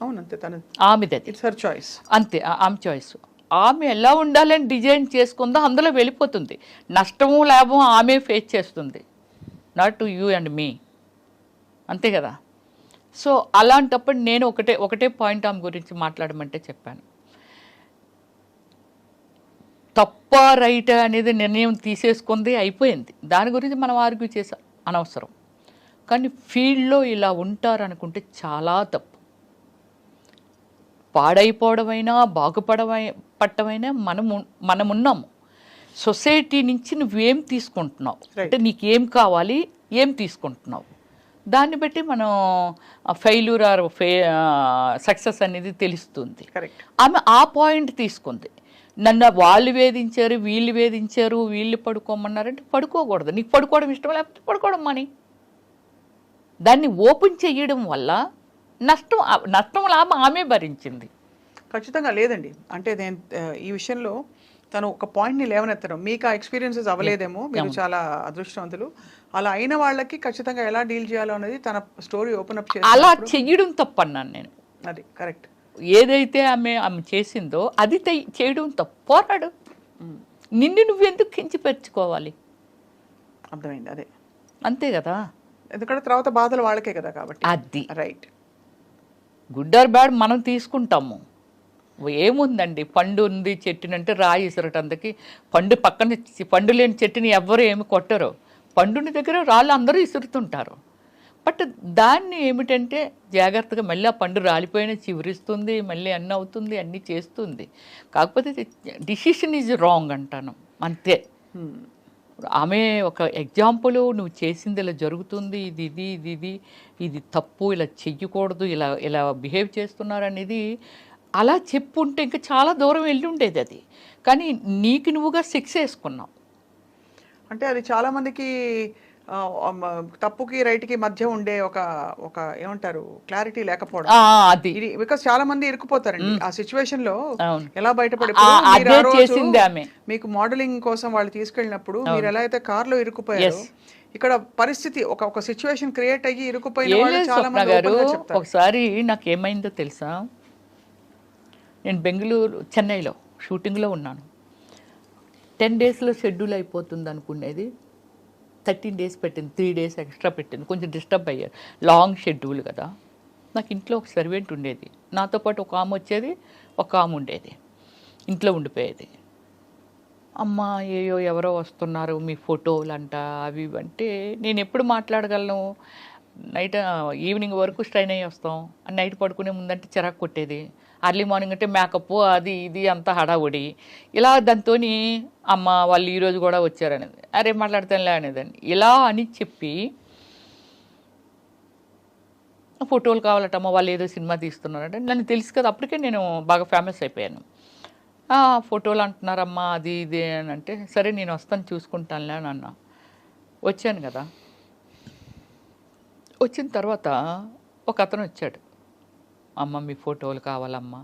అవునంతే, తన ఆమెది, ఇట్స్ హర్ చాయిస్, అంతే ఆమె చాయిస్. ఆమె ఎలా ఉండాలని డిజైన్ చేసుకుందో అందులో వెళ్ళిపోతుంది, నష్టము లాభం ఆమె ఫేస్ చేస్తుంది, నాట్ టు యూ అండ్ మీ, అంతే కదా. సో అలాంటప్పుడు నేను ఒకటే పాయింట్ ఆమె గురించి మాట్లాడమంటే చెప్పాను. తప్ప రైట్ అనేది నిర్ణయం తీసేసుకుంది, అయిపోయింది, దాని గురించి మనం ఆర్గ్యూ చేసాం, అనవసరం. కానీ ఫీల్డ్లో ఇలా ఉంటారనుకుంటే చాలా తప్పు. పాడైపోవడమైనా బాగుపడమైనా మనమున్నాము. సొసైటీ నుంచి నువ్వేం తీసుకుంటున్నావు, అంటే నీకేం కావాలి, ఏం తీసుకుంటున్నావు, దాన్ని బట్టి మనం ఫెయిల్యూర్ ఆర్ సక్సెస్ అనేది తెలుస్తుంది. ఆమె ఆ పాయింట్ తీసుకుంది. నన్ను వాళ్ళు వేధించారు, వీళ్ళు పడుకోమన్నారంటే పడుకోకూడదు. నీకు పడుకోవడం ఇష్టం లేకపోతే పడుకోవడం మాని. దాన్ని ఓపెన్ చేయడం వల్ల నష్టం లాభం ఆమె భరించింది. ఖచ్చితంగా లేదండి. అంటే నేను ఈ విషయంలో తను ఒక పాయింట్ని లేవనెత్తడం, మీకు ఆ ఎక్స్పీరియన్సెస్ అవ్వలేదేమో, మీరు చాలా అదృష్టవంతులు. అలా అయిన వాళ్ళకి ఖచ్చితంగా ఎలా డీల్ చేయాలో అనేది తన స్టోరీ ఓపెన్ అప్ చేసి అలా చెయ్యడం తప్పన్నాను నేను. అది కరెక్ట్. ఏదైతే ఆమె చేసిందో అది చేయడం తప్పు. పోరాడు, నిన్ను నువ్వెందుకు కించిపెచ్చుకోవాలి, అర్థమైంది. అదే అంతే కదా. ఎందుకంటే తర్వాత బాధలు వాళ్ళకే కదా, కాబట్టి అది రైట్. గుడ్ ఆర్ బ్యాడ్ మనం తీసుకుంటాము. ఏముందండి, పండు ఉంది చెట్టునంటే రాయి ఇసరటందుకి, పండు లేని చెట్టుని ఎవ్వరు ఏమి కొట్టరు, పండుని దగ్గర రాళ్ళు అందరూ ఇసురుతుంటారు. బట్ దాన్ని ఏమిటంటే జాగ్రత్తగా మళ్ళీ ఆ పండు రాలిపోయినా చివరిస్తుంది, మళ్ళీ అన్నీ అవుతుంది, అన్నీ చేస్తుంది. కాకపోతే డిసిషన్ ఈజ్ రాంగ్ అంటాను అంతే. ఆమె ఒక ఎగ్జాంపుల్, నువ్వు చేసింది ఇలా జరుగుతుంది, ఇది తప్పు, ఇలా చెయ్యకూడదు, ఇలా బిహేవ్ చేస్తున్నారు అనేది అలా చెప్పుంటే ఇంకా చాలా దూరం వెళ్ళి ఉండేది అది. కానీ నీకు నువ్వుగా శిక్ష వేసుకున్నావు. అంటే అది చాలా మందికి తప్పుకి రైట్కి మధ్య ఉండే ఒక ఏమంటారు క్లారిటీ లేకపోవడం. అది బికాస్ చాలా మంది ఇరుక్కుపోతారండి ఆ సిచ్యువేషన్ లో. ఎలా బయటపడి చేసింది ఆమె. మీకు మోడలింగ్ కోసం వాళ్ళు తీసుకెళ్ళినప్పుడు మీరు ఎలా అయితే కార్ లో ఇరుక్కుపోయారు, ఇక్కడ పరిస్థితి ఒక సిచ్యువేషన్ క్రియేట్ అయ్యి ఇరుక్కుపోయిన వాళ్ళు చాలా మంది ఓపెన్గా చెప్తారు. ఒకసారి నాకు ఏమైందో తెలుసా, నేను చెన్నైలో షూటింగ్లో ఉన్నాను. 10 డేస్లో షెడ్యూల్ అయిపోతుంది అనుకునేది 13 డేస్ పెట్టింది, 3 డేస్ ఎక్స్ట్రా పెట్టింది. కొంచెం డిస్టర్బ్ అయ్యారు, లాంగ్ షెడ్యూల్ కదా. నాకు ఇంట్లో ఒక సర్వెంట్ ఉండేది, నాతో పాటు ఒక ఆమె వచ్చేది, ఒక ఆమె ఉండేది, ఇంట్లో ఉండిపోయేది. అమ్మ ఎవరో వస్తున్నారు, మీ ఫోటోలు అంట అవి అంటే నేను ఎప్పుడు మాట్లాడగలను, నైట్ ఈవినింగ్ వరకు స్ట్రైన్ అయ్యి వస్తాం, నైట్ పడుకునే ముందంటే చిరాకు కొట్టేది, అర్లీ మార్నింగ్ అంటే మేకప్ అది ఇది అంతా హడావుడి. ఇలా దాంతో అమ్మ వాళ్ళు ఈరోజు కూడా వచ్చారనేది, అరే మాట్లాడతానులే అనేదాన్ని. ఇలా అని చెప్పి ఫోటోలు కావాలటమ్మ, వాళ్ళు ఏదో సినిమా తీస్తున్నారంటే, నన్ను తెలుసు కదా, అప్పటికే నేను బాగా ఫేమస్ అయిపోయాను. ఫోటోలు అంటున్నారమ్మా అది ఇది అని అంటే, సరే నేను వస్తాను చూసుకుంటానులే అని అన్నా. వచ్చాను కదా, వచ్చిన తర్వాత ఒక అతను వచ్చాడు, అమ్మ మీ ఫోటోలు కావాలమ్మా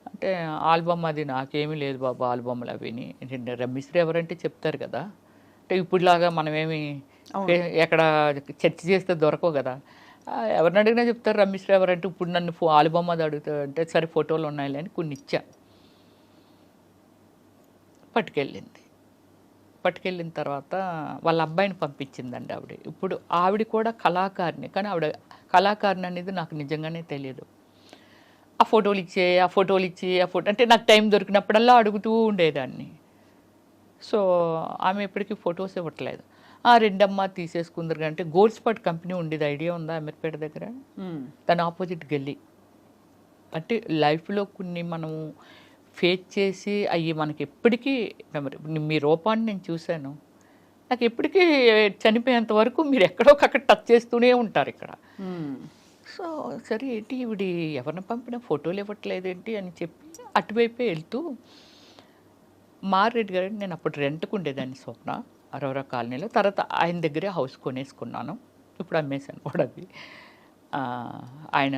అంటే, ఆల్బమ్ అది నాకేమీ లేదు బాబు ఆల్బమ్లు అవిని. రమ్మిశ్రీ ఎవరంటే చెప్తారు కదా, అంటే ఇప్పుడులాగా మనమేమి ఎక్కడ చర్చ చేస్తే దొరకవు కదా, ఎవరిని అడిగినా చెప్తారు రమ్మిశ్రీ ఎవరంటే. ఇప్పుడు నన్ను ఆల్బమ్ అది అడుగుతా అంటే, సరే ఫోటోలు ఉన్నాయిలే అని కొన్ని ఇచ్చా. పట్టుకెళ్ళిన తర్వాత వాళ్ళ అబ్బాయిని పంపించిందండి ఆవిడ. ఇప్పుడు ఆవిడ కూడా కళాకారిణి, కానీ ఆవిడ కళాకారిణి అనేది నాకు నిజంగానే తెలియదు. ఆ ఫోటోలు ఇచ్చి అంటే నాకు టైం దొరికినప్పుడల్లా అడుగుతూ ఉండేదాన్ని. సో ఆమె ఎప్పటికీ ఫొటోస్ ఇవ్వట్లేదు. రెండమ్మ తీసేసుకుందరు అంటే, గోల్డ్ స్పాట్ కంపెనీ ఉండేది, ఐడియా ఉందా అమీర్పేట దగ్గర? దాని ఆపోజిట్ గల్లీ. అంటే లైఫ్లో కొన్ని మనము ఫేస్ చేసి అవి మనకి ఎప్పటికీ మెమరీ. మీ రూపాన్ని నేను చూశాను, నాకు ఎప్పటికీ చనిపోయేంత వరకు మీరు ఎక్కడో అక్కడ టచ్ చేస్తూనే ఉంటారు ఇక్కడ. సో సరే ఏంటి ఇవిడి ఎవరిని పంపినా ఫోటోలు ఇవ్వట్లేదేంటి అని చెప్పి అటువైపే వెళ్తూ, మారెడ్డి గారు, నేను అప్పుడు రెంట్కు ఉండేదాన్ని స్వప్న అరోరా కాలనీలో. తర్వాత ఆయన దగ్గరే హౌస్ కొనేసుకున్నాను, ఇప్పుడు అమ్మేశాను కూడా అది. ఆయన,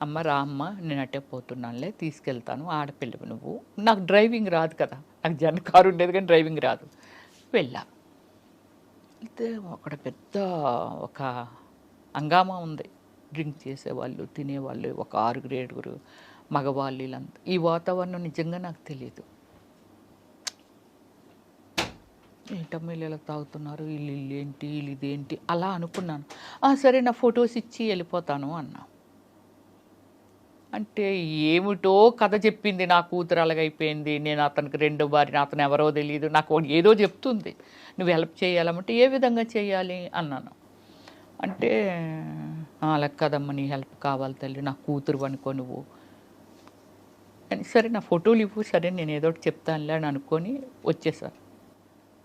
అమ్మ రా అమ్మ నేను అట్టే పోతున్నానులే, తీసుకెళ్తాను, ఆడపిల్లవి నువ్వు, నాకు డ్రైవింగ్ రాదు కదా, నాకు జన్ కారు ఉండేది కానీ డ్రైవింగ్ రాదు. వెళ్ళా, అయితే అక్కడ పెద్ద ఒక హంగామా ఉంది, డ్రింక్ చేసేవాళ్ళు తినేవాళ్ళు ఒక 6-7 మగవాళ్ళు వీళ్ళంతా. ఈ వాతావరణం నిజంగా నాకు తెలియదు. ఏంటమ్మా వీళ్ళు ఎలా తాగుతున్నారు, వీళ్ళు ఏంటి వీళ్ళు ఇదేంటి అలా అనుకున్నాను. సరే నా ఫొటోస్ ఇచ్చి వెళ్ళిపోతాను అన్నా. అంటే ఏమిటో కథ చెప్పింది, నా కూతురు అలాగైపోయింది, నేను అతనికి 2వ భార్య, అతను ఎవరో తెలియదు, నాకు ఏదో చెప్తుంది, నువ్వు హెల్ప్ చేయాలంటే ఏ విధంగా చేయాలి అన్నాను. అంటే అలా కదమ్మా నీ హెల్ప్ కావాలి తల్లి, నా కూతురు అనుకో నువ్వు అని. సరే నా ఫోటోలు ఇవ్వు, సరే నేను ఏదో ఒకటి చెప్తానులే అని అనుకొని వచ్చేసాను.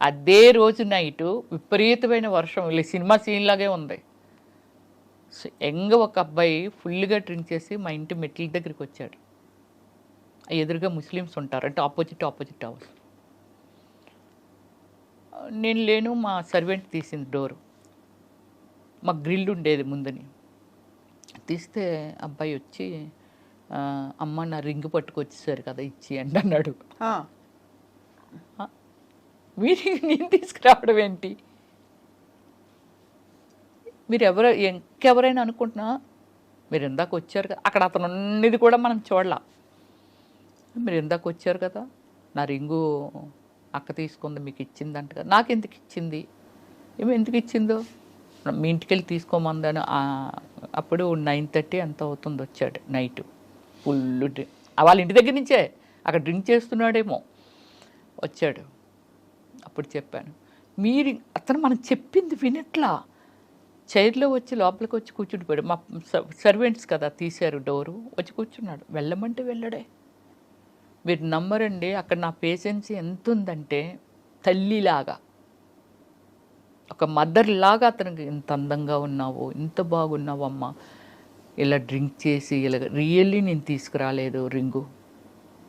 అదే రోజు నైటు విపరీతమైన వర్షం, సినిమా సీన్ లాగే ఉంది. ఒక అబ్బాయి ఫుల్గా డ్రింక్ చేసి మా ఇంటి మెట్ల దగ్గరికి వచ్చాడు. ఎదురుగా ముస్లిమ్స్ ఉంటారు, అంటే ఆపోజిట్ హౌస్. నేను లేను, మా సర్వెంట్ తీసింది డోరు, మాకు గ్రిల్ ఉండేది ముందని. తీస్తే అబ్బాయి వచ్చి, అమ్మ నా రింగ్ పట్టుకొచ్చేసారు కదా ఇచ్చి అండి అన్నాడు. మీరు నేను తీసుకురావడం ఏంటి, మీరు ఇంకెవరైనా అనుకుంటున్నా, మీరు ఇందాక వచ్చారు కదా, అక్కడ అతను ఉన్నది కూడా మనం చూడలా, మీరు ఇందాక వచ్చారు కదా, నా రింగు అక్క తీసుకుంది మీకు ఇచ్చిందంట కదా, నాకు ఎందుకు ఇచ్చింది, ఎందుకు ఇచ్చిందో, మీ ఇంటికి వెళ్ళి తీసుకోమందని. అప్పుడు 9:30 ఎంత అవుతుంది వచ్చాడు నైట్, ఫుల్ డ్రింక్, వాళ్ళ ఇంటి దగ్గర నుంచే అక్కడ డ్రింక్ చేస్తున్నాడేమో వచ్చాడు. అప్పుడు చెప్పాను, మీరు అతను మనం చెప్పింది వినట్లా, చైర్లో వచ్చి లోపలికి వచ్చి కూర్చుండిపోయాడు. మా సర్వెంట్స్ కదా తీశారు డోరు, వచ్చి కూర్చున్నాడు. వెళ్ళమంటే వెళ్ళడే. మీరు నమ్మరండి, అక్కడ నా పేషెన్స్ ఎంత ఉందంటే, తల్లిలాగా ఒక మదర్ లాగా అతనికి, ఇంత అందంగా ఉన్నావు, ఇంత బాగున్నావు అమ్మ, ఇలా డ్రింక్ చేసి ఇలా రియల్లీ నేను తీసుకురాలేదు రింగు,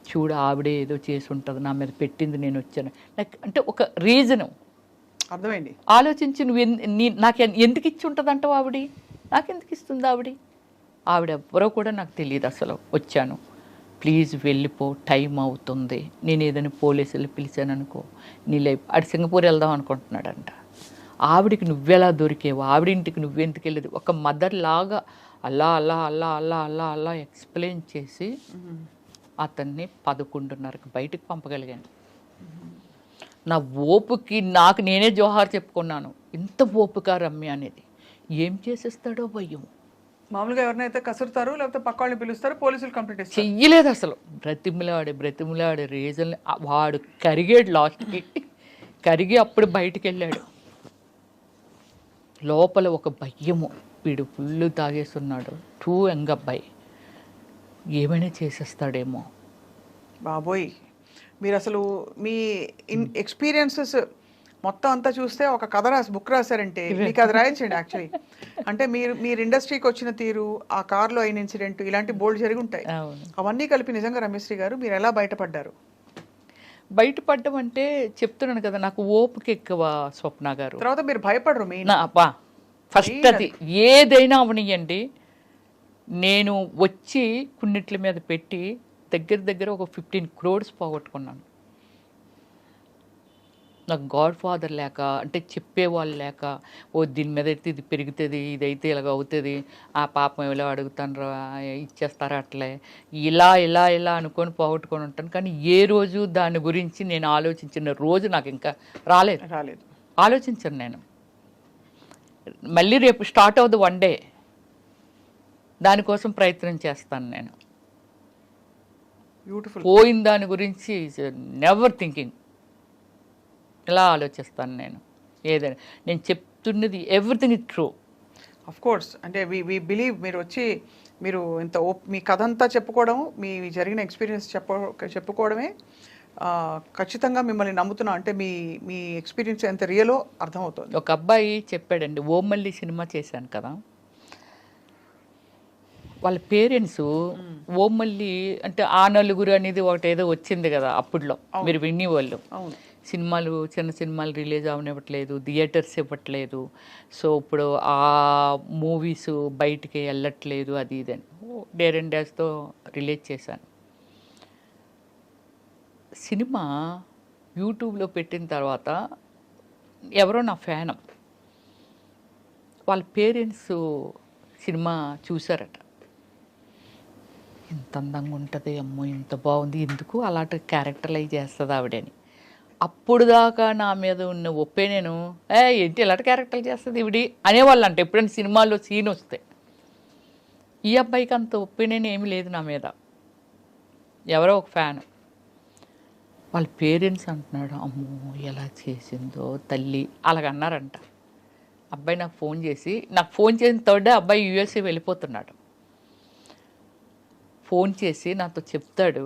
చూడ ఆవిడే ఏదో చేసి ఉంటుంది, నా మీద పెట్టింది, నేను వచ్చాను. నాకు అంటే ఒక రీజను అర్థమైంది. ఆలోచించి నాకు ఎందుకు ఇచ్చి ఉంటుంది అంటావు, నాకెందుకు ఇస్తుంది ఆవిడ ఎవరో కూడా నాకు తెలియదు అసలు. వచ్చాను, ప్లీజ్ వెళ్ళిపో, టైం అవుతుంది, నేను ఏదైనా పోలీసులు పిలిచాను అనుకో నీ లైఫ్. అటు సింగపూర్ వెళ్దాం అనుకుంటున్నాడంట. ఆవిడికి నువ్వెలా దొరికేవు, ఆవిడింటికి నువ్వెందుకు వెళ్ళేది, ఒక మదర్ లాగా అలా అలా అలా అలా అలా అలా ఎక్స్ప్లెయిన్ చేసి అతన్ని 11:30కి బయటకు పంపగలిగాను. నా ఓపుకి నాకు నేనే జోహార్ చెప్పుకున్నాను, ఇంత ఓపుక రమ్య అనేది. ఏం చేసేస్తాడో భయం. మామూలుగా ఎవరినైతే కసురుతారు, లేకపోతే పక్క వాళ్ళని పిలుస్తారు, పోలీసులు కంప్లీట్ చేస్తారు. చెయ్యలేదు అసలు, బ్రతిమిలాడే రీజన్ వాడు కరిగాడు. లాస్ట్కి కరిగి అప్పుడు బయటికి వెళ్ళాడు. లోపల ఒక భయము, వీడు ఫుల్ తాగేస్తున్నాడు, టూ యంగ్ అబ్బాయి, ఏమైనా చేసేస్తాడేమో. బాబోయ్, మీరు అసలు మీ ఎక్స్పీరియన్సెస్ మొత్తం అంతా చూస్తే ఒక కథ బుక్ రాశారంటే మీకు అది రాయించండి యాక్చువల్లీ. అంటే మీరు ఇండస్ట్రీకి వచ్చిన తీరు, ఆ కార్లో అయిన ఇన్సిడెంట్, ఇలాంటి బోల్డ్ జరిగి ఉంటాయి. అవన్నీ కలిపి నిజంగా రమ్యశ్రీ గారు మీరు ఎలా బయటపడ్డారు? బయటపడడం అంటే చెప్తున్నాను కదా, నాకు ఓపిక ఎక్కువ స్వప్న గారు. తర్వాత మీరు భయపడరు మెయిన్. ఫస్ట్ అది ఏదైనా అవనియండి, నేను వచ్చి కొన్నిట్ల మీద పెట్టి దగ్గర ఒక 15 crores పోగొట్టుకున్నాను. నాకు గాడ్ ఫాదర్ లేక, అంటే చెప్పేవాళ్ళు లేక, ఓ దీని మీద అయితే ఇది పెరుగుతుంది, ఇదైతే ఇలాగ అవుతుంది, ఆ పాపం ఇలా అడుగుతాను ఇచ్చేస్తారా అట్లే, ఇలా ఇలా ఇలా అనుకొని పోగొట్టుకొని ఉంటాను. కానీ ఏ రోజు దాని గురించి నేను ఆలోచించిన రోజు నాకు ఇంకా రాలేదు. ఆలోచించను నేను. మళ్ళీ రేపు స్టార్ట్ అవుతుంది వన్ డే, దానికోసం ప్రయత్నం చేస్తాను నేను. బ్యూటిఫుల్. పోయిన దాని గురించి నెవర్ థింకింగ్, ఇలా ఆలోచిస్తాను నేను. ఏదైనా నేను చెప్తున్నది everything is true. Of course. అంటే వి బిలీవ్ మీరు వచ్చి మీరు ఇంత మీ కథ అంతా చెప్పుకోవడం, మీ జరిగిన ఎక్స్పీరియన్స్ చెప్పుకోవడమే ఖచ్చితంగా మిమ్మల్ని నమ్ముతున్నా. అంటే మీ ఎక్స్పీరియన్స్ ఎంత రియలో అర్థమవుతుంది. ఒక అబ్బాయి చెప్పాడండి, ఓమల్లి సినిమా చేశాను కదా, వాళ్ళ పేరెంట్స్ ఓమల్లి అంటే ఆ నలుగురు అనేది ఒకటి ఏదో వచ్చింది కదా అప్పుడులో, మీరు వినేవాళ్ళు. సినిమాలు, చిన్న సినిమాలు రిలీజ్ అవనివ్వట్లేదు, థియేటర్స్ ఇవ్వట్లేదు, సో ఇప్పుడు ఆ మూవీస్ బయటికి వెళ్ళట్లేదు, అది ఇదని డేర్ అండ్ డాష్తో రిలీజ్ చేశాను. సినిమా యూట్యూబ్లో పెట్టిన తర్వాత ఎవరో నా ఫ్యాన్, వాళ్ళ పేరెంట్స్ సినిమా చూసారట. ఇంత అందంగా ఉంటుంది, అమ్మో ఇంత బాగుంది, ఎందుకు అలాంటి క్యారెక్టర్లైజ్ చేస్తుంది ఆవిడని. అప్పుడు దాకా నా మీద ఉన్న ఒపీనియను, ఏంటి ఇలాంటి క్యారెక్టర్లు చేస్తుంది ఇవిడి అనేవాళ్ళు. అంటే ఎప్పుడైనా సినిమాల్లో సీన్ వస్తే, ఈ అబ్బాయికి అంత ఒపీనియన్ ఏమీ లేదు నా మీద. ఎవరో ఒక ఫ్యాన్, వాళ్ళ పేరెంట్స్ అంటున్నాడు, అమ్మో ఎలా చేసిందో తల్లి అలాగన్నారంట. అబ్బాయి నాకు ఫోన్ చేసిన థర్డ్ డే అబ్బాయి యూఎస్ఏ వెళ్ళిపోతున్నాడు. ఫోన్ చేసి నాతో చెప్తాడు,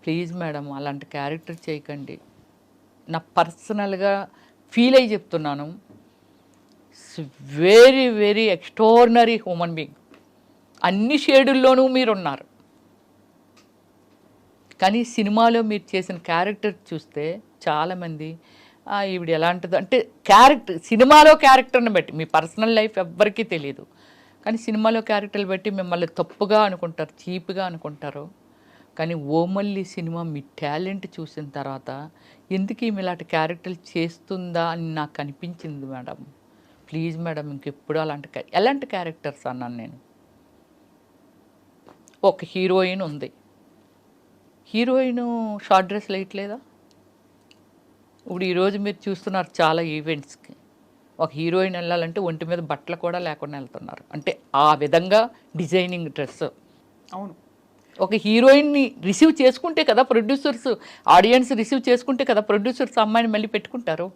ప్లీజ్ మేడం అలాంటి క్యారెక్టర్ చేయకండి, నా పర్సనల్గా ఫీల్ అయ్యి చెప్తున్నాను, very very extraordinary human being, అన్ని షేడుల్లోనూ మీరున్నారు, కానీ సినిమాలో మీరు చేసిన క్యారెక్టర్ చూస్తే చాలామంది ఈవిడ ఎలాంటిదో అంటే సినిమాలో క్యారెక్టర్ని బట్టి, మీ పర్సనల్ లైఫ్ ఎవ్వరికీ తెలియదు, కానీ సినిమాలో క్యారెక్టర్లు బట్టి మిమ్మల్ని తప్పుగా అనుకుంటారు, చీప్గా అనుకుంటారు. కానీ ఓమల్లి సినిమా మీ టాలెంట్ చూసిన తర్వాత ఎందుకు ఈమె ఇలాంటి క్యారెక్టర్లు చేస్తుందా అని నాకు అనిపించింది మేడం. ప్లీజ్ మేడం ఇంకెప్పుడు ఎలాంటి క్యారెక్టర్స్ అన్నాను నేను. ఒక హీరోయిన్ ఉంది, హీరోయిన్ షార్ట్ డ్రెస్ వేయట్లేదా? ఇప్పుడు ఈరోజు మీరు చూస్తున్నారు చాలా ఈవెంట్స్కి, ఒక హీరోయిన్ వెళ్ళాలంటే ఒంటి మీద బట్టలు కూడా లేకుండా వెళ్తున్నారు, అంటే ఆ విధంగా డిజైనింగ్ డ్రెస్. అవును, ఒక హీరోయిన్ని రిసీవ్ చేసుకుంటే కదా ప్రొడ్యూసర్స్, ఆడియన్స్ రిసీవ్ చేసుకుంటే కదా ప్రొడ్యూసర్స్ అమ్మాయిని మళ్ళీ పెట్టుకుంటారు.